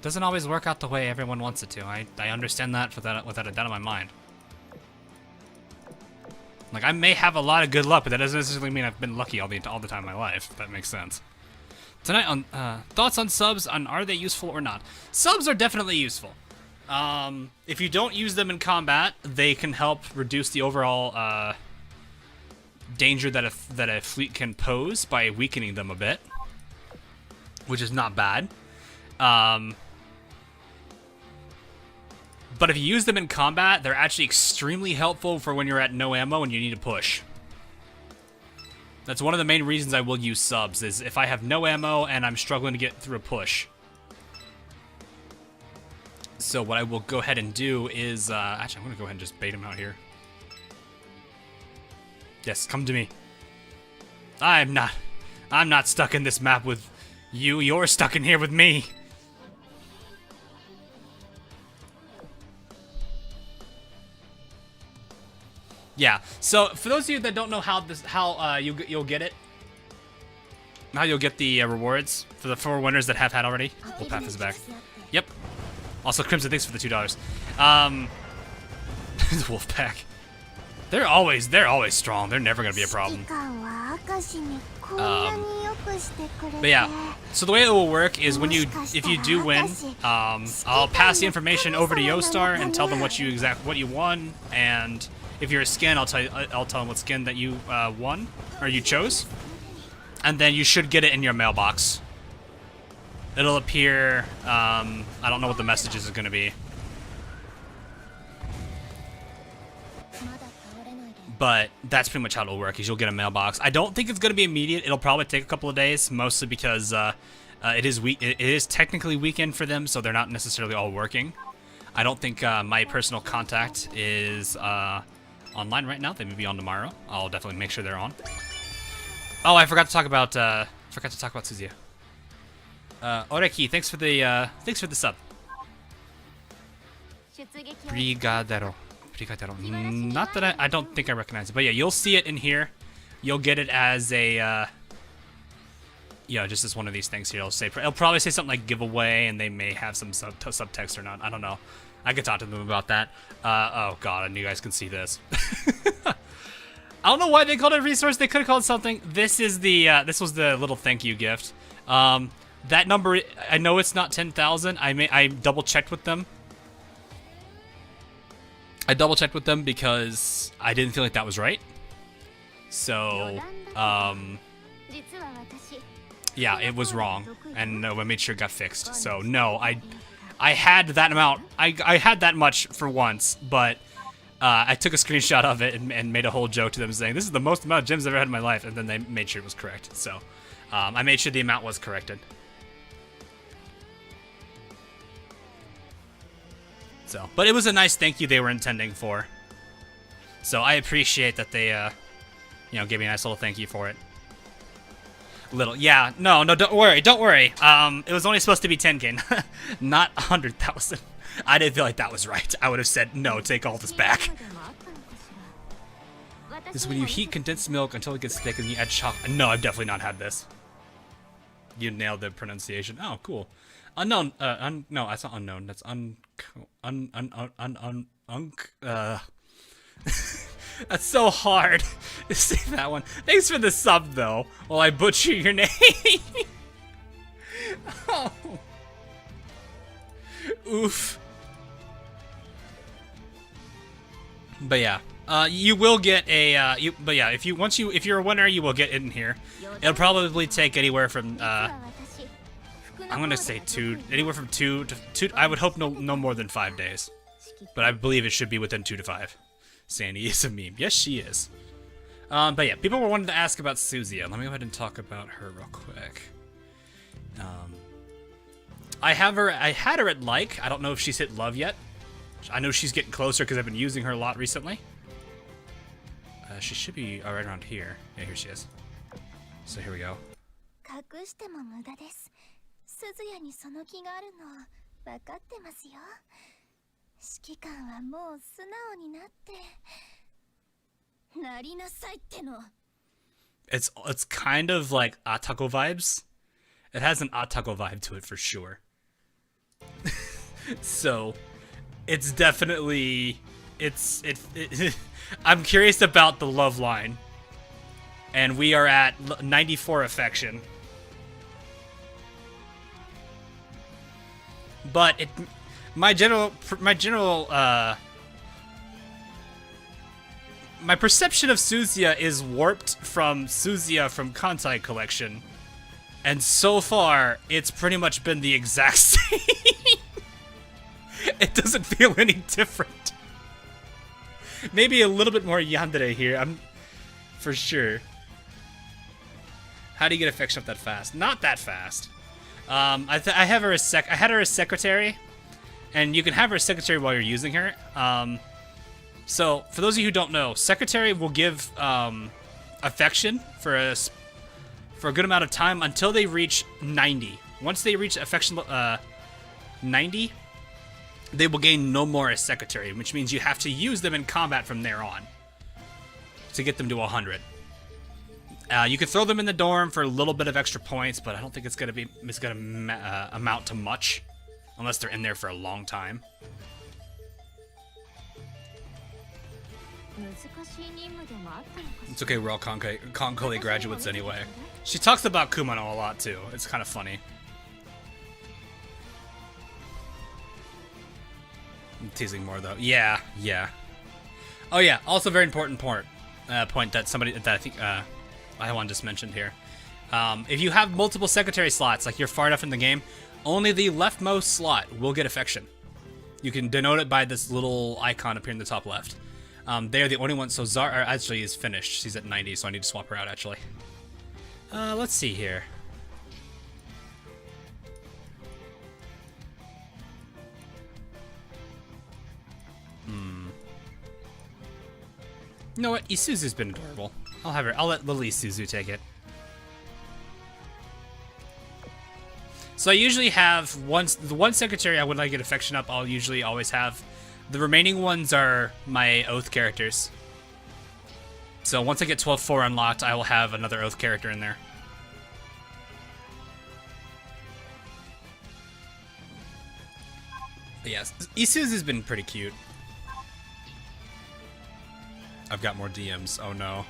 Doesn't always work out the way everyone wants it to. I understand that without a doubt in my mind. Like, I may have a lot of good luck, but that doesn't necessarily mean I've been lucky all the time in my life, if that makes sense. Tonight on thoughts on subs, on are they useful or not? Subs are definitely useful. If you don't use them in combat, they can help reduce the overall danger that a fleet can pose by weakening them a bit, which is not bad. But if you use them in combat, they're actually extremely helpful for when you're at no ammo and you need to push. That's one of the main reasons I will use subs, is if I have no ammo and I'm struggling to get through a push. So what I will go ahead and do is, actually I'm gonna go ahead and just bait him out here. Yes, come to me. I'm not stuck in this map with you. You're stuck in here with me. Yeah. So for those of you that don't know how you'll get it, how you'll get the rewards for the 4 winners that have had already. Wolfpath is back. Yep. Also, Crimson, thanks for the $2. Wolfpack. They're always strong. They're never gonna be a problem. But yeah, so the way it will work is if you do win, I'll pass the information over to Yostar and tell them what you won, and if you're a skin, I'll tell them what skin that you won or you chose, and then you should get it in your mailbox. It'll appear. I don't know what the messages is gonna be. But that's pretty much how it'll work, is you'll get a mailbox. I don't think it's going to be immediate. It'll probably take a couple of days, mostly because it is technically weekend for them, so they're not necessarily all working. I don't think my personal contact is online right now. They may be on tomorrow. I'll definitely make sure they're on. Oh, I forgot to talk about Suzuya. Oreki, thanks for the sub. Brigadero. Not that I don't think I recognize it, but yeah, you'll see it in here. You'll get it as a, just as one of these things here. It'll probably say something like giveaway, and they may have some subtext or not. I don't know. I could talk to them about that. Oh god, I knew you guys could see this. I don't know why they called it a resource. They could have called it something. This is this was the little thank you gift. That number, I know it's not 10,000. I double checked with them. I double checked with them because I didn't feel like that was right. So, yeah, it was wrong, and I made sure it got fixed. So no, I had that amount. I had that much for once, but I took a screenshot of it and made a whole joke to them saying this is the most amount of gems I've ever had in my life, and then they made sure it was correct. So, I made sure the amount was corrected. So, but it was a nice thank you they were intending for. So I appreciate that they, gave me a nice little thank you for it. Yeah, no, don't worry. It was only supposed to be 10k, not 100,000. I didn't feel like that was right. I would have said, no, take all this back. This is when you heat condensed milk until it gets thick and you add chocolate. No, I've definitely not had this. You nailed the pronunciation. Oh, cool. Unknown, no, that's not unknown. That's that's so hard to say that one. Thanks for the sub, though, while I butcher your name. Oh. Oof. But yeah, you will get a, if you're a winner, you will get it in here. It'll probably take anywhere from, I'm gonna say anywhere from 2 to 2. I would hope no more than 5 days, but I believe it should be within 2 to 5. Sandy is a meme. Yes, she is. But yeah, people were wanting to ask about Suzuya. Let me go ahead and talk about her real quick. I had her at like. I don't know if she's hit love yet. I know she's getting closer because I've been using her a lot recently. She should be right around here. Yeah, here she is. So here we go. 鈴谷にその気があるの分かってますよ。指揮官はもう素直になってなりなさいっての。It's kind of like Atako vibes. It has an Atako vibe to it for sure. So, it's definitely I'm curious about the love line, and we are at 94 affection. But my perception of Suzuya is warped from Suzuya from Kantai Collection, and so far it's pretty much been the exact same. It doesn't feel any different. Maybe a little bit more yandere here. I'm for sure. How do you get affection up that fast? Not that fast. I have her as I had her as secretary, and you can have her as secretary while you're using her. So for those of you who don't know, secretary will give affection for for a good amount of time until they reach 90. Once they reach affection 90, they will gain no more as secretary, which means you have to use them in combat from there on to get them to 100. You can throw them in the dorm for a little bit of extra points, but I don't think it's gonna amount to much unless they're in there for a long time. It's okay, we're all Concole graduates anyway. She talks about Kumano a lot too. It's kind of funny. I'm teasing more though. Yeah. Oh yeah, also very important point that I think I just mentioned here. If you have multiple secretary slots, like you're far enough in the game, only the leftmost slot will get affection. You can denote it by this little icon up here in the top left. They are the only ones. So Zar actually is finished. She's at 90, so I need to swap her out actually. Let's see here. You know what? Isuzu's been adorable. I'll let little Isuzu take it. So I usually have the one secretary I would like to get affection up. I'll usually always have. The remaining ones are my Oath characters. So once I get 12-4 unlocked, I will have another Oath character in there. But yes, Isuzu's been pretty cute. I've got more DMs. Oh no.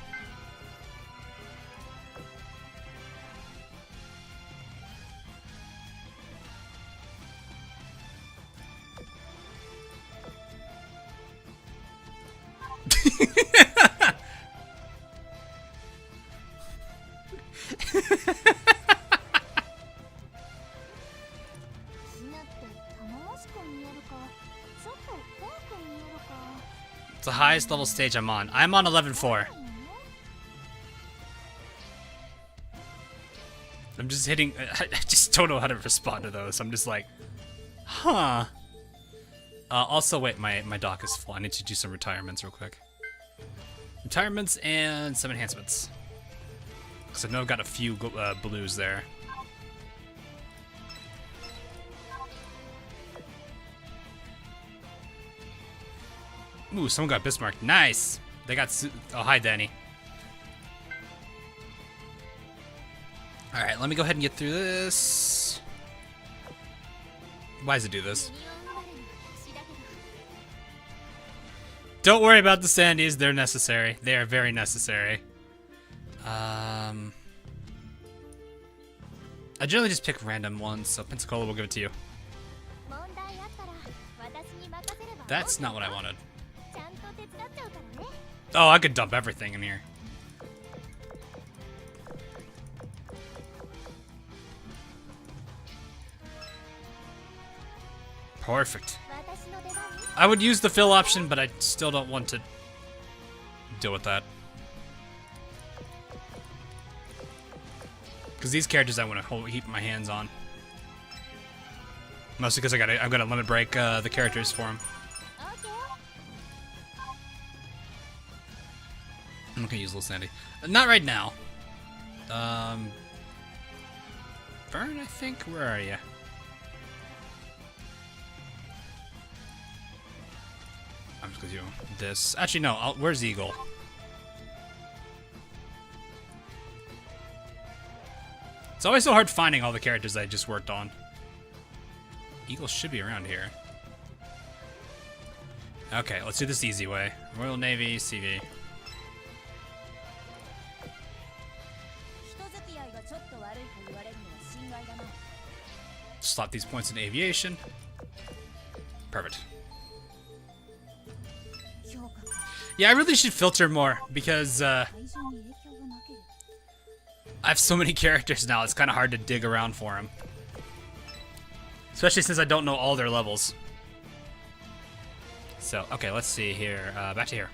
It's the highest level stage I'm on. I'm on 11-4. I'm just hitting... I just don't know how to respond to those. I'm just like, huh. Also, wait, my dock is full. I need to do some retirements real quick. Retirements and some enhancements. Because I know I've got a few blues there. Ooh, someone got Bismarck. Nice! They got... Oh, hi, Danny. Alright, let me go ahead and get through this. Why does it do this? Don't worry about the Sandies. They're necessary. They are very necessary. I generally just pick random ones, so Pensacola will give it to you. That's not what I wanted. Oh, I could dump everything in here. Perfect. I would use the fill option, but I still don't want to deal with that. Because these characters I want to keep my hands on. Mostly because I've got to limit break the characters for them. I'm gonna use Little Sandy. Not right now. Vern, I think? Where are you? I'm just gonna do this. Actually, no. Where's Eagle? It's always so hard finding all the characters I just worked on. Eagle should be around here. Okay, let's do this easy way. Royal Navy, CV. Slot these points in aviation. Perfect. Yeah, I really should filter more because I have so many characters now, it's kind of hard to dig around for them. Especially since I don't know all their levels. So, okay, let's see here. Back to here.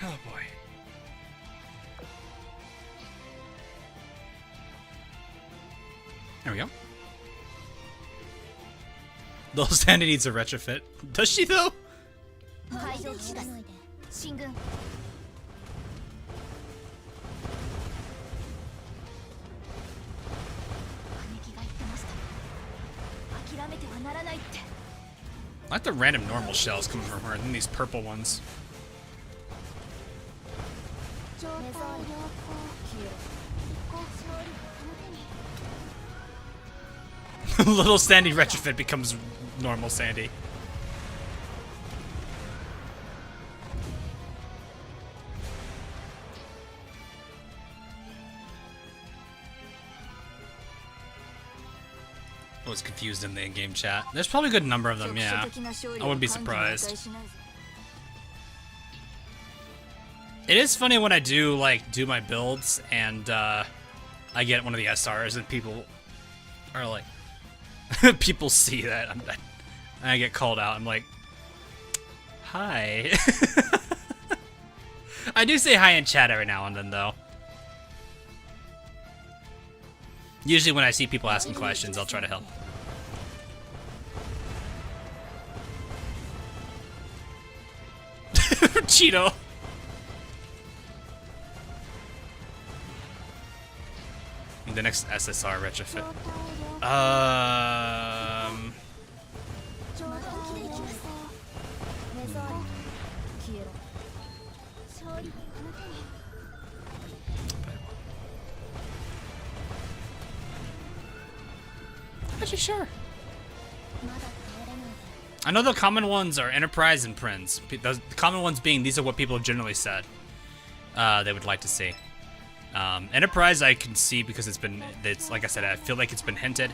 Oh boy. There we go. Little Sandy needs a retrofit. Does she though? 情を聞かないで進軍姉貴が言ってました諦めてはならないって I like the random normal shells coming from her, and then these purple ones. Little Sandy retrofit becomes normal Sandy. I was confused in the in-game chat. There's probably a good number of them, yeah. I wouldn't be surprised. It is funny when I do my builds and I get one of the SRs and people are like, people see that and I get called out. I'm like, hi. I do say hi in chat every now and then though. Usually when I see people asking questions, I'll try to help. Cheeto. The next SSR retrofit. Actually, sure. I know the common ones are Enterprise and Prince. The common ones being these are what people have generally said they would like to see. Enterprise I can see because it's like I said, I feel like it's been hinted.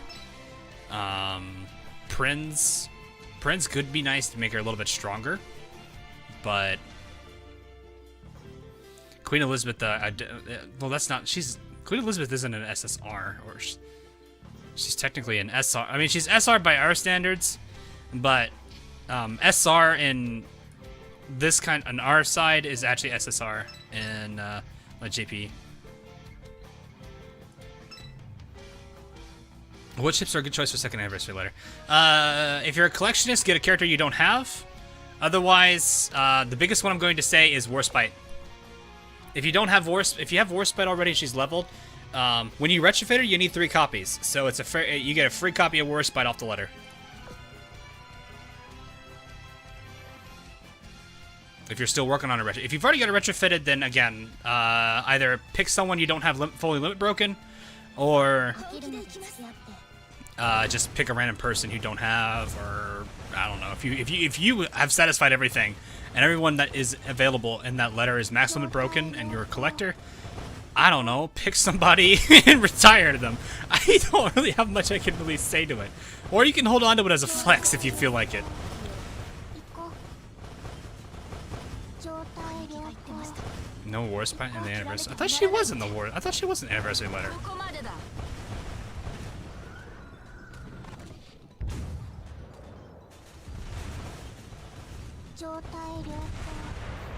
Prince could be nice to make her a little bit stronger, but Queen Elizabeth, well, that's not. Queen Elizabeth isn't an SSR, or she's technically an SR. I mean, she's SR by our standards, but SR in this on our side is actually SSR in JP. What ships are a good choice for second anniversary letter? If you're a collectionist, get a character you don't have. Otherwise, the biggest one I'm going to say is Warspite. If you don't have if you have Warspite already, she's leveled. When you retrofit her, you need 3 copies. So it's you get a free copy of Warspite off the letter. If you're still working on a retrofit. If you've already got it retrofitted, then again, either pick someone you don't have fully limit broken, or just pick a random person you don't have, or I don't know. If you have satisfied everything, and everyone that is available in that letter is max limit broken, and you're a collector, I don't know, pick somebody and retire them. I don't really have much I can really say to it. Or you can hold on to it as a flex if you feel like it. No Warspite in the anniversary. I thought she was in the war. I thought she was an anniversary letter.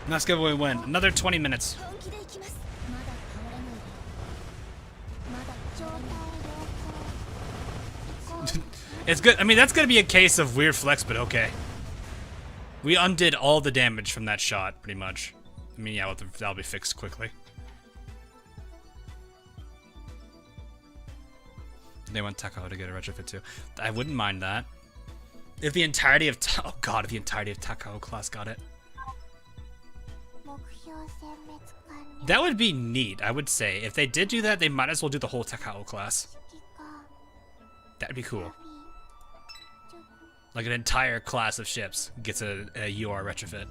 Let's giveaway win. Another 20 minutes. It's good. I mean, that's gonna be a case of weird flex, but okay. We undid all the damage from that shot, pretty much. I mean, yeah, that'll be fixed quickly. They want Takao to get a retrofit too. I wouldn't mind that. If the entirety of oh god, if the entirety of Takao class got it. That would be neat, I would say. If they did do that, they might as well do the whole Takao class. That'd be cool. Like an entire class of ships gets a UR retrofit.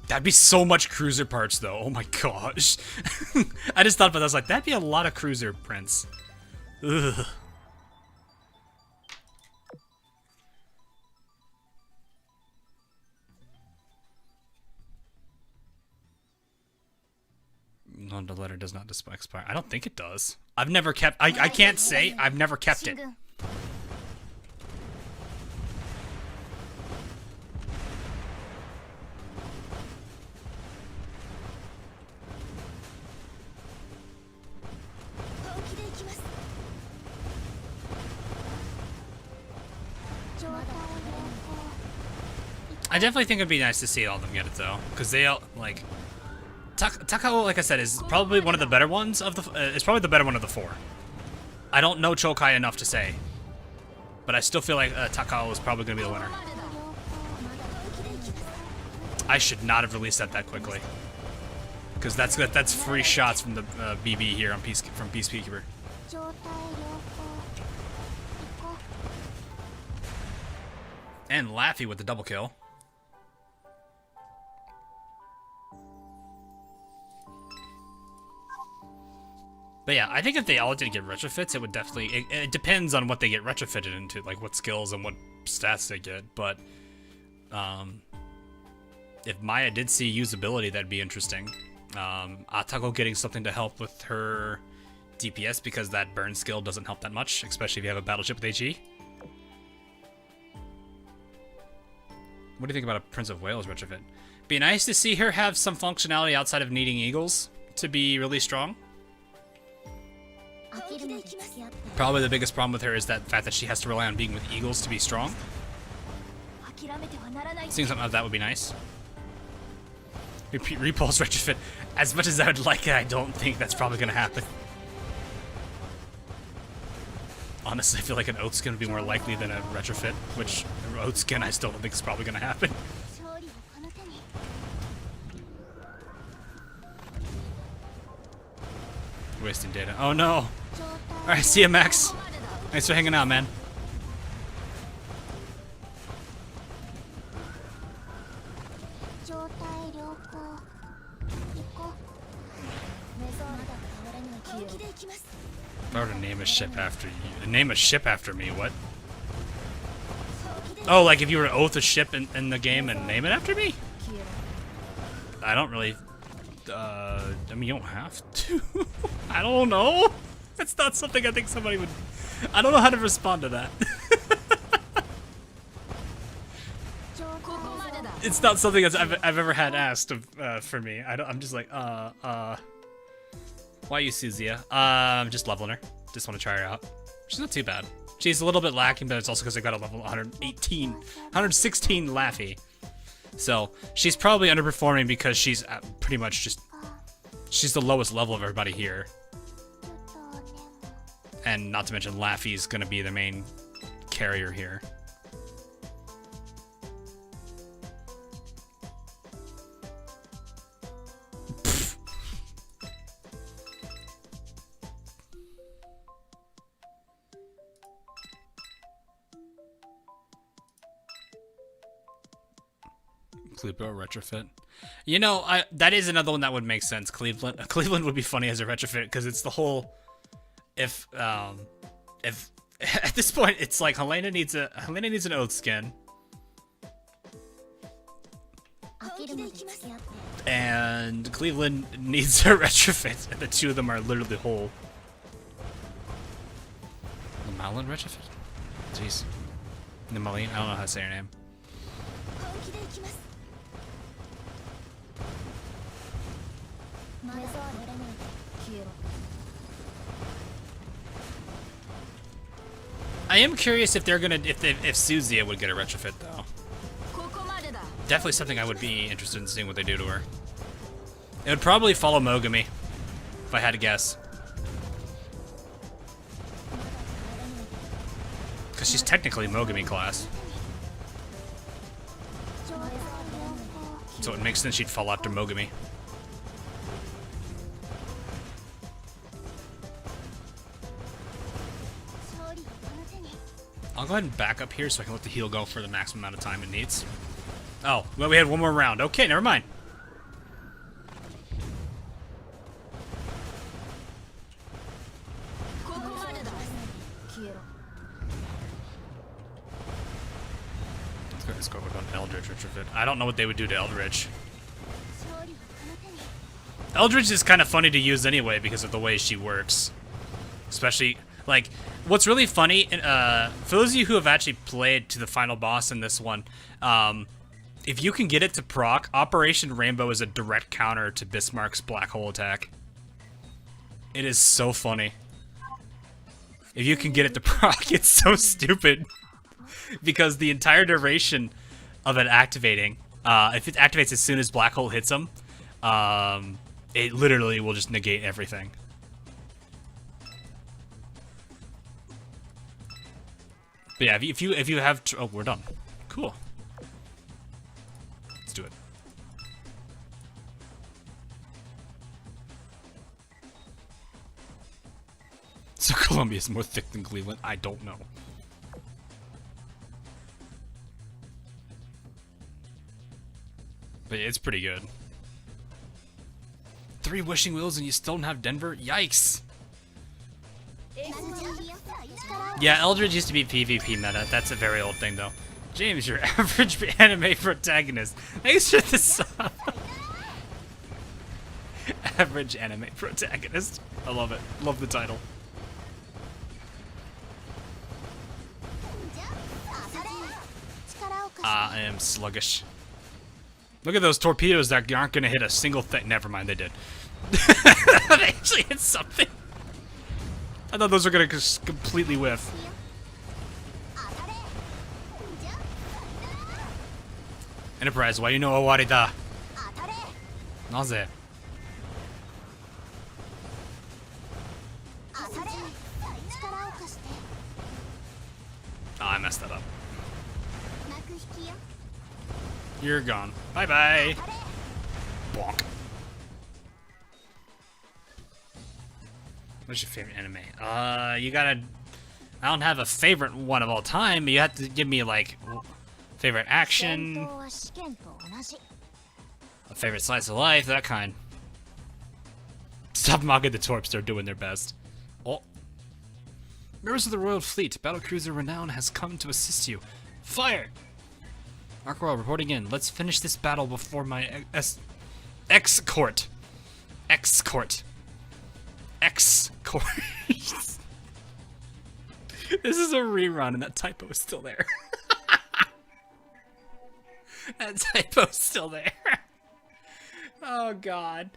That'd be so much cruiser parts, though. Oh my gosh. I just thought about that. I was like, that'd be a lot of cruiser prints. Ugh. No, the letter does not expire. I don't think it does. I've never kept... I can't say. I've never kept it. I definitely think it'd be nice to see all of them get it though, because they all like Takao, like I said, is probably one of the better ones of the. Is probably the better one of the 4. I don't know Chokai enough to say, but I still feel like Takao is probably gonna be the winner. I should not have released that quickly, because that's free shots from the BB here on from Peacekeeper. And Laffy with the double kill. But yeah, I think if they all did get retrofits, it would definitely... It depends on what they get retrofitted into, like what skills and what stats they get, but... if Maya did see usability, that'd be interesting. Atako getting something to help with her DPS, because that burn skill doesn't help that much, especially if you have a battleship with HE. What do you think about a Prince of Wales retrofit? Be nice to see her have some functionality outside of needing eagles to be really strong. Probably the biggest problem with her is that fact that she has to rely on being with eagles to be strong. Seeing something like that would be nice. Repulse retrofit. As much as I would like it, I don't think that's probably going to happen. Honestly, I feel like an oath skin would be more likely than a retrofit, which oath skin I still don't think is probably going to happen. Wasting data. Oh no! Alright, see ya, Max. Thanks for hanging out, man. If I were to name a ship after you... Name a ship after me, what? Oh, like if you were to oath a ship in the game and name it after me? I don't really... I mean, you don't have to. I don't know. It's not something I think somebody would... I don't know how to respond to that. It's not something that I've ever had asked of, for me. I'm just like, why you Suzia? I'm just leveling her. Just want to try her out. She's not too bad. She's a little bit lacking, but it's also because I got a level 116 Laffy. So she's probably underperforming because she's pretty much just... She's the lowest level of everybody here. And not to mention Laffy's going to be the main carrier here. Cleveland retrofit. You know, that is another one that would make sense. Cleveland would be funny as a retrofit because it's the whole if at this point it's like Helena needs an oath skin. And Cleveland needs a retrofit, and the two of them are literally whole. The Malin retrofit? Jeez. The Malin? I don't know how to say her name. I am curious if they're gonna if Suzia would get a retrofit though. Definitely something I would be interested in seeing what they do to her. It would probably follow Mogami, if I had to guess. Because she's technically Mogami class. So it makes sense she'd fall after Mogami. I'll go ahead and back up here so I can let the heal go for the maximum amount of time it needs. Oh, well, we had one more round. Okay, never mind. Let's go with an Eldritch retrofit. I don't know what they would do to Eldritch. Eldritch is kind of funny to use anyway because of the way she works. Especially, like, what's really funny, for those of you who have actually played to the final boss in this one, if you can get it to proc, Operation Rainbow is a direct counter to Bismarck's black hole attack. It is so funny. If you can get it to proc, it's so stupid. Because the entire duration of it activating. If it activates as soon as black hole hits them, it literally will just negate everything. But yeah, if you have, oh, we're done. Cool. Let's do it. So Columbia is more thick than Cleveland? I don't know. But it's pretty good. 3 wishing wheels and you still don't have Denver? Yikes! Yeah, Eldridge used to be PvP meta. That's a very old thing, though. James, your average anime protagonist. Thanks for the sub. Average anime protagonist. I love it. Love the title. I am sluggish. Look at those torpedoes that aren't going to hit a single thing. Never mind, they did. They actually hit something. I thought those were going to just completely whiff. Enterprise, why you know Owari da? Naze? Oh, I messed that up. You're gone. Bye-bye. Bonk. What's your favorite anime? You gotta... I don't have a favorite one of all time, but you have to give me, like, favorite action, a favorite slice of life, that kind. Stop mocking the Torps, they're doing their best. Oh. Members of the Royal Fleet, Battlecruiser Renown has come to assist you. Fire! Arkwell reporting in. Let's finish this battle before my X-Court. X-Court. X-Court. This is a rerun and that typo is still there. That typo's still there. Oh, God.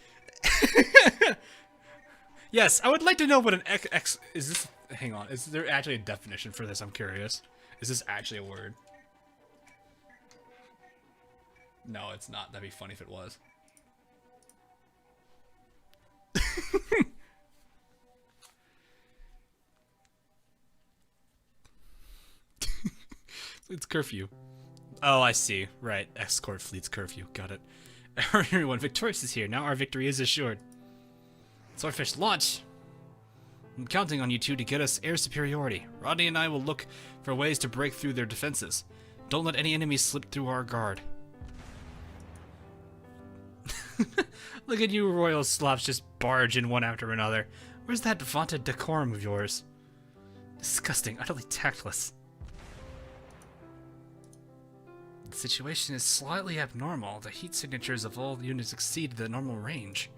Yes, I would like to know what an X is this. Hang on. Is there actually a definition for this? I'm curious. Is this actually a word? No, it's not. That'd be funny if it was. Fleet's curfew. Oh, I see. Right. Escort Fleet's curfew. Got it. Everyone victorious is here. Now our victory is assured. Swordfish, launch! I'm counting on you two to get us air superiority. Rodney and I will look for ways to break through their defenses. Don't let any enemies slip through our guard. Look at you royal slops just barge in one after another. Where's that vaunted decorum of yours? Disgusting, utterly tactless. The situation is slightly abnormal. The heat signatures of all units exceed the normal range.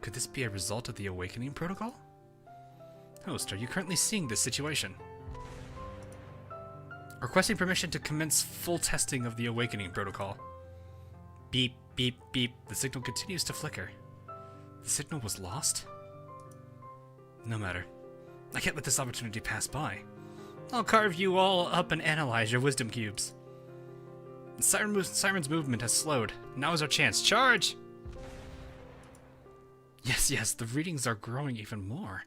Could this be a result of the awakening protocol? Host, are you currently seeing this situation? Requesting permission to commence full testing of the awakening protocol. Beep, beep, beep. The signal continues to flicker. The signal was lost? No matter. I can't let this opportunity pass by. I'll carve you all up and analyze your wisdom cubes. The siren's movement has slowed. Now is our chance. Charge! Yes, yes, the readings are growing even more.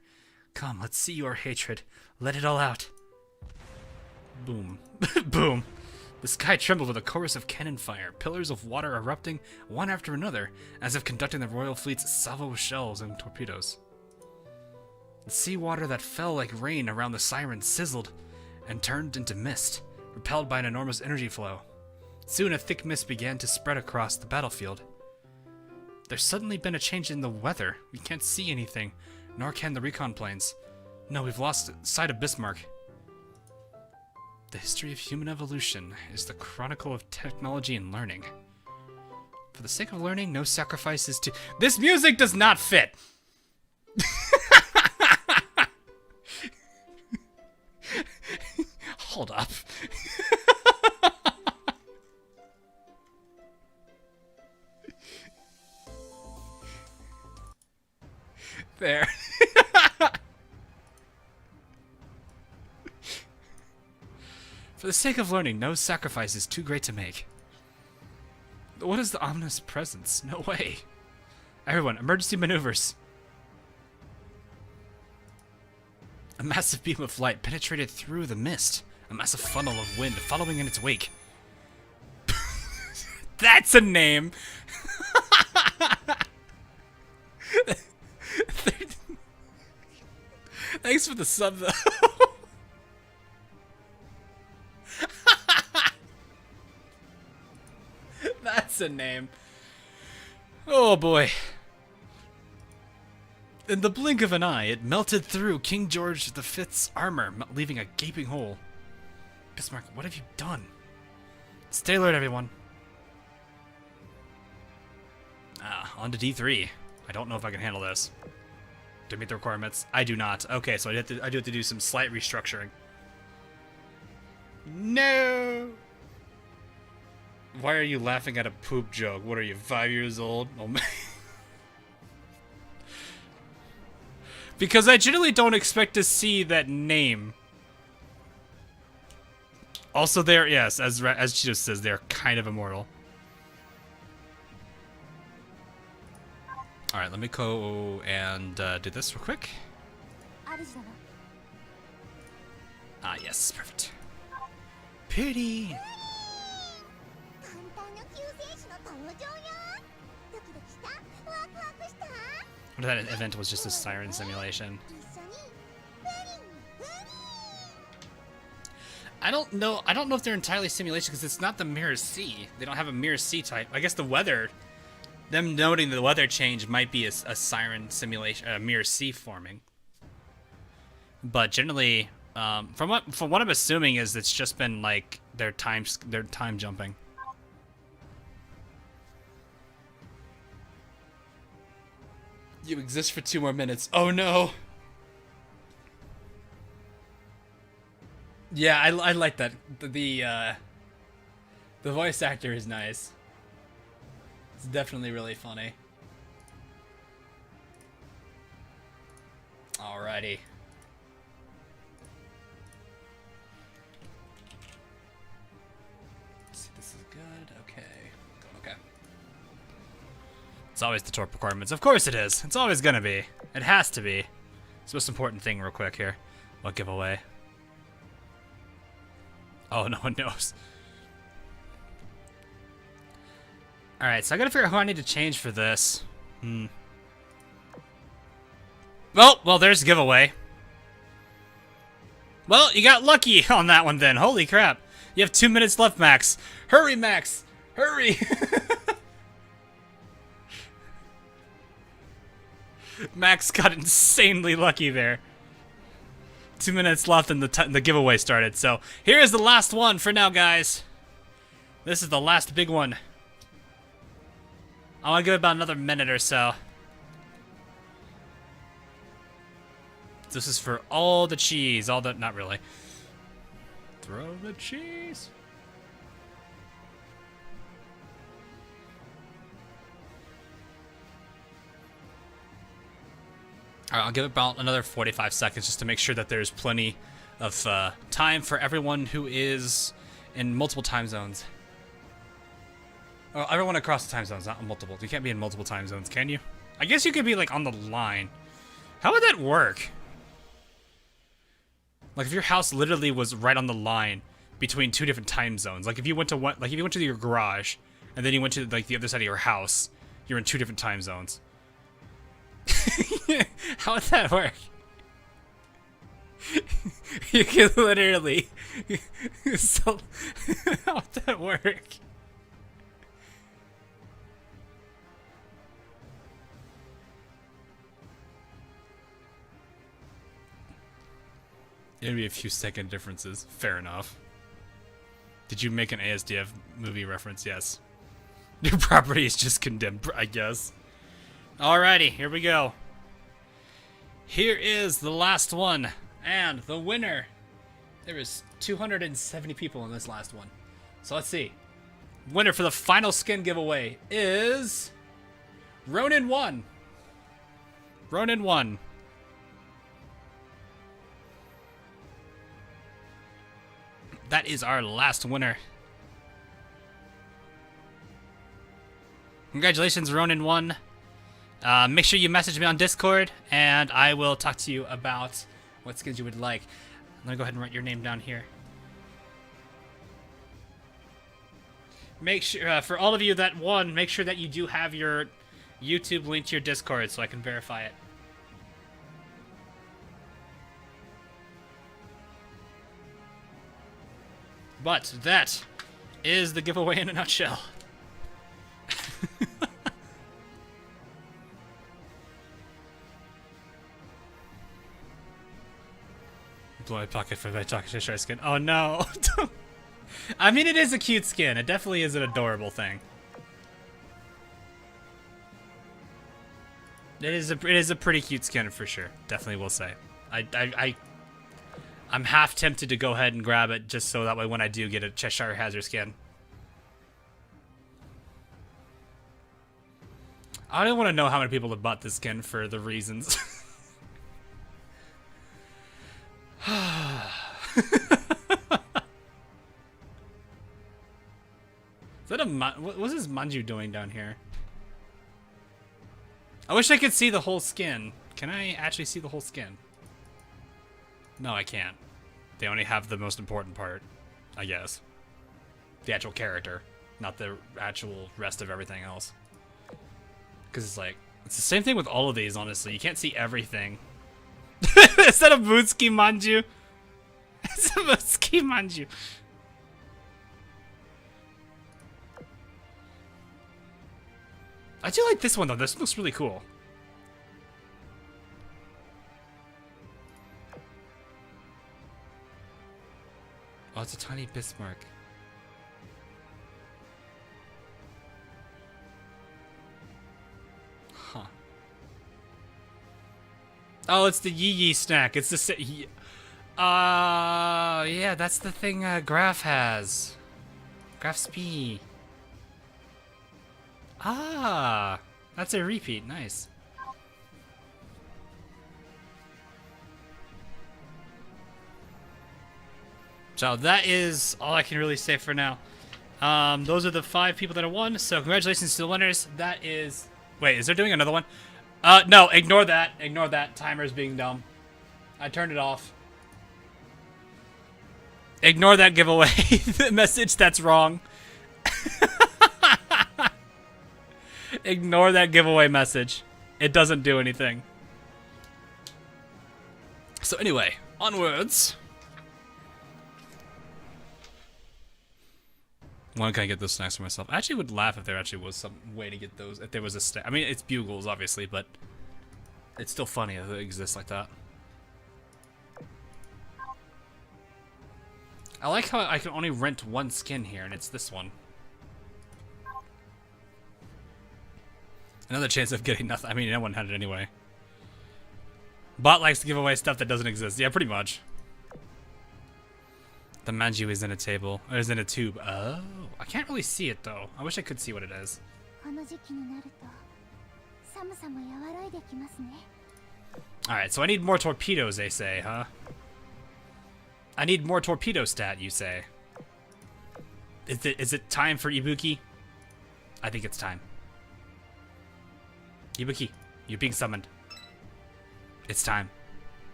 Come, let's see your hatred. Let it all out. Boom. Boom. The sky trembled with a chorus of cannon fire, pillars of water erupting one after another, as if conducting the Royal Fleet's salvo of shells and torpedoes. The seawater that fell like rain around the siren sizzled and turned into mist, repelled by an enormous energy flow. Soon a thick mist began to spread across the battlefield. There's suddenly been a change in the weather. We can't see anything, nor can the recon planes. No, we've lost sight of Bismarck. The history of human evolution is the chronicle of technology and learning. For the sake of learning, no sacrifice is too— This music does not fit! Hold up. There. For For the sake of learning, no sacrifice is too great to make. What is the ominous presence? No way. Everyone, emergency maneuvers. A massive beam of light penetrated through the mist. A massive funnel of wind following in its wake. That's a name! Thanks for the sub, though. That's a name. Oh boy. In the blink of an eye, it melted through King George V's armor, leaving a gaping hole. Bismarck, what have you done? Stay alert, everyone. On to D3. I don't know if I can handle this. Do I meet the requirements? I do not. Okay, so I do have to do some slight restructuring. No! Why are you laughing at a poop joke? What are you, 5 years old? Oh man. Because I generally don't expect to see that name. Also, they're, yes, as Cheeto says, they're kind of immortal. Alright, let me go and do this real quick. Ah, yes, perfect. Pretty. What if that event was just a siren simulation? I don't know if they're entirely simulation because it's not the Mirror Sea. They don't have a Mirror Sea type. I guess the weather, them noting the weather change might be a siren simulation, a Mirror Sea forming. But generally, from what I'm assuming is it's just been like their time jumping. You exist for 2 more minutes. Oh no. Yeah, I like that. The voice actor is nice. It's definitely really funny. Alrighty. Let's see, this is good. Okay. Okay. It's always the torp requirements. Of course it is. It's always gonna be. It has to be. It's the most important thing real quick here. What giveaway? Oh, no one knows. Alright, so I gotta figure out who I need to change for this. Well, there's a giveaway. Well, you got lucky on that one then. Holy crap. You have 2 minutes left, Max. Hurry, Max. Hurry. Max got insanely lucky there. 2 minutes left and the giveaway started. So here is the last one for now, guys. This is the last big one. I want to give it about another minute or so. This is for all the cheese. All the... Not really. Throw the cheese. Alright, I'll give it about another 45 seconds just to make sure that there's plenty of time for everyone who is in multiple time zones. Well, everyone across the time zones, not multiple. You can't be in multiple time zones, can you? I guess you could be like on the line. How would that work? Like if your house literally was right on the line between 2 different time zones. Like if you went to one, like if you went to your garage and then you went to like the other side of your house, you're in 2 different time zones. How would that work? You can literally... So, how would that work? It'd be a few second differences. Fair enough. Did you make an ASDF movie reference? Yes. Your property is just condemned, I guess. Alrighty, here we go. Here is the last one. And the winner. There is 270 people in this last one. So let's see. Winner for the final skin giveaway is... Ronin 1. Ronin 1. that is our last winner. Congratulations, Ronin won. Make sure you message me on Discord, and I will talk to you about what skins you would like. I'm gonna go ahead and write your name down here. Make sure, for all of you that won, make sure that you do have your YouTube linked to your Discord so I can verify it. But that is the giveaway in a nutshell. Blow my pocket for my chocolate shark skin. Oh no! I mean, it is a cute skin. It definitely is an adorable thing. It is a pretty cute skin for sure. Definitely will say. I'm half tempted to go ahead and grab it just so that way when I do get a Cheshire Hazard skin. I don't want to know how many people have bought this skin for the reasons. Is that a what is Manju doing down here? I wish I could see the whole skin. Can I actually see the whole skin? No, I can't. They only have the most important part, I guess. The actual character, not the actual rest of everything else. Because it's like, it's the same thing with all of these, honestly. You can't see everything. Is that a Butsuki Manju? It's a Butsuki Manju. I do like this one, though. This looks really cool. Oh, it's a tiny Bismarck. Huh. Oh, it's the Yee Yee snack. It's the yeah, that's the thing Graf has. Graf Spee. Ah, that's a repeat. Nice. So that is all I can really say for now. Those are the 5 people that have won. So congratulations to the winners. That is... Wait, is there doing another one? No, ignore that. Ignore that. Timer's being dumb. I turned it off. Ignore that giveaway message. That's wrong. Ignore that giveaway message. It doesn't do anything. So anyway, onwards. When can I get those snacks for myself? I actually would laugh if there actually was some way to get those. If there was a snack. I mean, it's bugles, obviously, but it's still funny if it exists like that. I like how I can only rent one skin here, and it's this one. Another chance of getting nothing. I mean, no one had it anyway. Bot likes to give away stuff that doesn't exist. Yeah, pretty much. The manju is in a table. Or is in a tube. Oh. I can't really see it, though. I wish I could see what it is. Alright, so I need more torpedoes, they say, huh? I need more torpedo stat, you say. Is it time for Ibuki? I think it's time. Ibuki, you're being summoned. It's time.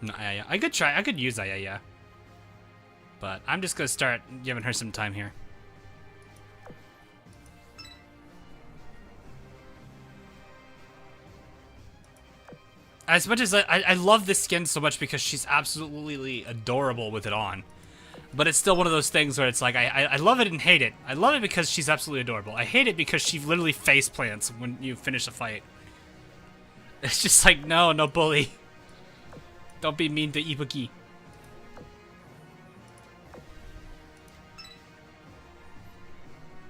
No, yeah. I could try. I could use yeah. But I'm just gonna start giving her some time here. As much as I love this skin so much because she's absolutely adorable with it on. But it's still one of those things where it's like, I love it and hate it. I love it because she's absolutely adorable. I hate it because she literally face plants when you finish a fight. It's just like, no bully. Don't be mean to Ibuki.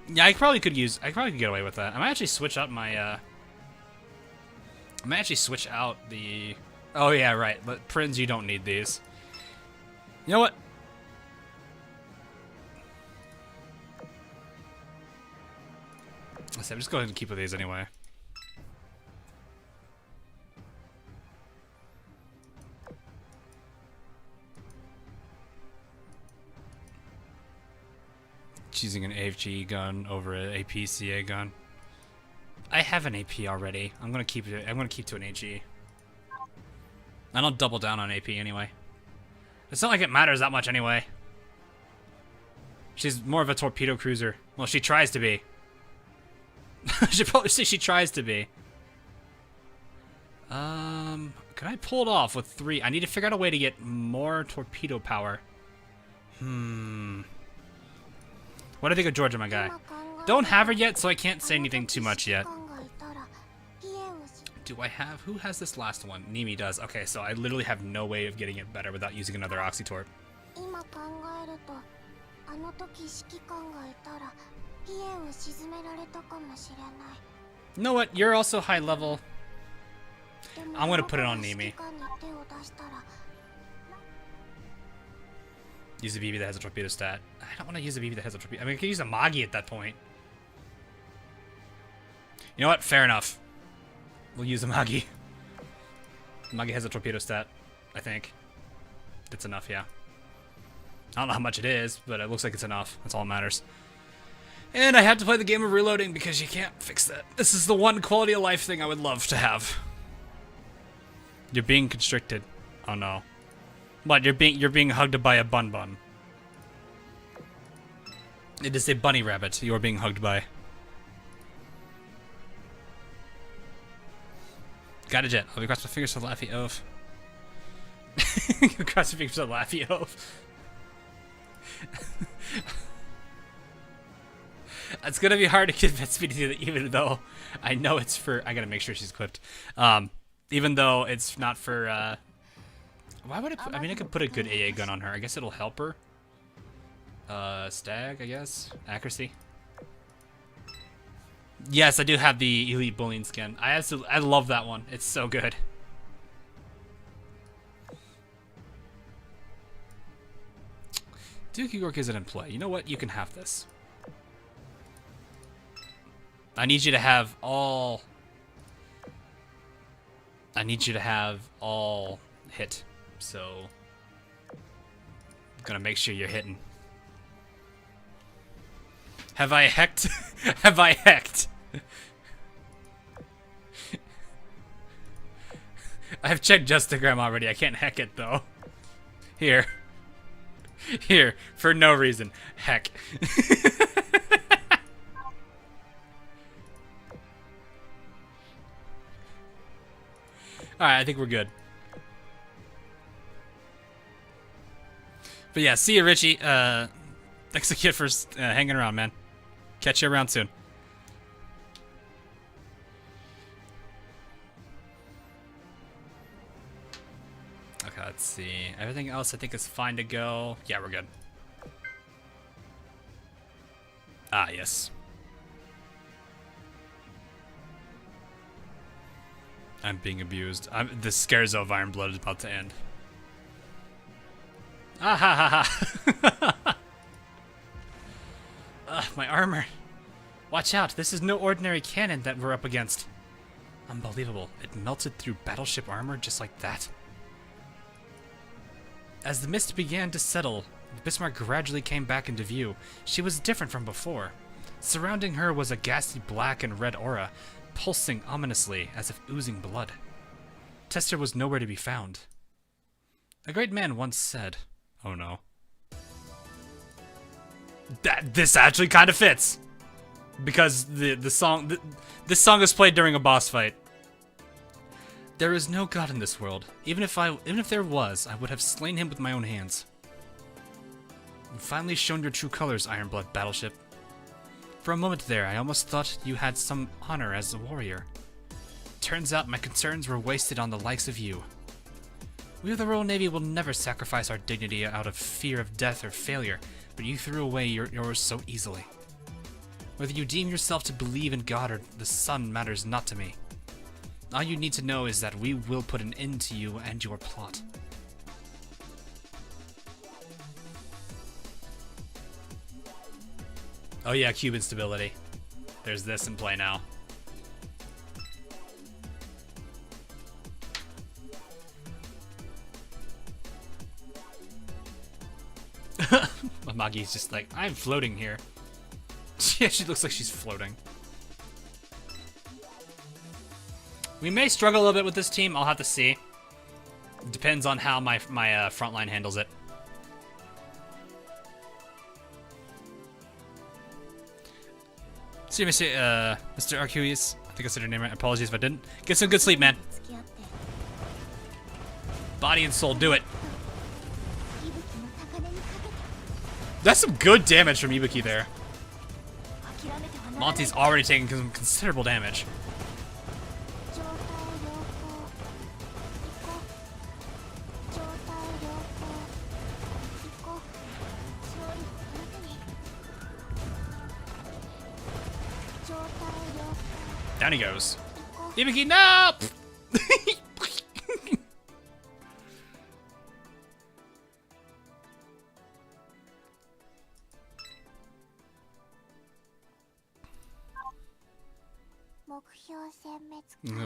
Yeah, I probably could get away with that. I might actually switch out my, I might actually switch out the... Oh yeah, right. But Prinz, you don't need these. You know what? I'm just going to keep with these anyway. Choosing an AFG gun over an APCA gun. I have an AP already. I'm gonna keep it. I'm gonna keep to an AG. I don't double down on AP anyway. It's not like it matters that much anyway. She's more of a torpedo cruiser. Well, she tries to be. I should probably say she tries to be. Can I pull it off with 3? I need to figure out a way to get more torpedo power. What do you think of Georgia, my guy? Don't have her yet, so I can't say anything too much yet. Do I have... Who has this last one? Nimi does. Okay, so I literally have no way of getting it better without using another Oxytorp. You know what? You're also high level. I'm gonna put it on Nimi. Use a BB that has a torpedo stat. I don't want to use a BB that has a torpedo. I mean, I could use a Magi at that point. You know what? Fair enough. We'll use a Magi. Magi has a torpedo stat, I think. It's enough, yeah. I don't know how much it is, but it looks like it's enough. That's all that matters. And I had to play the game of reloading because you can't fix that. This is the one quality of life thing I would love to have. You're being constricted. Oh no. What? You're being hugged by a bun bun. It is a bunny rabbit you're being hugged by. Got a jet. I'll be crossing my fingers for Laffy Oaf. Cross your fingers for Laffy Oaf. It's gonna be hard to convince me to do that, even though I know it's for. I gotta make sure she's equipped. Even though it's not for. Why would I mean, I could put a good AA gun on her. I guess it'll help her. Stag, I guess. Accuracy. Yes, I do have the Elite Bullying skin. I love that one. It's so good. Dookie Gork isn't in play. You know what? You can have this. I need you to have all... I need you to have all hit. So... I'm gonna make sure you're hitting. Have I hecked? Have I hecked? I've checked Justagram already. I can't heck it though. Here. Here. For no reason. Heck. Alright, I think we're good. But yeah, see you, Richie. Thanks again for hanging around, man. Catch you around soon. Okay, let's see. Everything else I think is fine to go. Yeah, we're good. Ah, yes. I'm being abused. The Scarezo of Ironblood is about to end. Ah ha ha ha! My armor. Watch out, this is no ordinary cannon that we're up against. Unbelievable. It melted through battleship armor just like that. As the mist began to settle, Bismarck gradually came back into view. She was different from before. Surrounding her was a ghastly black and red aura, pulsing ominously as if oozing blood. Tester was nowhere to be found. A great man once said, oh no. This actually kind of fits, because this song is played during a boss fight. There is no god in this world. Even if there was, I would have slain him with my own hands. You've finally shown your true colors, Ironblood battleship. For a moment there, I almost thought you had some honor as a warrior. Turns out my concerns were wasted on the likes of you. We of the Royal Navy will never sacrifice our dignity out of fear of death or failure, but you threw away yours so easily. Whether you deem yourself to believe in God or the sun matters not to me. All you need to know is that we will put an end to you and your plot. Oh yeah, Cuban stability. there's this in play now. Magi's just like, I'm floating here. Yeah, she looks like she's floating. We may struggle a little bit with this team. I'll have to see. Depends on how my front line handles it. See, Mr. Arceus. I think I said your name right. Apologies if I didn't. Get some good sleep, man. Body and soul, do it. That's some good damage from Ibuki there. Monty's already taking some considerable damage. Down he goes. Ibuki, no!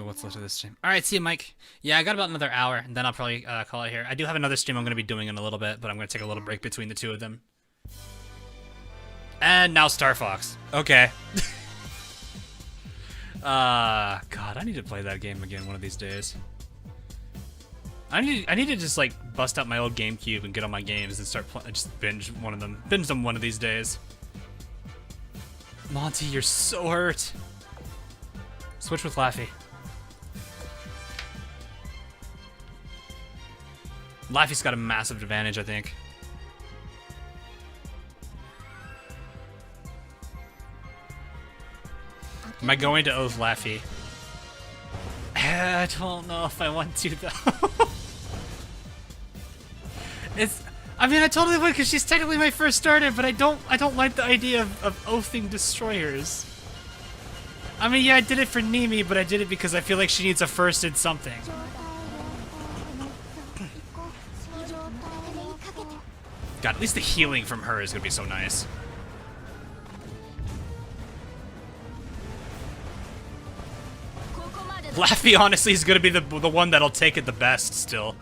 What's left of this stream? All right, see you, Mike. Yeah, I got about another hour, and then I'll probably call it here. I do have another stream I'm going to be doing in a little bit, but I'm going to take a little break between the two of them. And now Star Fox. Okay. God, I need to play that game again one of these days. I need to just like bust out my old GameCube and get on my games and start just binge them one of these days. Monty, you're so hurt. Switch with Laffy. Laffy's got a massive advantage, I think. Am I going to Oath Laffy? I don't know if I want to, though. I mean, I totally would, because she's technically my first starter, but I don't like the idea of oathing destroyers. I mean, yeah, I did it for Nimi, but I did it because I feel like she needs a first in something. God, at least the healing from her is gonna be so nice. Laffy honestly is gonna be the one that'll take it the best still.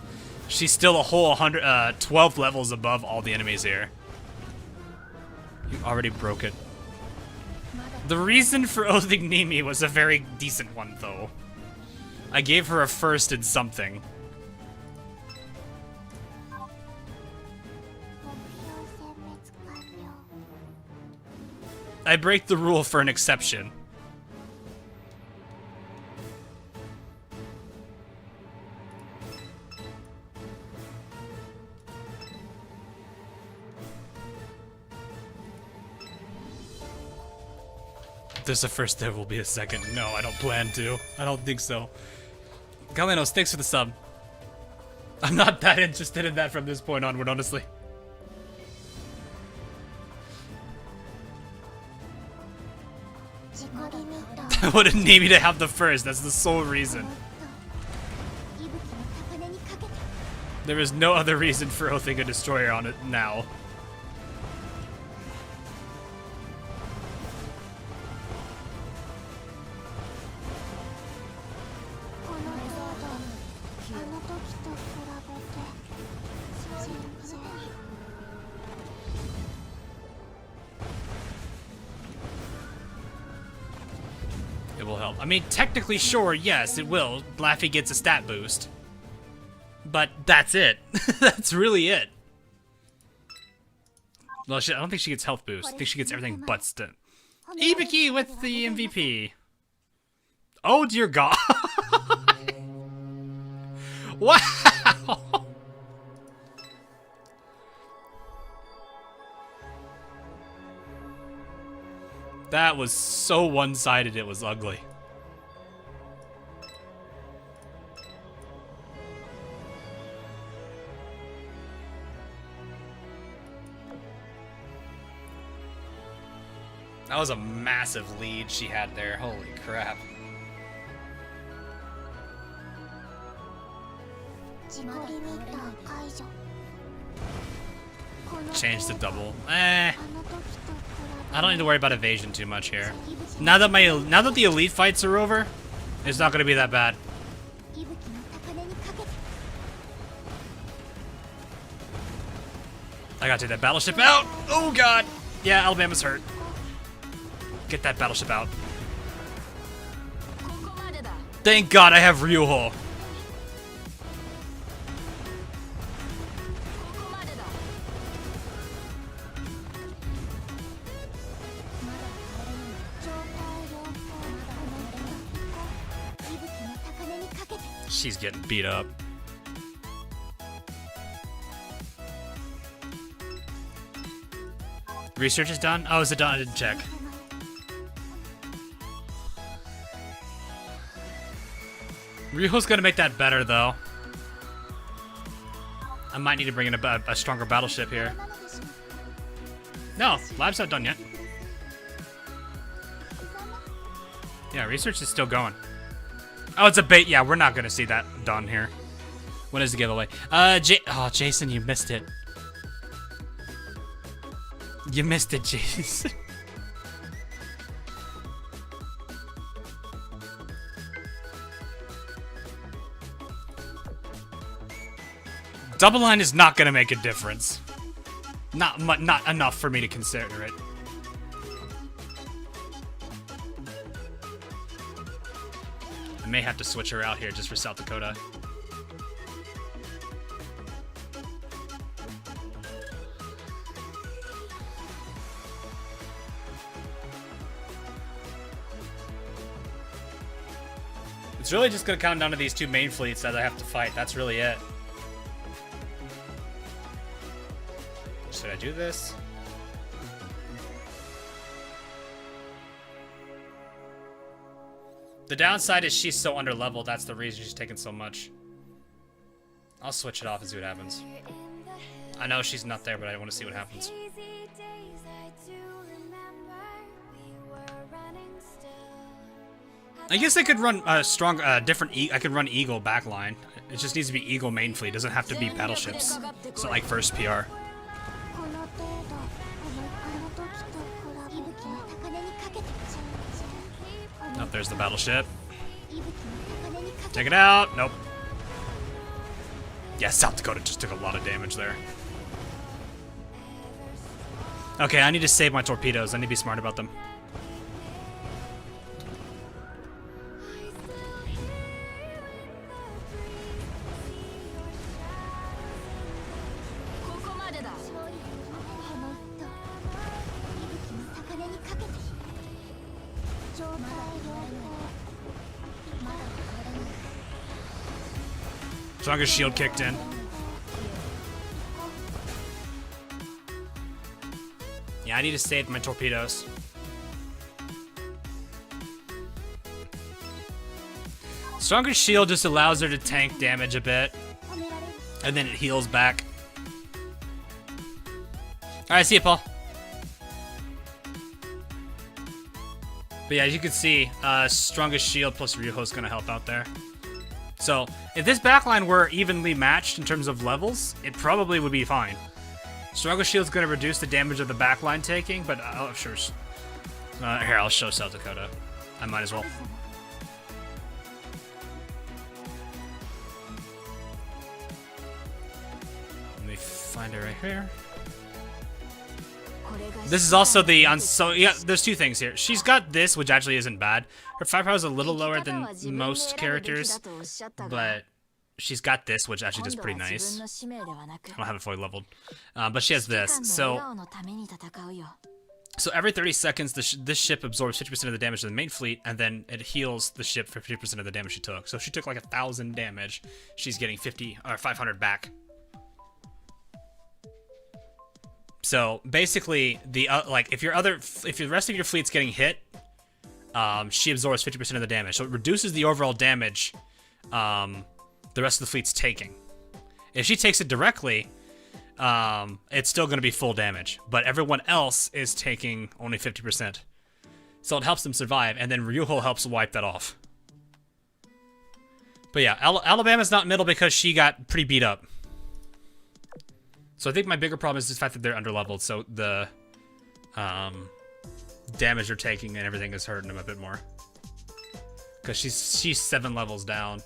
She's still a whole 12 levels above all the enemies here. You already broke it. The reason for oathing Nimi was a very decent one, though. I gave her a first in something. I break the rule for an exception. If there's a first, there will be a second. No, I don't plan to. I don't think so. Galenos, thanks for the sub. I'm not that interested in that from this point onward, honestly. I wanted Nimi to have the first. That's the sole reason. There is no other reason for oathing a destroyer on it now. It will help. I mean, technically, sure, yes, it will. Laffy gets a stat boost. But that's it. That's really it. Well, I don't think she gets health boost. I think she gets everything but stat. Ibuki with the MVP. Oh, dear God. Wow. That was so one-sided, it was ugly. That was a massive lead she had there, holy crap. change to double. I don't need to worry about evasion too much here. Now that the elite fights are over, it's not gonna be that bad. I gotta take that battleship out. Oh god. Yeah, Alabama's hurt. Get that battleship out. Thank god I have Ryuho. She's getting beat up. Research is done? Oh, is it done? I didn't check. Ryuho's gonna make that better, though. I might need to bring in a stronger battleship here. No, lab's not done yet. Yeah, research is still going. Oh, it's a bait. Yeah, we're not gonna see that done here. When is the giveaway? Oh, Jason, you missed it. You missed it, Jason. Double line is not gonna make a difference. Not enough for me to consider it. I may have to switch her out here just for South Dakota. It's really just gonna come down to these two main fleets that I have to fight. That's really it. Should I do this? The downside is she's so underleveled. That's the reason she's taking so much. I'll switch it off and see what happens. I know she's not there, but I want to see what happens. I guess I could run a strong, different. I could run Eagle backline. It just needs to be Eagle main fleet. It doesn't have to be battleships. So like first PR. Oh, there's the battleship. Take it out. Nope. Yeah, South Dakota just took a lot of damage there. Okay, I need to save my torpedoes. I need to be smart about them. Strongest shield kicked in. Yeah, I need to save my torpedoes. Strongest shield just allows her to tank damage a bit. And then it heals back. Alright, see you, Paul. But yeah, as you can see, strongest shield plus Ryuho is going to help out there. So, if this backline were evenly matched in terms of levels, it probably would be fine. Strongest shield's going to reduce the damage of the backline taking, but oh, sure. Here, I'll show South Dakota. I might as well. Let me find her right here. This is also the so yeah, there's two things here. She's got this, which actually isn't bad. Her firepower is a little lower than most characters, but she's got this, which actually does pretty nice. I don't have it fully leveled, but she has this. So every 30 seconds, this ship absorbs 50% of the damage of the main fleet, and then it heals the ship for 50% of the damage she took. So if she took like 1,000 damage, she's getting 50 or 500 back. So basically, the like if the rest of your fleet's getting hit, she absorbs 50% of the damage. So it reduces the overall damage the rest of the fleet's taking. If she takes it directly, it's still going to be full damage, but everyone else is taking only 50%. So it helps them survive, and then Ryuho helps wipe that off. But yeah, Alabama's not middle because she got pretty beat up. So I think my bigger problem is the fact that they're underleveled, so the damage they're taking and everything is hurting them a bit more. Because she's 7 levels down.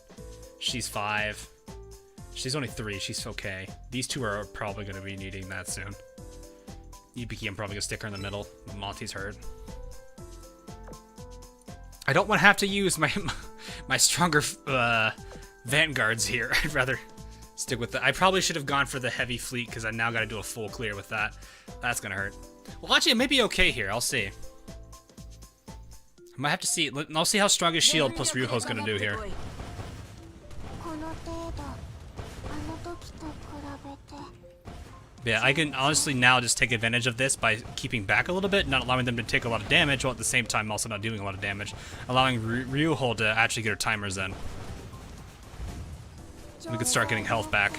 She's 5. She's only 3. She's okay. These two are probably going to be needing that soon. Ibiki, I'm probably going to stick her in the middle. Monty's hurt. I don't want to have to use my stronger vanguards here. I'd rather stick with that. I probably should have gone for the heavy fleet because I now got to do a full clear with that. That's going to hurt. Well, actually, it may be okay here. I'll see. I might have to see. I'll see how strong his shield plus Ryuho's going to do here. Yeah, I can honestly now just take advantage of this by keeping back a little bit, not allowing them to take a lot of damage, while at the same time also not doing a lot of damage, allowing Ryuho to actually get her timers in. We could start getting health back.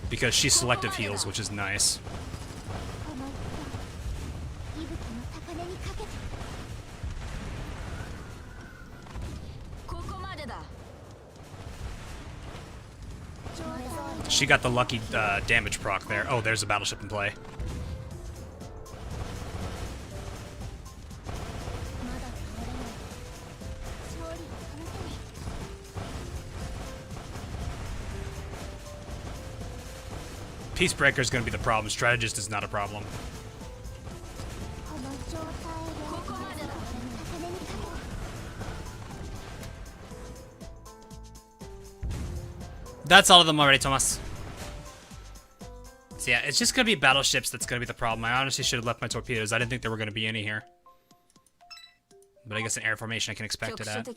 Because she selective heals, which is nice. She got the lucky damage proc there. Oh, there's a battleship in play. Peacebreaker is going to be the problem. Strategist is not a problem. That's all of them already, Thomas. So yeah, it's just going to be battleships that's going to be the problem. I honestly should have left my torpedoes. I didn't think there were going to be any here. But I guess an air formation I can expect it at.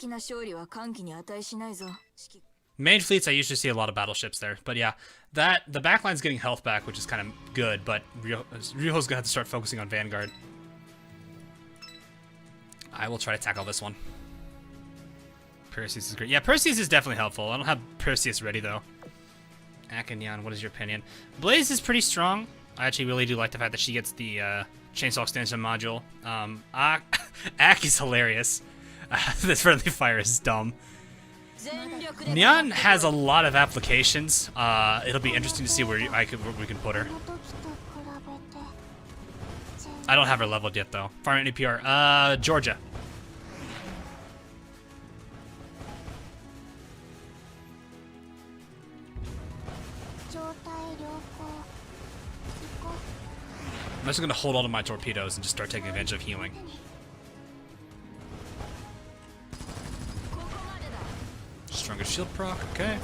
Main fleets, I usually see a lot of battleships there. But yeah, the backline's getting health back, which is kind of good. But Ryuho's going to have to start focusing on Vanguard. I will try to tackle this one. Perseus is great. Yeah, Perseus is definitely helpful. I don't have Perseus ready, though. Akanyan, what is your opinion? Blaze is pretty strong. I actually really do like the fact that she gets the Chainsaw Extension module. Ak is hilarious. This friendly fire is dumb. Nyan has a lot of applications. It'll be interesting to see where we can put her. I don't have her leveled yet, though. Farm APR. Georgia. I'm just going to hold on to my torpedoes and just start taking advantage of healing. Stronger shield proc, okay.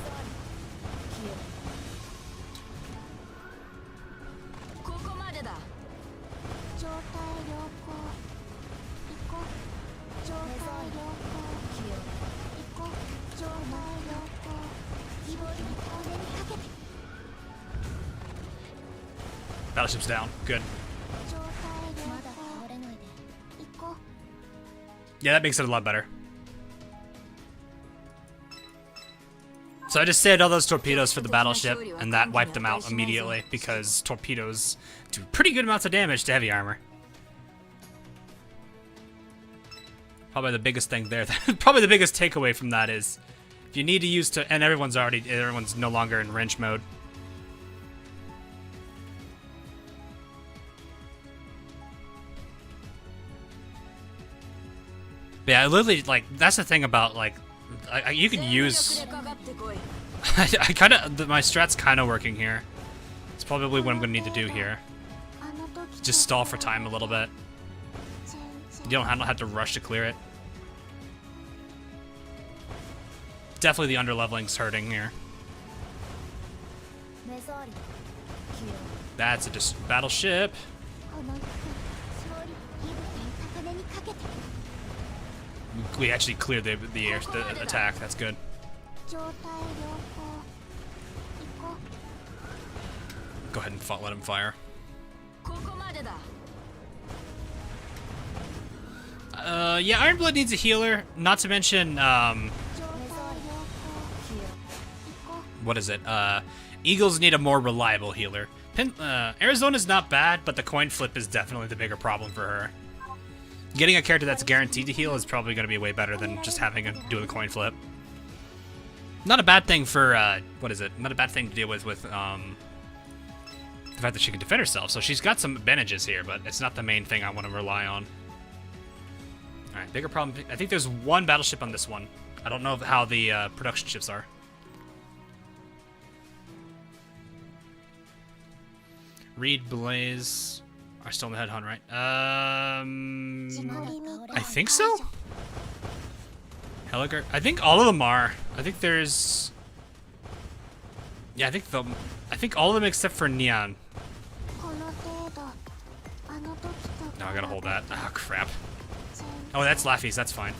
Battleship's down, good. Yeah, that makes it a lot better. So I just saved all those torpedoes for the battleship, and that wiped them out immediately, because torpedoes do pretty good amounts of damage to heavy armor. Probably the biggest thing there, probably the biggest takeaway from that is, if you need to use and everyone's no longer in wrench mode. But yeah, literally, like, that's the thing about, like, you can use... I kind of... My strat's kind of working here. It's probably what I'm going to need to do here. Just stall for time a little bit. I don't have to rush to clear it. Definitely the underleveling's hurting here. That's a battleship. We actually cleared the attack. That's good. Go ahead and let him fire. Yeah, Ironblood needs a healer. Not to mention, what is it? Eagles need a more reliable healer. Arizona's not bad, but the coin flip is definitely the bigger problem for her. Getting a character that's guaranteed to heal is probably going to be way better than just having to do a coin flip. Not a bad thing for, what is it? Not a bad thing to deal with the fact that she can defend herself. So she's got some advantages here, but it's not the main thing I want to rely on. Alright, bigger problem. I think there's one battleship on this one. I don't know how the production ships are. Reed, Blaze are still in the headhunt, right? I think so? Helliger? I think all of them are. I think there's... Yeah, I think all of them except for Neon. No, I gotta hold that. Oh, crap. Oh, that's Laffy's. That's fine.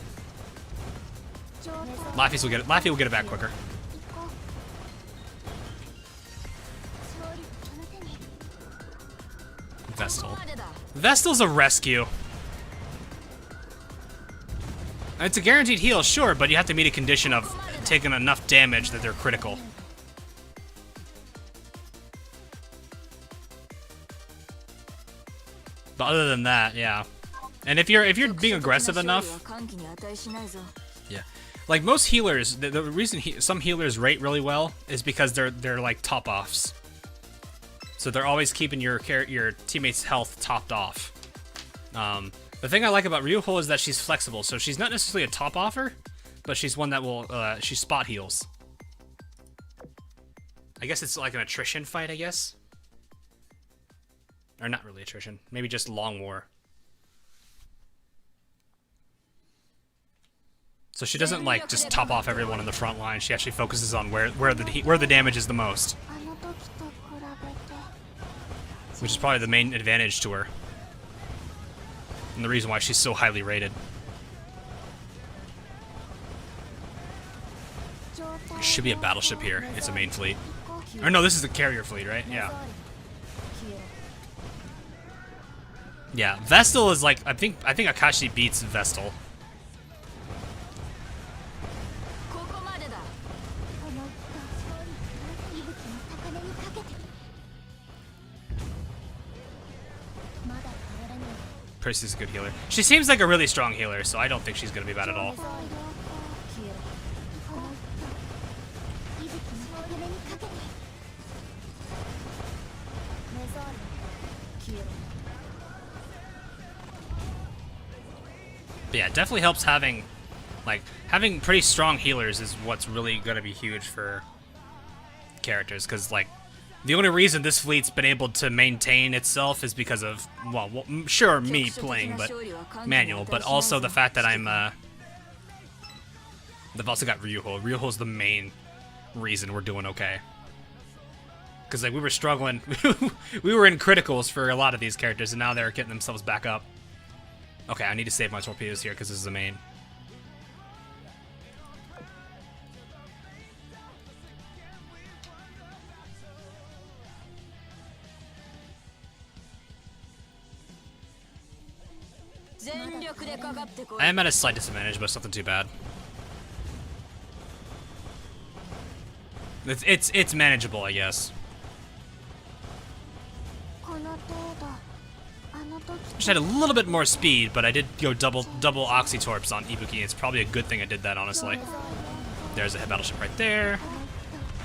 Laffy will get it back quicker. Vestal. Vestal's a rescue. It's a guaranteed heal, sure, but you have to meet a condition of taking enough damage that they're critical. But other than that, yeah. And if you're being aggressive enough, yeah. Like most healers, the reason some healers rate really well is because they're like top offs. So they're always keeping your teammates' health topped off. The thing I like about Ryuho is that she's flexible, so she's not necessarily a top offer, but she's one that will she spot heals. I guess it's like an attrition fight, I guess. Or not really attrition, maybe just long war. So she doesn't like just top off everyone in the front line. She actually focuses on where the damage is the most. Which is probably the main advantage to her. And the reason why she's so highly rated. There should be a battleship here. It's a main fleet. Or no, this is the carrier fleet, right? Yeah. Yeah, Vestal is like I think Akashi beats Vestal. Percy's a good healer. She seems like a really strong healer, so I don't think she's gonna be bad at all. But yeah, it definitely helps having pretty strong healers is what's really gonna be huge for characters, because like the only reason this fleet's been able to maintain itself is because of, well, sure, me playing, but manual, but also the fact that I've also got Ryuho. Ryuho's the main reason we're doing okay. Because like we were struggling, we were in criticals for a lot of these characters, and now they're getting themselves back up. Okay, I need to save my torpedoes here because this is the main. I am at a slight disadvantage, but it's nothing too bad. It's manageable, I guess. Just had a little bit more speed, but I did go double Oxytorps on Ibuki. It's probably a good thing I did that, honestly. There's a battleship right there.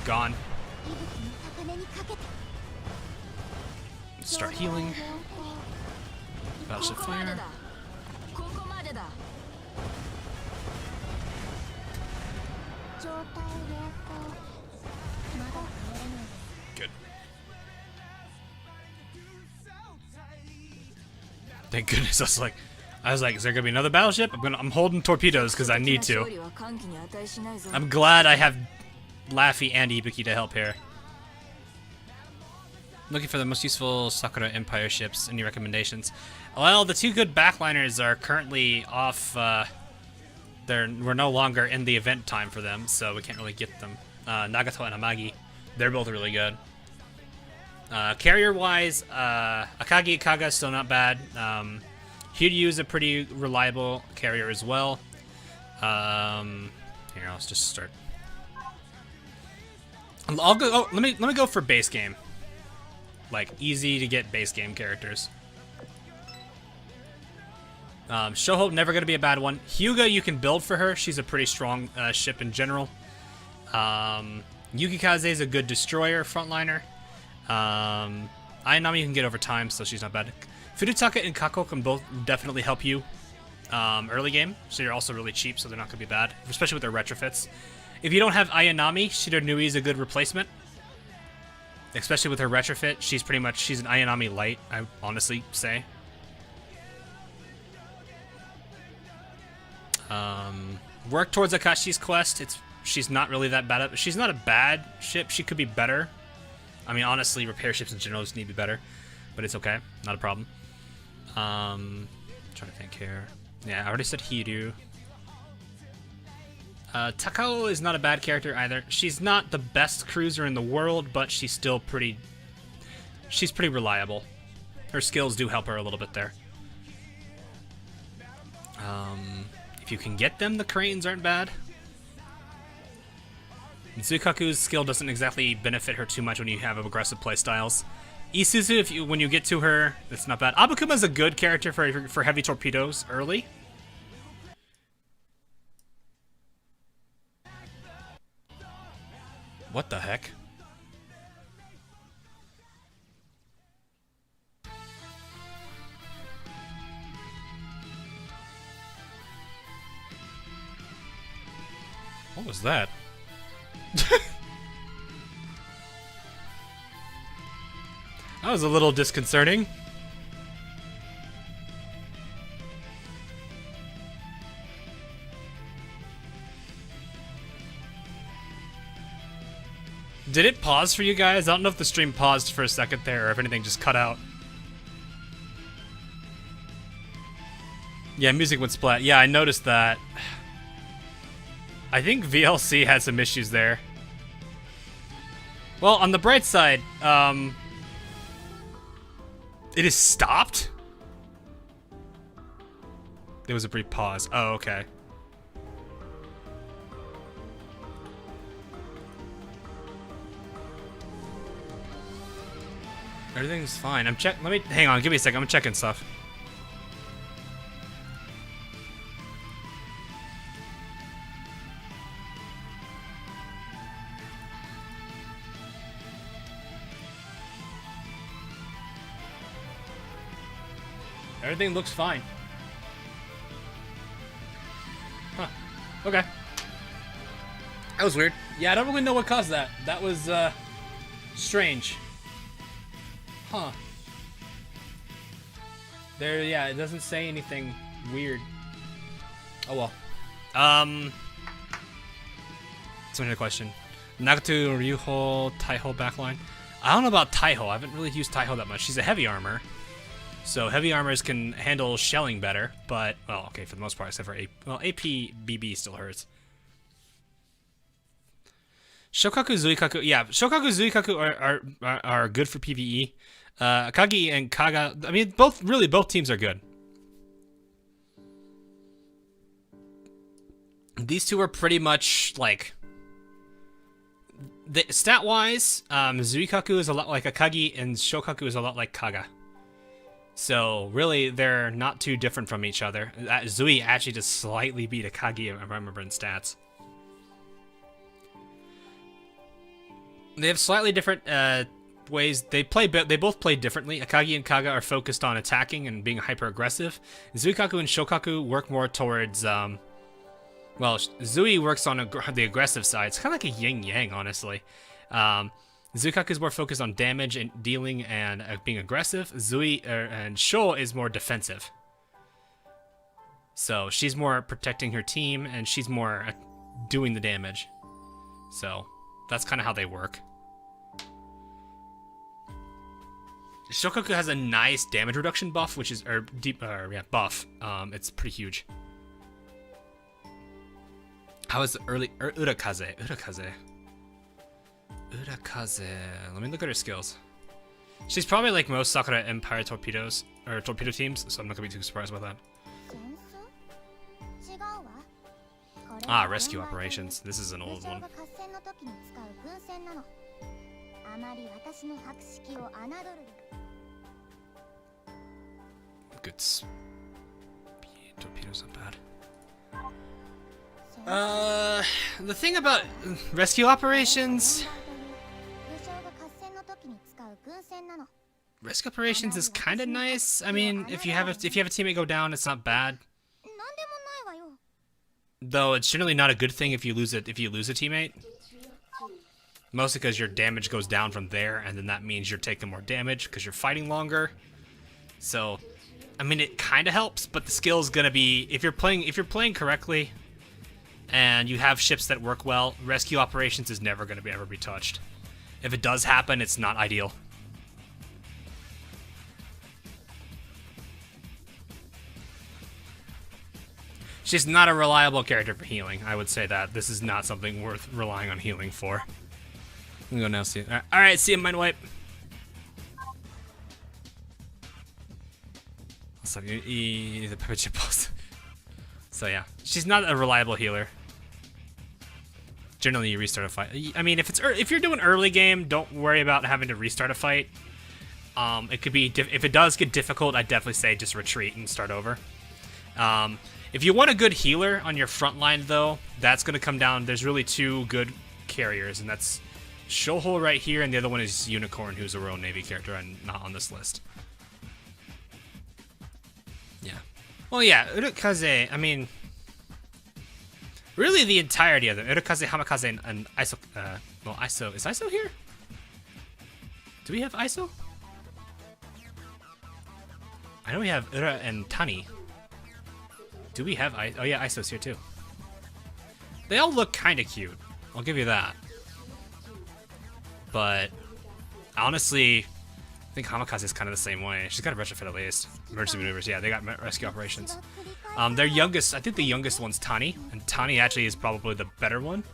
Gone. Let's start healing. Battleship fire. Good. Thank goodness. I was like, is there gonna be another battleship? I'm holding torpedoes because I need to. I'm glad I have Laffy and Ibuki to help here. Looking for the most useful Sakura Empire ships. Any recommendations? Well, the two good backliners are currently off. We're no longer in the event time for them, so we can't really get them. Nagato and Amagi, they're both really good. Carrier-wise, Akagi Ikaga is still not bad. Hiryu is a pretty reliable carrier as well. Here, let's just start. I'll go. Oh, let me go for base game. Like easy to get base game characters. Shoho, never going to be a bad one. Hyuga, you can build for her. She's a pretty strong ship in general. Yukikaze is a good destroyer, frontliner. Ayanami you can get over time, so she's not bad. Furutaka and Kako can both definitely help you early game, so you're also really cheap, so they're not going to be bad, especially with their retrofits. If you don't have Ayanami, Shiranui is a good replacement. Especially with her retrofit, she's an Ayanami light, I honestly say. Work towards Akashi's quest. She's not really that bad at. She's not a bad ship. She could be better. I mean, honestly, repair ships in general just need to be better, but it's okay, not a problem. Trying to think here. Yeah, I already said Hiryu. Takao is not a bad character either. She's not the best cruiser in the world, but she's pretty reliable. Her skills do help her a little bit there. If you can get them, the cranes aren't bad. Zuikaku's skill doesn't exactly benefit her too much when you have aggressive playstyles. Isuzu, when you get to her, it's not bad. Abakuma's a good character for heavy torpedoes early. What the heck? What was that? That was a little disconcerting. Did it pause for you guys? I don't know if the stream paused for a second there or if anything just cut out. Yeah, music went splat. Yeah, I noticed that. I think VLC had some issues there. Well, on the bright side, it is stopped? There was a brief pause. Oh, okay. Everything's fine. Hang on, give me a second. I'm checking stuff. Everything looks fine. Huh. Okay. That was weird. Yeah, I don't really know what caused that. That was, strange. Huh. Yeah, it doesn't say anything weird. Oh well. That's another question. Nagatu, Ryuho, Taiho backline. I don't know about Taiho. I haven't really used Taiho that much. She's a heavy armor. So heavy armors can handle shelling better, but, well, okay, for the most part, except for AP BB still hurts. Shokaku, Zuikaku, yeah, Shokaku, Zuikaku are good for PvE. Akagi and Kaga, I mean, both teams are good. These two are pretty much, like, stat-wise, Zuikaku is a lot like Akagi, and Shokaku is a lot like Kaga. So, really, they're not too different from each other. Zui actually just slightly beat Akagi, if I remember, in stats. They have slightly different ways. They both play differently. Akagi and Kaga are focused on attacking and being hyper-aggressive. Zuikaku and Shokaku work more towards, well, Zui works on the aggressive side. It's kind of like a yin-yang, honestly. Zuikaku is more focused on damage and dealing and being aggressive. Zui and Sho is more defensive. So she's more protecting her team, and she's more doing the damage. So that's kind of how they work. Shokaku has a nice damage reduction buff, which is buff. It's pretty huge. How is the early Urakaze? Urakaze. Let me look at her skills. She's probably like most Sakura Empire torpedoes or torpedo teams, so I'm not gonna be too surprised about that. Ah, rescue operations. This is an old one. Good. Torpedo's not bad. The thing about rescue operations... Rescue operations is kind of nice. I mean, if you have a teammate go down, it's not bad. Though it's generally not a good thing if you lose a teammate. Mostly because your damage goes down from there, and then that means you're taking more damage because you're fighting longer. So, I mean, it kind of helps, but the skill is gonna be if you're playing correctly, and you have ships that work well. Rescue operations is never gonna ever be touched. If it does happen, it's not ideal. She's not a reliable character for healing. I would say that. This is not something worth relying on healing for. I'm gonna go now see it. Alright, see you, Mind Wipe. So yeah, she's not a reliable healer. Generally, you restart a fight. I mean, if you're doing early game, don't worry about having to restart a fight. It could be if it does get difficult, I'd definitely say just retreat and start over. If you want a good healer on your front line, though, that's going to come down. There's really two good carriers, and that's Shoho right here, and the other one is Unicorn, who's a Royal Navy character and not on this list. Yeah. Well, yeah, Urukaze, I mean, really the entirety of them. Urukaze, Hamakaze, and Iso. Well, Iso. Is Iso here? Do we have Iso? I know we have Ura and Tani. Do we have Iso? Oh yeah, Iso's here too. They all look kind of cute. I'll give you that. But honestly, I think Hamakaze is kind of the same way. She's got a retrofit at least. Emergency maneuvers, yeah, they got rescue operations. Their youngest, I think the youngest one's Tani, and Tani actually is probably the better one.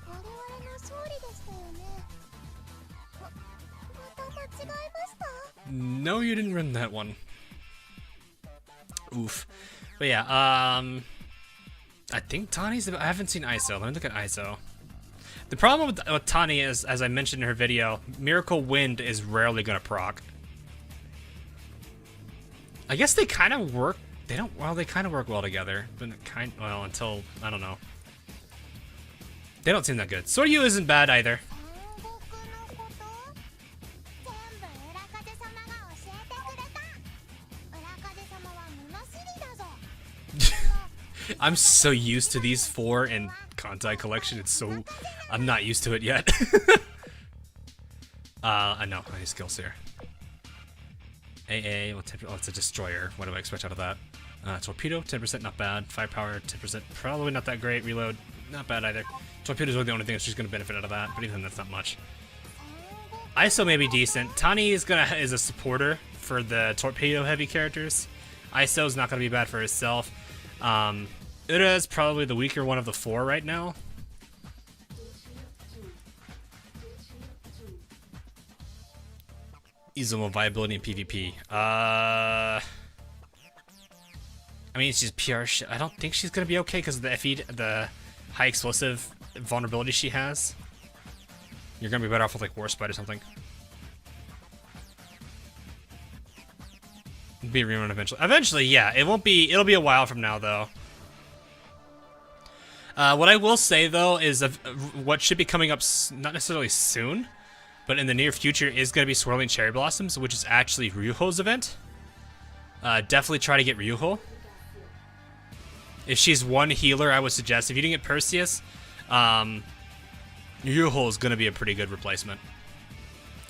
No, you didn't run that one. Oof. But yeah, I think Tani's I haven't seen ISO. Let me look at ISO. The problem with Tani is, as I mentioned in her video, Miracle Wind is rarely gonna proc. I guess they kind of work. They don't. Well, they kind of work well together, but well until I don't know. They don't seem that good. Soryu isn't bad either. I'm so used to these four in Kantai Collection. It's so... I'm not used to it yet. I know. I need skills here. AA. Oh, it's a destroyer. What do I expect out of that? Torpedo, 10%, not bad. Firepower, 10%, probably not that great. Reload, not bad either. Torpedo's really the only thing that's just going to benefit out of that, but even that's not much. ISO may be decent. Tani is a supporter for the torpedo-heavy characters. ISO's not going to be bad for herself. Ura is probably the weaker one of the four right now. Izumo viability in PvP. I mean, she's PR. I don't think she's gonna be okay because of the FE, the high explosive vulnerability she has. You're gonna be better off with like Warspite or something. Be a rerun eventually. Eventually, yeah. It won't be. It'll be a while from now, though. What I will say though is what should be coming up, not necessarily soon, but in the near future, is going to be Swirling Cherry Blossoms, which is actually Ryuho's event. Definitely try to get Ryuho. If she's one healer, I would suggest. If you didn't get Perseus, Ryuho is going to be a pretty good replacement.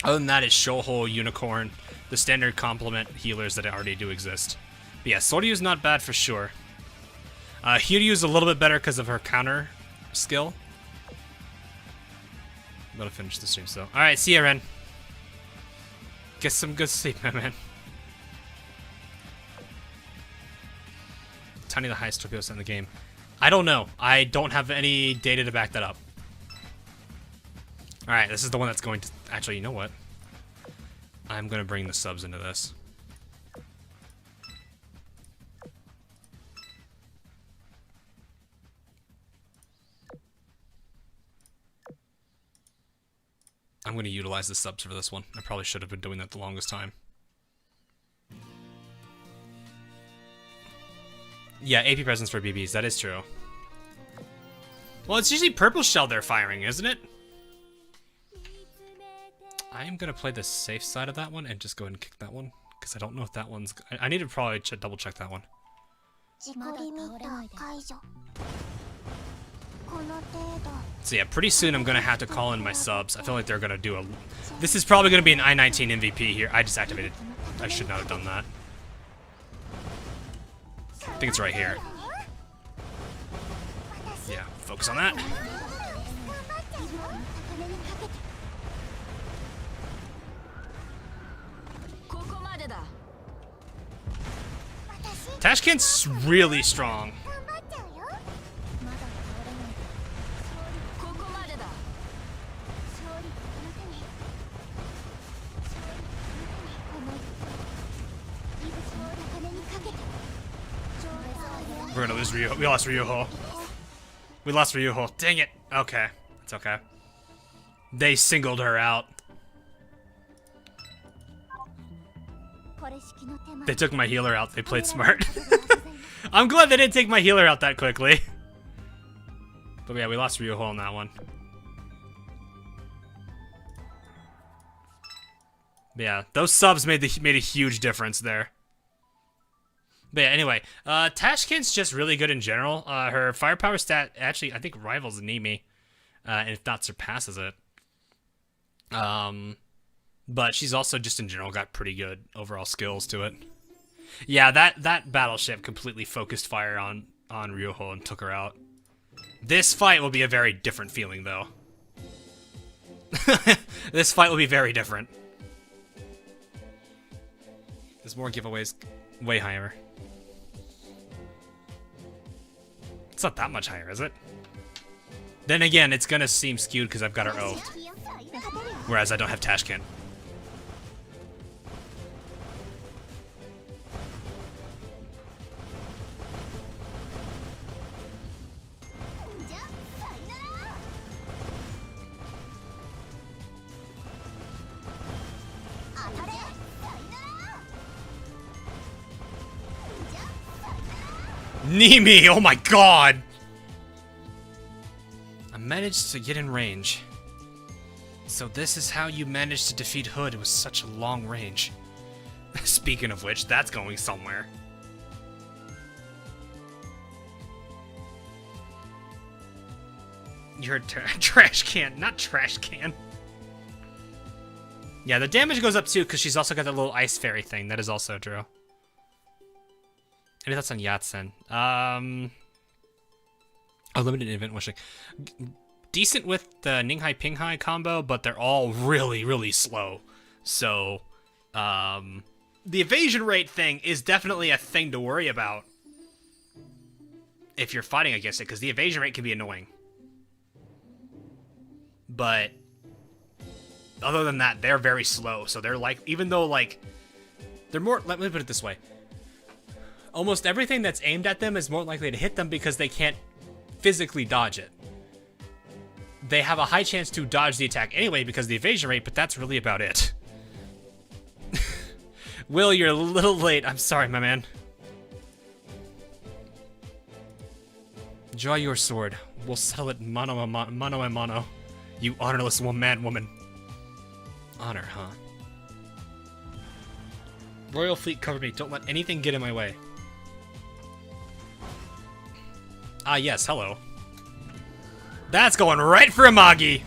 Other than that, it's Shoho, Unicorn, the standard complement healers that already do exist. But yeah, Soryu's not bad for sure. Hiryu's a little bit better because of her counter skill. I'm gonna finish the stream still. Alright, see ya, Ren. Get some good sleep, my man. Tiny the highest torpedo set in the game. I don't know. I don't have any data to back that up. Alright, this is the one that's going to... Actually, you know what? I'm gonna bring the subs into this. I'm going to utilize the subs for this one. I probably should have been doing that the longest time. Yeah, AP presence for BBs. That is true. Well, it's usually purple shell they're firing, isn't it? I am gonna play the safe side of that one and just go ahead and kick that one because I don't know if that one's. I need to probably double check that one. So yeah, pretty soon I'm gonna have to call in my subs. I feel like they're gonna do a. This is probably gonna be an I-19 MVP here. I just activated. I should not have done that. I think it's right here. Yeah, focus on that. Tashkent's really strong. We're gonna lose Ryuho. We lost Ryuho. We lost Ryuho. Dang it. Okay. It's okay. They singled her out. They took my healer out. They played smart. I'm glad they didn't take my healer out that quickly. But yeah, we lost Ryuho on that one. But yeah, those subs made a huge difference there. But yeah, anyway, Tashkent's just really good in general. Her firepower stat actually, I think, rivals Nimi, and if not surpasses it. But she's also just in general got pretty good overall skills to it. Yeah, that battleship completely focused fire on Ryuho and took her out. This fight will be a very different feeling, though. This fight will be very different. There's more giveaways, way higher. It's not that much higher, is it? Then again, it's gonna seem skewed because I've got her oath. Whereas I don't have Tashkent. Nimi! Oh my god! I managed to get in range. So this is how you managed to defeat Hood with such a long range. Speaking of which, that's going somewhere. You're a trash can, not trash can. Yeah, the damage goes up too because she's also got that little ice fairy thing. That is also true. Any thoughts on Yatsen? A limited event wishing. Decent with the Ninghai Pinghai combo, but they're all really, really slow. So, the evasion rate thing is definitely a thing to worry about if you're fighting against it, because the evasion rate can be annoying. But other than that, they're very slow. So they're like, even though like, they're more, let me put it this way. Almost everything that's aimed at them is more likely to hit them because they can't physically dodge it. They have a high chance to dodge the attack anyway because of the evasion rate, but that's really about it. Will, you're a little late. I'm sorry, my man. Draw your sword. We'll settle it mano a mano. You honorless woman. Honor, huh? Royal fleet cover me. Don't let anything get in my way. Ah, yes, hello. That's going right for Amagi.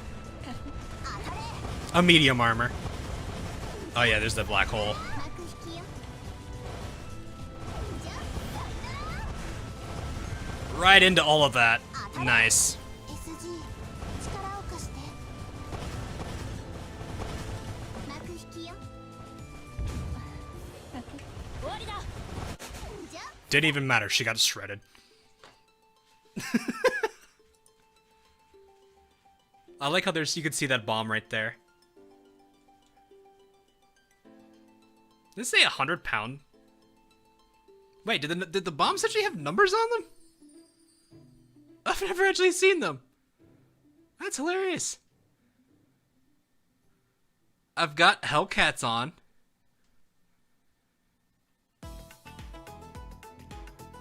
A medium armor. Oh yeah, there's the black hole. Right into all of that. Nice. Didn't even matter, she got shredded. I like how there's, you can see that bomb right there. Did it say 100 pound? Wait, did the bombs actually have numbers on them? I've never actually seen them. That's hilarious. I've got Hellcats on.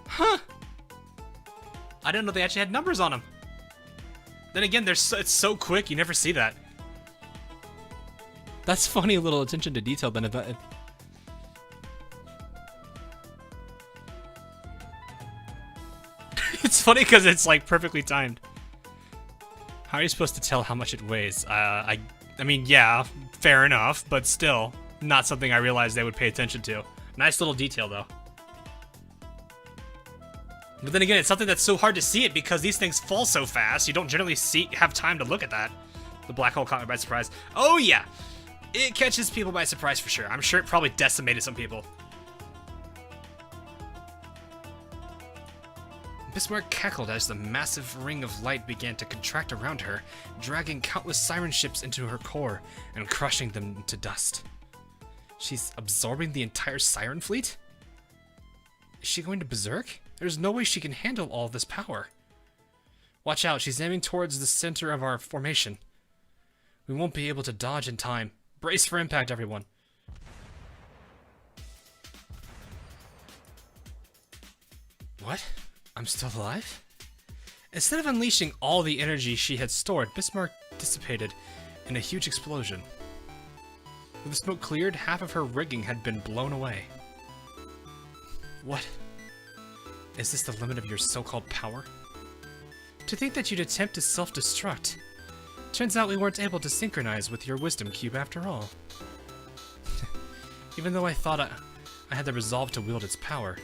Huh. I didn't know they actually had numbers on them. Then again, it's so quick, you never see that. That's funny little attention to detail, then. It's funny because it's like perfectly timed. How are you supposed to tell how much it weighs? I mean, yeah, fair enough, but still, not something I realized they would pay attention to. Nice little detail, though. But then again, it's something that's so hard to see it because these things fall so fast, you don't generally have time to look at that. The black hole caught me by surprise. Oh, yeah. It catches people by surprise for sure. I'm sure it probably decimated some people. Bismarck cackled as the massive ring of light began to contract around her, dragging countless siren ships into her core and crushing them to dust. She's absorbing the entire siren fleet? Is she going to berserk? There's no way she can handle all this power. Watch out, she's aiming towards the center of our formation. We won't be able to dodge in time. Brace for impact, everyone. What? I'm still alive? Instead of unleashing all the energy she had stored, Bismarck dissipated in a huge explosion. When the smoke cleared, half of her rigging had been blown away. What? Is this the limit of your so-called power? To think that you'd attempt to self-destruct. Turns out we weren't able to synchronize with your wisdom cube after all. Even though I thought I had the resolve to wield its power,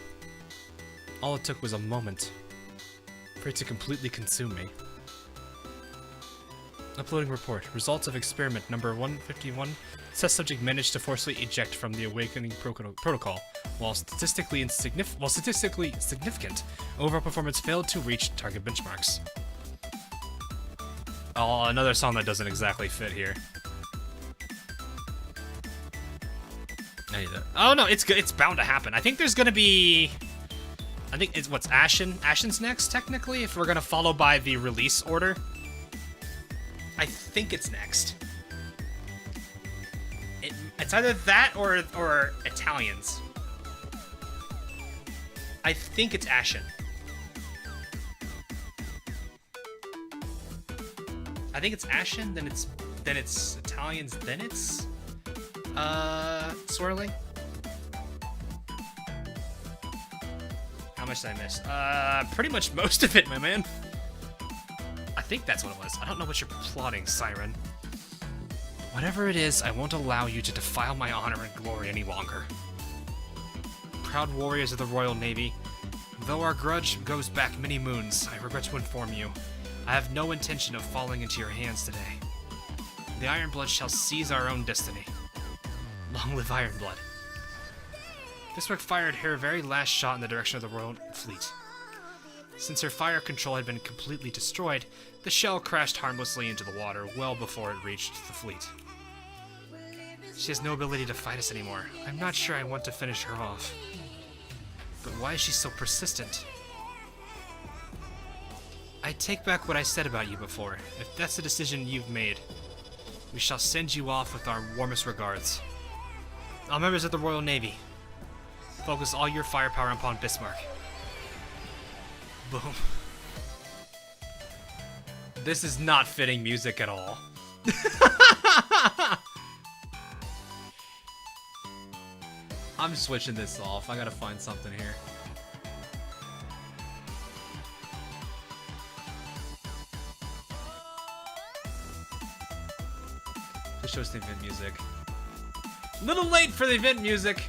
all it took was a moment for it to completely consume me. Uploading report. Results of experiment number 151. Test subject managed to forcibly eject from the awakening protocol. While statistically significant, overall performance failed to reach target benchmarks. Oh, another song that doesn't exactly fit here. Oh no, it's good. It's bound to happen. I think there's gonna be. I think it's what's Ashen. Ashen's next, technically, if we're gonna follow by the release order. I think it's next. It's either that or Italians. I think it's Ashen. I think it's Ashen, then it's Italians, then it's Swirling. How much did I miss? Pretty much most of it, my man. I think that's what it was. I don't know what you're plotting, Siren. Whatever it is, I won't allow you to defile my honor and glory any longer. Proud warriors of the Royal Navy, though our grudge goes back many moons, I regret to inform you, I have no intention of falling into your hands today. The Ironblood shall seize our own destiny. Long live Ironblood. Bismarck fired her very last shot in the direction of the Royal Fleet. Since her fire control had been completely destroyed, the shell crashed harmlessly into the water well before it reached the fleet. She has no ability to fight us anymore. I'm not sure I want to finish her off. But why is she so persistent? I take back what I said about you before. If that's the decision you've made, we shall send you off with our warmest regards. All members of the Royal Navy, focus all your firepower upon Bismarck. Boom. This is not fitting music at all. I'm switching this off. I gotta find something here. This shows the event music. A little late for the event music.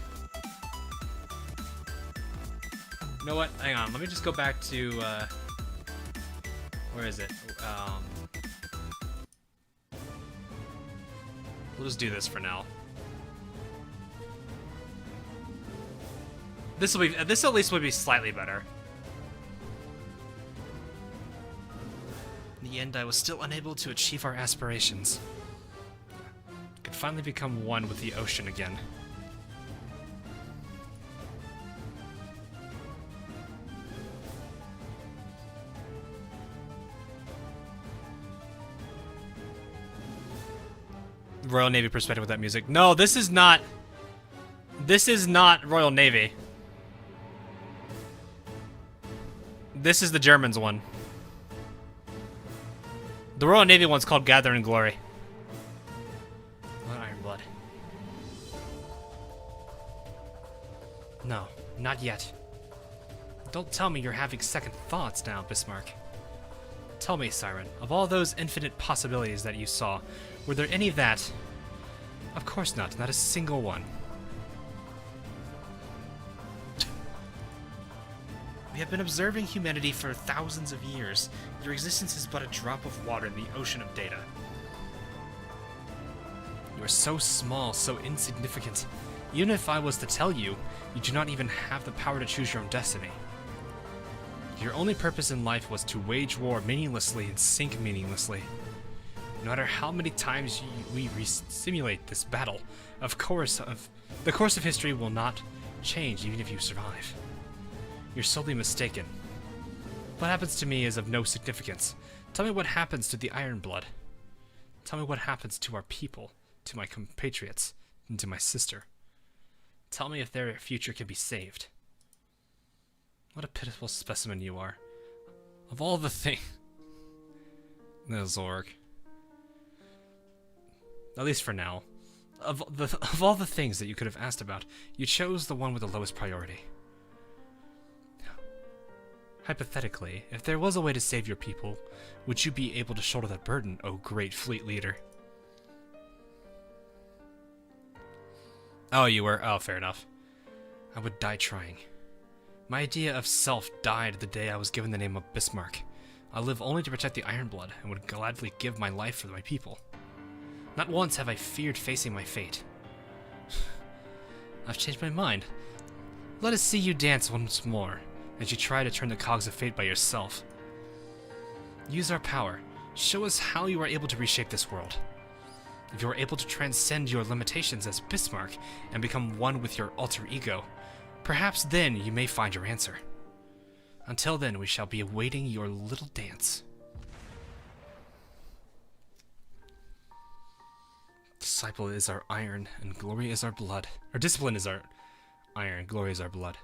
You know what? Hang on. Let me just go back to, where is it? We'll just do this for now. This at least will be slightly better. In the end, I was still unable to achieve our aspirations. I could finally become one with the ocean again. Royal Navy perspective with that music. No, this is not Royal Navy. This is the Germans one. The Royal Navy one's called Gathering Glory. What Iron Blood? No, not yet. Don't tell me you're having second thoughts now, Bismarck. Tell me, Siren, of all those infinite possibilities that you saw, were there any that... Of course not a single one. We have been observing humanity for thousands of years. Your existence is but a drop of water in the ocean of data. You are so small, so insignificant. Even if I was to tell you, you do not even have the power to choose your own destiny. Your only purpose in life was to wage war meaninglessly and sink meaninglessly. No matter how many times we simulate this battle, the course of history will not change even if you survive. You're sorely mistaken. What happens to me is of no significance. Tell me what happens to the Iron Blood. Tell me what happens to our people, to my compatriots, and to my sister. Tell me if their future can be saved. What a pitiful specimen you are. Of all the things... No, Zorg. At least for now. Of all the things that you could have asked about, you chose the one with the lowest priority. Hypothetically, if there was a way to save your people, would you be able to shoulder that burden, O great fleet leader? Oh, you were? Oh, fair enough. I would die trying. My idea of self died the day I was given the name of Bismarck. I live only to protect the Iron Blood, and would gladly give my life for my people. Not once have I feared facing my fate. I've changed my mind. Let us see you dance once more, as you try to turn the cogs of fate by yourself. Use our power. Show us how you are able to reshape this world. If you are able to transcend your limitations as Bismarck and become one with your alter ego, perhaps then you may find your answer. Until then, we shall be awaiting your little dance. Disciple is our iron, and glory is our blood. Or discipline is our iron, glory is our blood.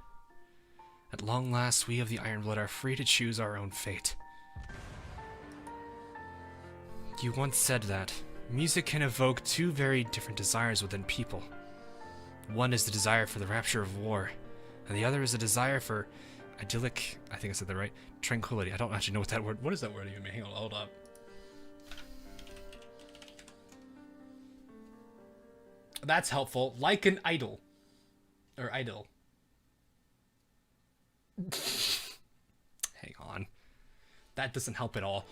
At long last, we of the Iron Blood are free to choose our own fate. You once said that music can evoke two very different desires within people. One is the desire for the rapture of war, and the other is a desire for idyllic, I think I said that right, tranquility. I don't actually know what that word, what does that word even mean? Hang on, hold up. That's helpful. Like an idol. Or idol. Hang on. That doesn't help at all.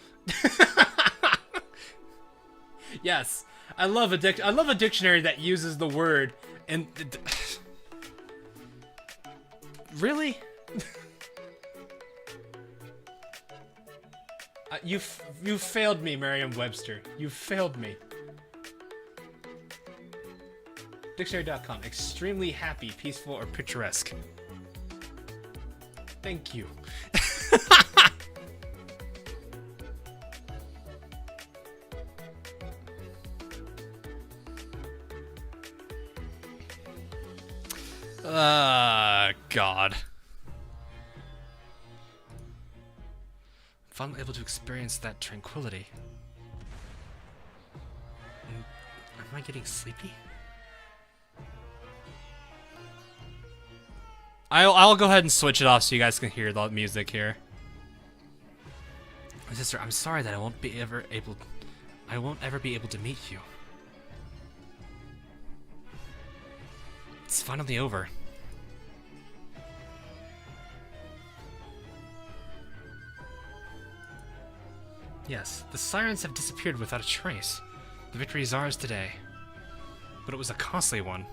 Yes, I love a dictionary that uses the word and really. You failed me, Merriam-Webster. You failed me. Dictionary.com. Extremely happy, peaceful, or picturesque. Thank you. God. If I'm able to experience that tranquility... Am I getting sleepy? I'll go ahead and switch it off so you guys can hear the music here. My sister, I'm sorry that I won't ever be able to meet you. It's finally over. Yes, the sirens have disappeared without a trace. The victory is ours today. But it was a costly one.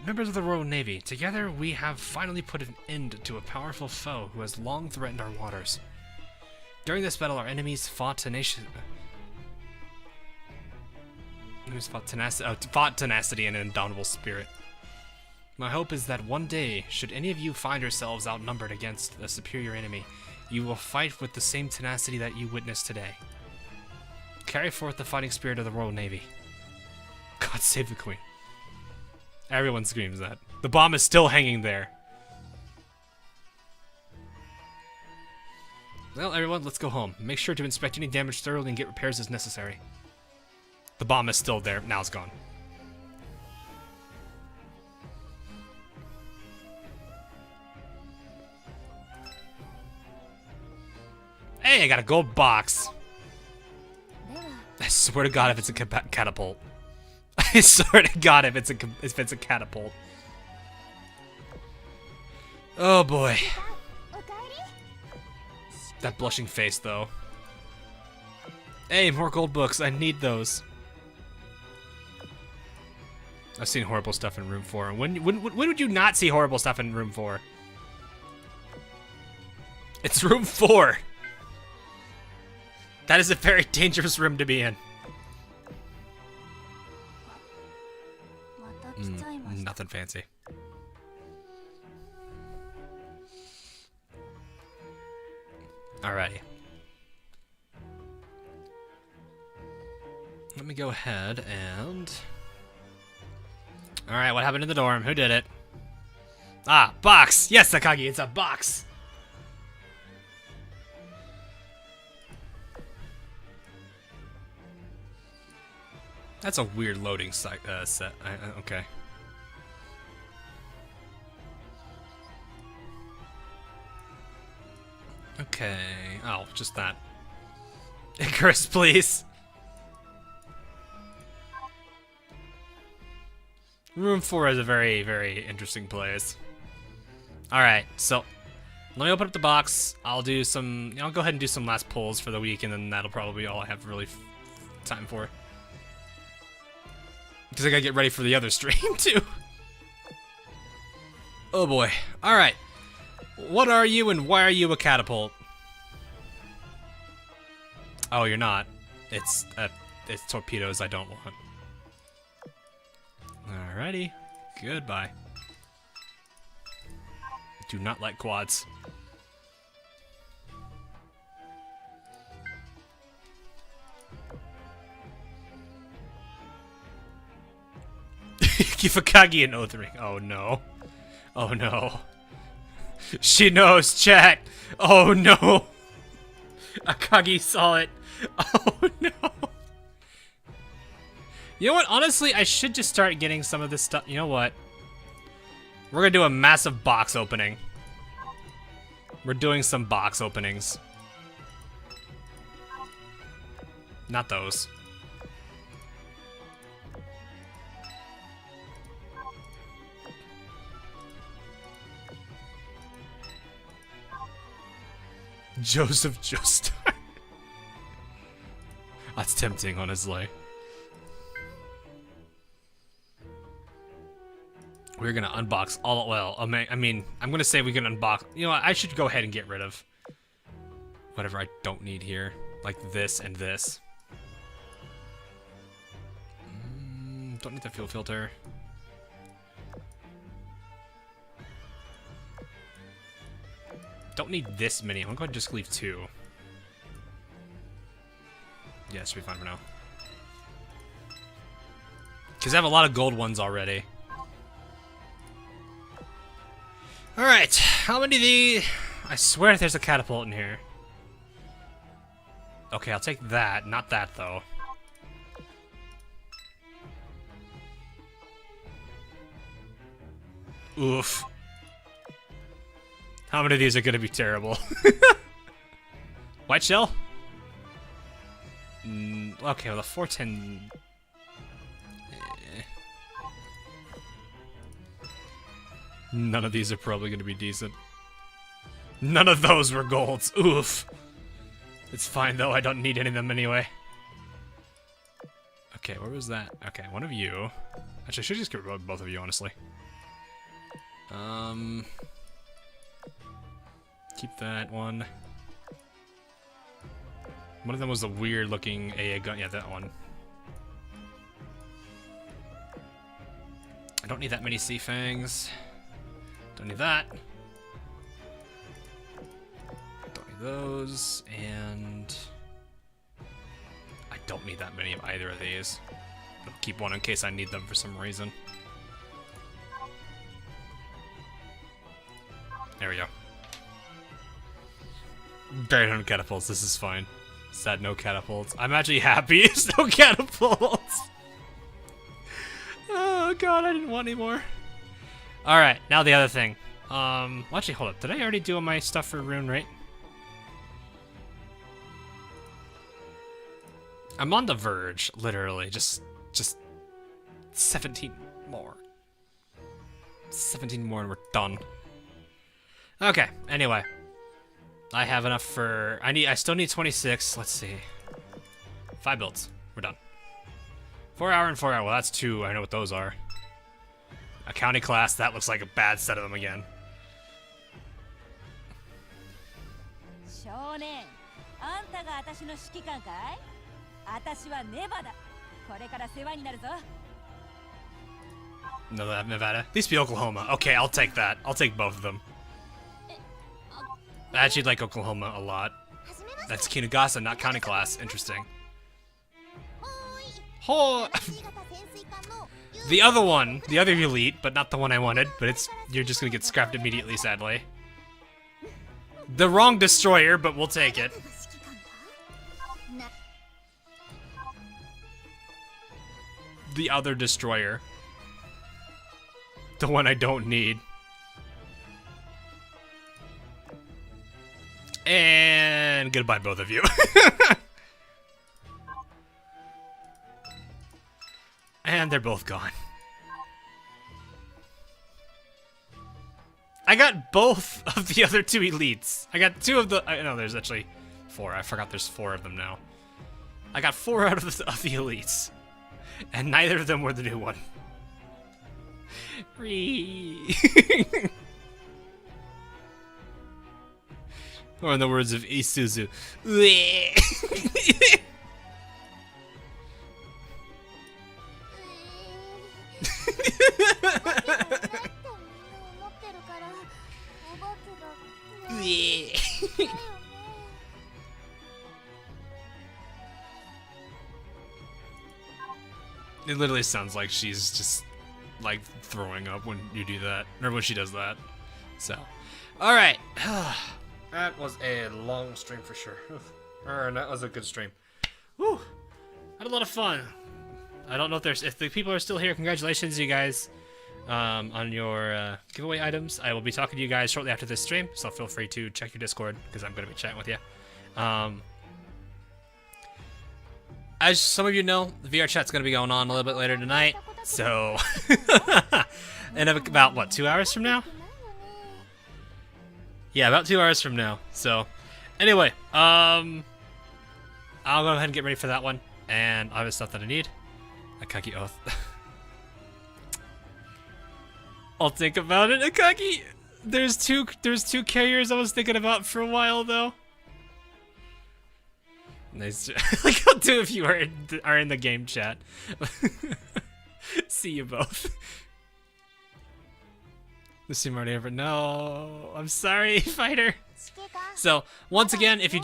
Members of the Royal Navy, together we have finally put an end to a powerful foe who has long threatened our waters. During this battle, our enemies fought tenacity and an indomitable spirit. My hope is that one day, should any of you find yourselves outnumbered against a superior enemy, you will fight with the same tenacity that you witnessed today. Carry forth the fighting spirit of the Royal Navy. God save the Queen. Everyone screams that. The bomb is still hanging there. Well, everyone, let's go home. Make sure to inspect any damage thoroughly and get repairs as necessary. The bomb is still there. Now it's gone. Hey, I got a gold box. I swear to God if it's a catapult. I swear to God if it's a catapult. Oh boy. That blushing face, though. Hey, more gold books. I need those. I've seen horrible stuff in room 4. When would you not see horrible stuff in room 4? It's room 4. That is a very dangerous room to be in. Nothing fancy. Alrighty. Let me go ahead and... Alright, what happened in the dorm? Who did it? Ah, box! Yes, Takagi, it's a box! That's a weird loading set. Okay. Okay. Oh, just that. Icarus, please. Room 4 is a very, very interesting place. Alright, so let me open up the box. I'll do some... I'll go ahead and do some last pulls for the week, and then that'll probably be all I have really time for. Because I gotta get ready for the other stream, too. Oh boy. Alright. What are you and why are you a catapult? Oh, you're not. It's torpedoes I don't want. Alrighty. Goodbye. Do not like quads. Kifakagi and Oath Ring. Oh no. Oh no. She knows, chat. Oh no. Akagi saw it. Oh no. You know what? Honestly, I should just start getting some of this stuff. You know what? We're gonna do a massive box opening. We're doing some box openings. Not those. Joseph Joestar. That's tempting, honestly. We're gonna unbox all. Well, I mean, I'm gonna say we can unbox. You know what? I should go ahead and get rid of whatever I don't need here, like this and this. Don't need the fuel filter. Don't need this many. I'm gonna go ahead and just leave 2. Yeah, should be fine for now. Because I have a lot of gold ones already. Alright, how many of these? I swear there's a catapult in here. Okay, I'll take that. Not that, though. Oof. How many of these are gonna be terrible? White shell? Okay, well, the 410... None of these are probably gonna be decent. None of those were golds. Oof. It's fine, though. I don't need any of them anyway. Okay, where was that? Okay, one of you. Actually, I should just get rid of both of you, honestly. Keep that one. One of them was a weird looking AA gun. Yeah, that one. I don't need that many sea fangs. Don't need that. Don't need those. And I don't need that many of either of these. I'll keep one in case I need them for some reason. There we go. Buried on catapults. This is fine. Sad no catapults. I'm actually happy it's no catapults. Oh god, I didn't want any more. Alright, now the other thing. Well, actually, hold up. Did I already do all my stuff for Rune, right? I'm on the verge, literally. Just 17 more. 17 more and we're done. Okay, anyway. I have enough for... I still need 26. Let's see. 5 builds. We're done. 4 hour and 4 hour. Well, that's 2. I know what those are. A county class. That looks like a bad set of them again. 少年、あんたが私の指揮官かい？私はネバだ。これから世話になるぞ。 No, Nevada. At least be Oklahoma. Okay, I'll take that. I'll take both of them. I actually like Oklahoma a lot. That's Kinugasa, not county class. Interesting. Oh, the other one, the other elite, but not the one I wanted. But you're just gonna get scrapped immediately, sadly. The wrong destroyer, but we'll take it. The other destroyer. The one I don't need. And goodbye, both of you. And they're both gone. I got both of the other 2 elites. I got 2 of the... no, there's actually 4. I forgot there's 4 of them now. I got 4 out of the elites. And neither of them were the new one. Or in the words of Isuzu. It literally sounds like she's just like throwing up when you do that, or when she does that. So, all right, that was a long stream for sure. Alright, that was a good stream. Woo, had a lot of fun. I don't know if the people are still here. Congratulations, you guys, on your giveaway items. I will be talking to you guys shortly after this stream, so feel free to check your Discord because I'm going to be chatting with you. As some of you know, the VR chat's going to be going on a little bit later tonight, so in about what, 2 hours from now? Yeah, about 2 hours from now. So anyway, I'll go ahead and get ready for that one, and I have the stuff that I need. Akagi Oath. I'll think about it, Akagi. There's two carriers I was thinking about for a while though. Nice. Like how 2 of you are in the game chat. See you both. The stream already over. No, I'm sorry, fighter. So once again, if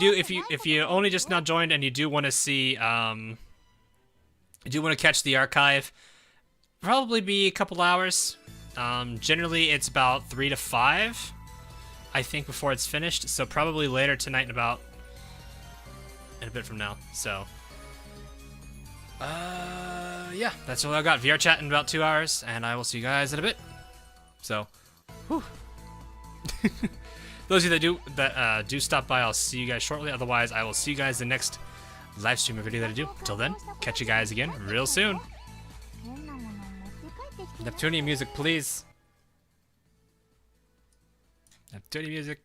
you only just now joined and you do want to see, you do want to catch the archive, probably be a couple hours. Generally it's about 3 to 5, I think, before it's finished. So probably later tonight in a bit from now. So yeah, that's all I got. VR chat in about 2 hours, and I will see you guys in a bit. So whew. Those of you that do stop by, I'll see you guys shortly. Otherwise, I will see you guys the next live stream or video that I do. Till then, catch you guys again real soon. Neptunian music, please. Neptunian music.